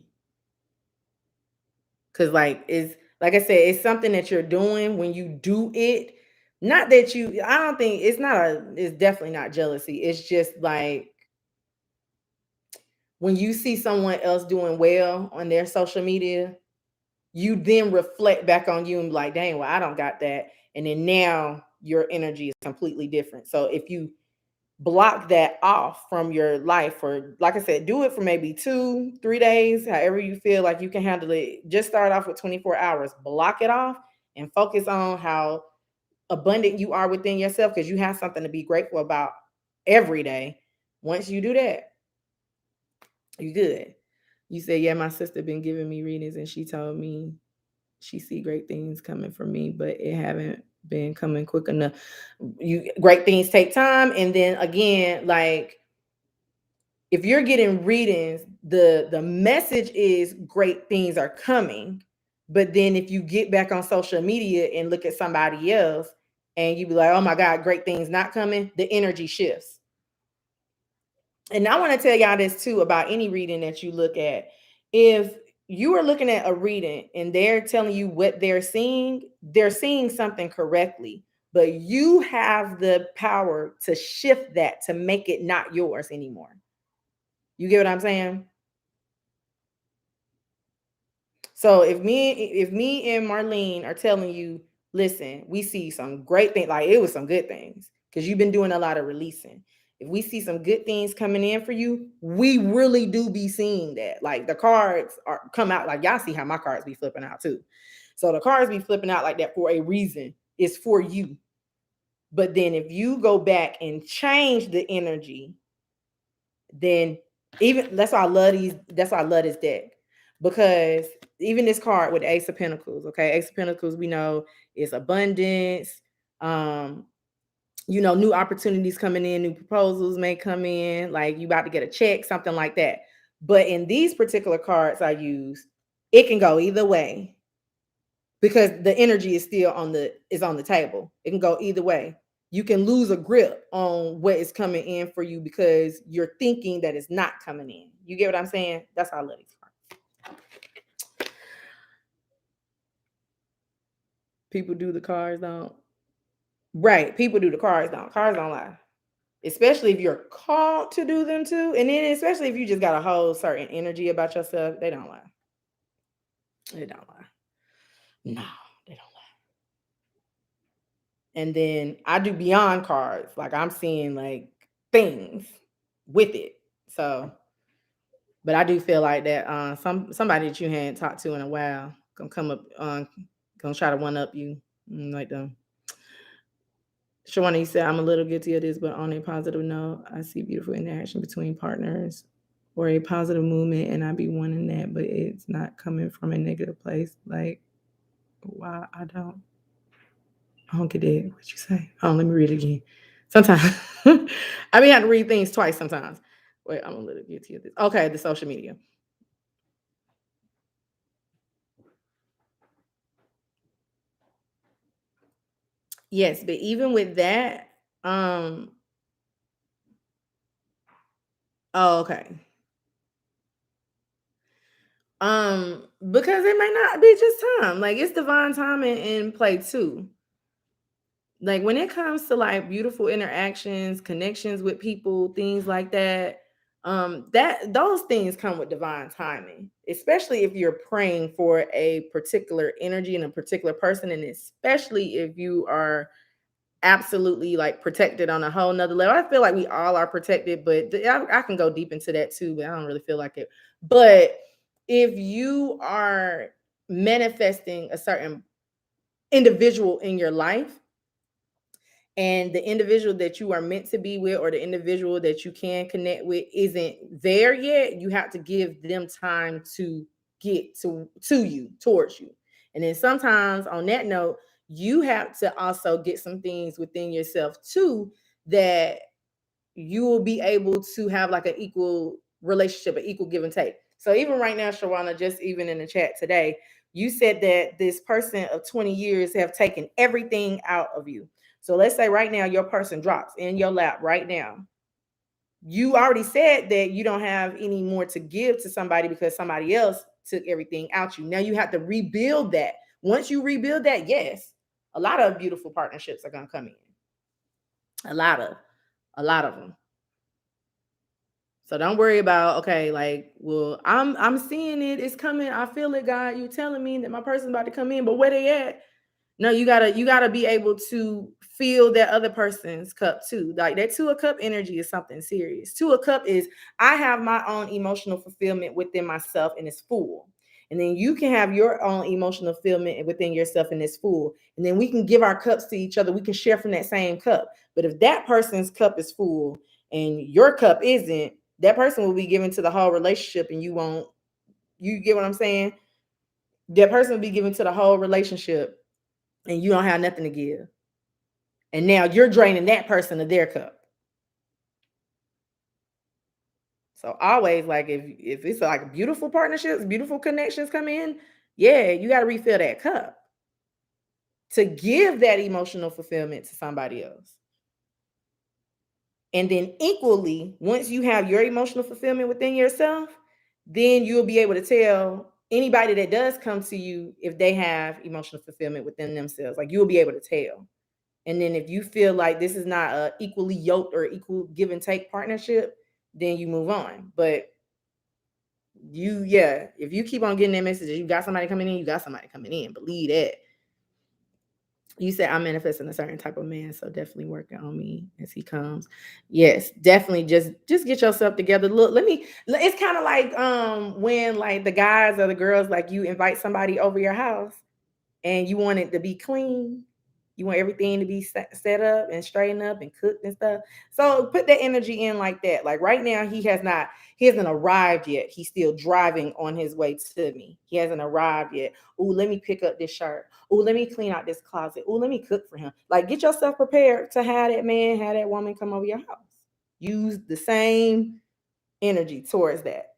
Cause like it's Like I said, it's something that you're doing when you do it. Not that you, I don't think it's definitely not jealousy. It's just like when you see someone else doing well on their social media, you then reflect back on you and be like, dang, well, I don't got that. And then now your energy is completely different. So if you block that off from your life, or like I said, do it for maybe 2 3 days, however you feel like you can handle it. Just start off with 24 hours, block it off, and focus on how abundant you are within yourself, because you have something to be grateful about every day. Once you do that, you good. You say, yeah, my sister been giving me readings and she told me she see great things coming for me, but it haven't been coming quick enough. You great things take time. And then again, like if you're getting readings, the message is great things are coming. But then if you get back on social media and look at somebody else and you be like, oh my God, great things not coming, the energy shifts. And I want to tell y'all this too about any reading that you look at. If you are looking at a reading and they're telling you what they're seeing something correctly, but you have the power to shift that to make it not yours anymore. You get what I'm saying? So if me and Marlene are telling you, listen, we see some great things, like it was some good things, because you've been doing a lot of releasing. If we see some good things coming in for you, we really do be seeing that. Like the cards are come out, like y'all see how my cards be flipping out too. So the cards be flipping out like that for a reason. It's for you. But then if you go back and change the energy, then even that's why I love this deck, because even this card with the Ace of Pentacles, okay, Ace of Pentacles, we know is abundance. um New opportunities coming in, new proposals may come in, like you about to get a check, something like that. But in these particular cards I use, it can go either way, because the energy is on the table. It can go either way. You can lose a grip on what is coming in for you because you're thinking that it's not coming in. You get what I'm saying? That's how I love these cards. People do, the cards don't. Right. People do, the cards don't. Cards don't lie. Especially if you're called to do them too. And then especially if you just got a whole certain energy about yourself, they don't lie. They don't lie. No, they don't lie. And then I do beyond cards. Like I'm seeing like things with it. So, but I do feel like that somebody that you hadn't talked to in a while gonna come up gonna try to one up you. Like them. Shawana, you said I'm a little guilty of this, but on a positive note, I see beautiful interaction between partners or a positive movement, and I be wanting that, but it's not coming from a negative place. Like, why I don't get it. What you say? Oh, let me read it again. Sometimes I mean, I have to read things twice sometimes. Wait, I'm a little guilty of this. Okay, the social media. Yes, but even with that, um, oh, okay. Because it may not be just time. Like it's divine timing in play too. Like when it comes to like beautiful interactions, connections with people, things like that, that those things come with divine timing, especially if you're praying for a particular energy and a particular person, and especially if you are absolutely like protected on a whole nother level. I feel like we all are protected, but I can go deep into that too, but I don't really feel like it. But if you are manifesting a certain individual in your life, and the individual that you are meant to be with or the individual that you can connect with isn't there yet, you have to give them time to get to you, towards you. And then sometimes on that note, you have to also get some things within yourself too, that you will be able to have like an equal relationship, an equal give and take. So even right now, Shawana, just even in the chat today, you said that this person of 20 years have taken everything out of you. So let's say right now your person drops in your lap right now. You already said that you don't have any more to give to somebody because somebody else took everything out you. Now you have to rebuild that. Once you rebuild that, yes, a lot of beautiful partnerships are gonna come in. A lot of, a lot of them. So don't worry about, okay, like, well, I'm seeing it, it's coming. I feel it, God. You telling me that my person's about to come in, but where they at? No, you gotta be able to feel that other person's cup too. Like that two of cup energy is something serious. Two of cup is I have my own emotional fulfillment within myself and it's full. And then you can have your own emotional fulfillment within yourself and it's full. And then we can give our cups to each other. We can share from that same cup. But if that person's cup is full and your cup isn't, that person will be given to the whole relationship and you won't, you get what I'm saying? That person will be given to the whole relationship and you don't have nothing to give. And now you're draining that person of their cup. So always like if it's like beautiful partnerships, beautiful connections come in, yeah, you got to refill that cup to give that emotional fulfillment to somebody else. And then equally, once you have your emotional fulfillment within yourself, then you'll be able to tell anybody that does come to you if they have emotional fulfillment within themselves. Like you'll be able to tell. And then if you feel like this is not a equally yoked or equal give and take partnership, then you move on. But yeah, if you keep on getting that message, you got somebody coming in, you got somebody coming in. Believe that. You said I'm manifesting a certain type of man, so definitely working on me as he comes. Yes, definitely just get yourself together. Look, it's kind of like when like the guys or the girls like you invite somebody over your house and you want it to be clean. You want everything to be set up and straightened up and cooked and stuff. So put that energy in like that. Like right now, he hasn't arrived yet. He's still driving on his way to me. He hasn't arrived yet. Oh, let me pick up this shirt. Oh, let me clean out this closet. Oh, let me cook for him. Like get yourself prepared to have that man, have that woman come over your house. Use the same energy towards that.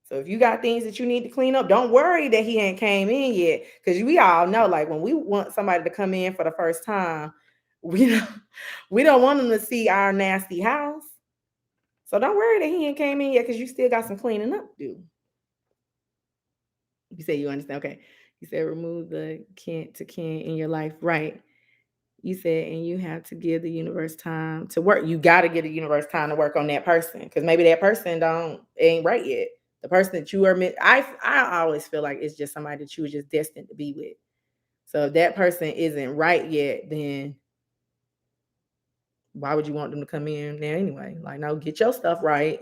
So if you got things that you need to clean up, don't worry that he ain't came in yet. Because we all know, like when we want somebody to come in for the first time, we don't, we don't want them to see our nasty house. So don't worry that he ain't came in yet because you still got some cleaning up to do. You say you understand. Okay. You said remove the can to can in your life. Right. You said, and you have to give the universe time to work. You got to give the universe time to work on that person because maybe that person ain't right yet. The person that you are meant, I always feel like it's just somebody that you were just destined to be with. So if that person isn't right yet, then why would you want them to come in there anyway? Like, no, get your stuff right.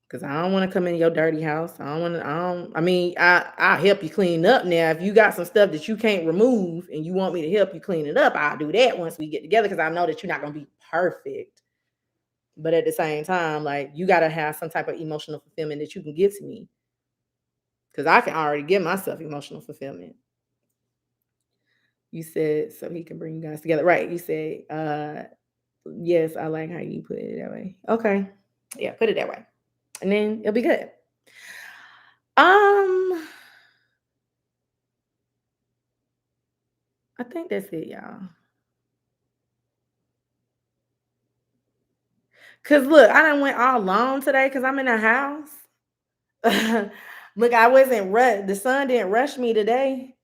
Cause I don't want to come in your dirty house. I don't want to. I mean, I'll help you clean up. Now, if you got some stuff that you can't remove and you want me to help you clean it up, I'll do that once we get together. Cause I know that you're not gonna be perfect. But at the same time, like you gotta have some type of emotional fulfillment that you can give to me. Cause I can already give myself emotional fulfillment. You said so he can bring you guys together, right? You said, yes, I like how you put it that way. Okay, yeah, put it that way, and then it'll be good. Um, I think that's it, y'all. Cause look, I done went all alone today because I'm in a house. Look, I wasn't rushed. The sun didn't rush me today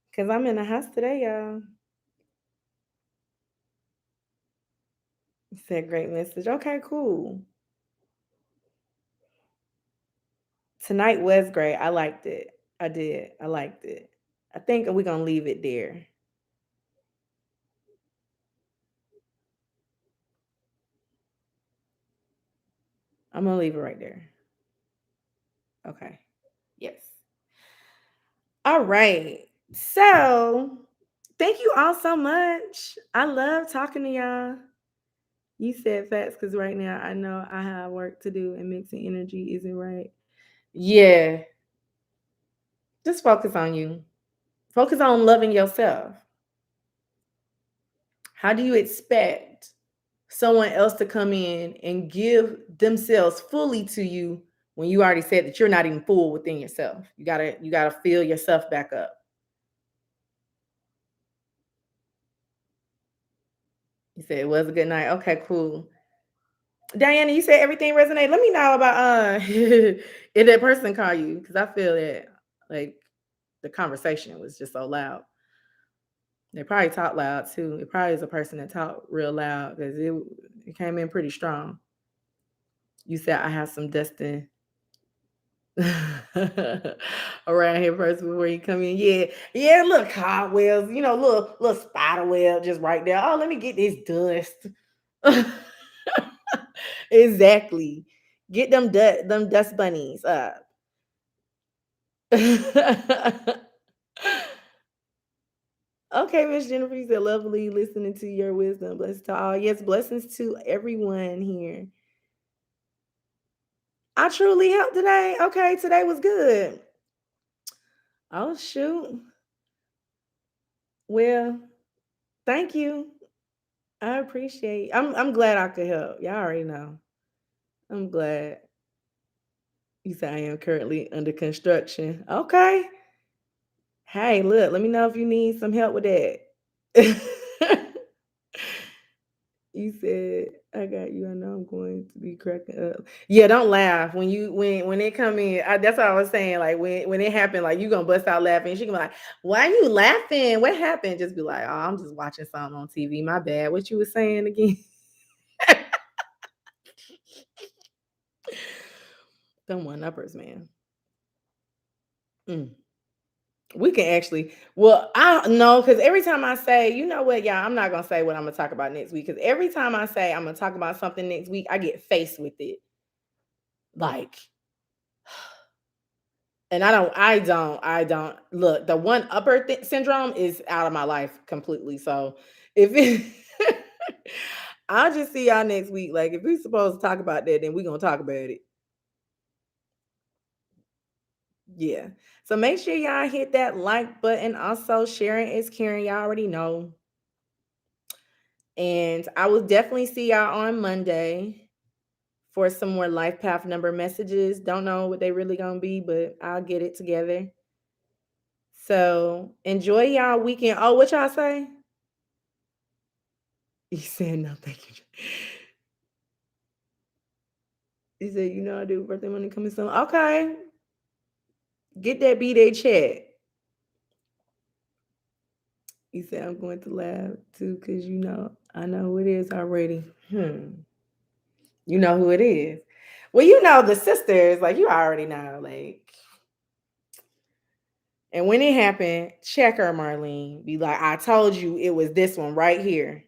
because I'm in a house today, y'all. Said great message. Okay, cool. Tonight was great. I liked it. I did. I liked it. I think we're gonna leave it there. I'm gonna leave it right there. Okay. Yes. All right. So thank you all so much. I love talking to y'all. You said facts because right now I know I have work to do and mixing energy isn't right. Yeah. Just focus on you. Focus on loving yourself. How do you expect someone else to come in and give themselves fully to you when you already said that you're not even full within yourself? You gotta fill yourself back up. You said it was a good night. Okay, cool. Diana, you said everything resonated. Let me know about if that person call you because I feel that like the conversation was just so loud. They probably talk loud too. It probably is a person that talk real loud because it came in pretty strong. You said I have some dusting around here first before you come in. Yeah, yeah, little cobwebs, little spider web just right there. Oh, let me get this dust. Exactly. Get them dust bunnies up. Okay, Miss Jennifer, you said lovely listening to your wisdom. Blessed to all. Yes, blessings to everyone here. I truly helped today. Okay, today was good. Oh shoot. Well, thank you. I appreciate. I'm glad I could help. Y'all already know. I'm glad. You said I am currently under construction. Okay. Hey, look, let me know if you need some help with that. You said, "I got you. I know I'm going to be cracking up." Yeah, don't laugh when when it come in. That's what I was saying. Like when it happened, like you gonna bust out laughing. She gonna be like, "Why are you laughing? What happened?" Just be like, "Oh, I'm just watching something on TV. My bad. What you was saying again?" Them one uppers, man. Mm. We can actually. Well, I know because every time I say, you know what, y'all, I'm not gonna say what I'm gonna talk about next week because every time I say I'm gonna talk about something next week, I get faced with it. Like, and I don't look. The one upper syndrome is out of my life completely. So if it, I'll just see y'all next week. Like, if we supposed to talk about that, then we gonna talk about it. Yeah. So make sure y'all hit that like button. Also, sharing is caring. Y'all already know. And I will definitely see y'all on Monday for some more life path number messages. Don't know what they really gonna be, but I'll get it together. So enjoy y'all weekend. Oh, what y'all say? You said no, thank you. He said, I do birthday money coming soon. Okay. Get that B-Day check. He said, I'm going to lab too, because I know who it is already. You know who it is. Well, the sisters, like you already know, like, and when it happened, check her, Marlene. Be like, I told you it was this one right here.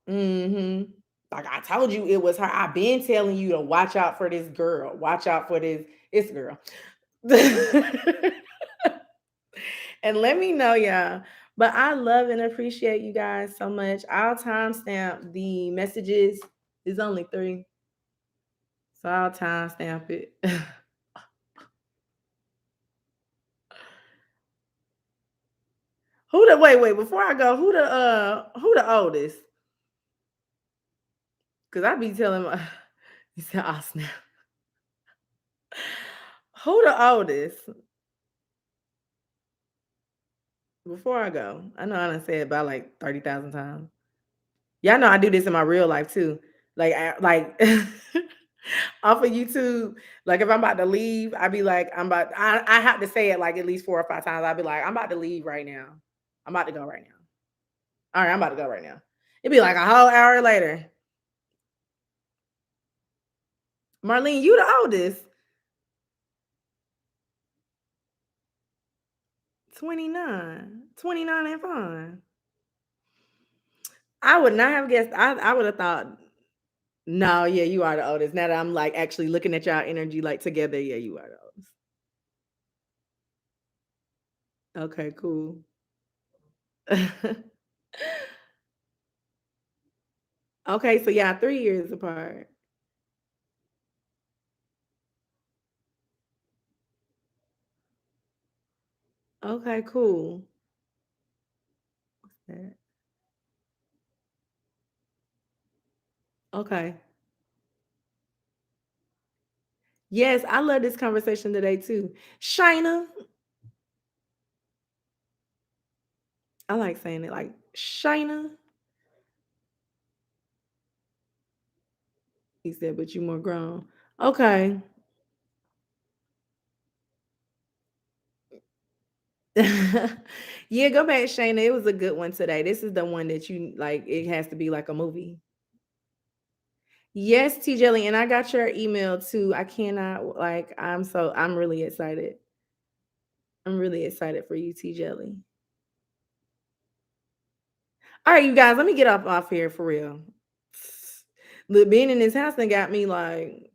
Mm-hmm. Like I told you it was her. I've been telling you to watch out for this girl. Watch out for this girl. And let me know, y'all. But I love and appreciate you guys so much. I'll timestamp the messages. It's only 3. So I'll timestamp it. Who the wait, before I go, who the oldest? Cause I be telling my he said, oh snap. Who the oldest? Before I go. I know I done said it about like 30,000 times. Y'all know I do this in my real life too. Like off of YouTube. Like if I'm about to leave, I be like, I have to say it like at least 4 or 5 times. I'll be like, I'm about to leave right now. I'm about to go right now. All right, I'm about to go right now. It'd be like a whole hour later. Marlene, you the oldest. 29. 29 and fine. I would not have guessed. I would have thought, no, yeah, you are the oldest. Now that I'm like actually looking at y'all energy like together, yeah, you are the oldest. Okay, cool. Okay, so yeah, 3 years apart. Okay, cool. What's that? Okay. Yes, I love this conversation today too. Shina, I like saying it like Shina. He said, but you more grown. Okay. Yeah, go back, Shayna. It was a good one today. This is the one that you like. It has to be like a movie. Yes, T Jelly, and I got your email too. I cannot like. I'm really excited. I'm really excited for you, T Jelly. All right, you guys, let me get off here for real. Look, being in this house thing got me like.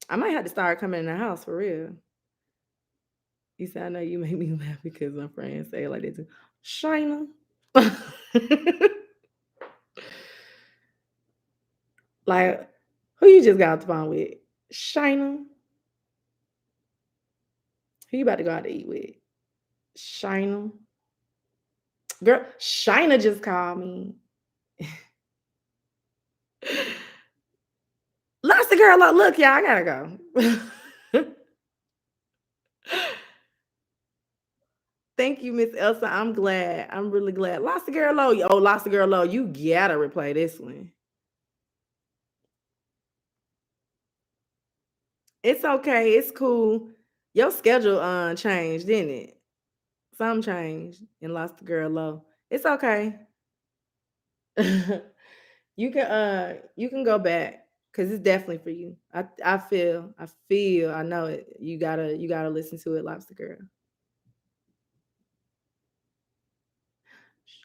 I might have to start coming in the house for real. You said I know you make me laugh because my friends say it like that too. Shayna. Like, who you just got off the phone with? Shayna. Who you about to go out to eat with? Shayna. Girl, Shayna just called me. Lost the girl. Look, y'all, I gotta go. Thank you, Miss Elsa. I'm glad. I'm really glad. Lost the girl low. Oh, lost the girl low. You gotta replay this one. It's okay. It's cool. Your schedule changed, didn't it? Some changed and lost the girl low. It's okay. You can go back because it's definitely for you. I know it. You gotta listen to it, Lobster Girl.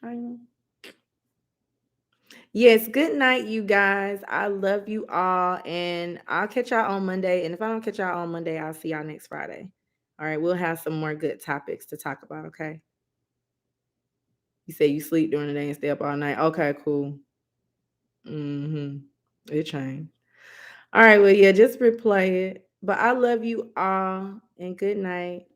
Shayna. Yes, good night, you guys. I love you all, and I'll catch y'all on Monday. And if I don't catch y'all on Monday, I'll see y'all next Friday. All right, we'll have some more good topics to talk about. Okay. You say you sleep during the day and stay up all night. Okay, cool. Mm-hmm. It changed. All right, well, yeah, just replay it. But I love you all, and good night.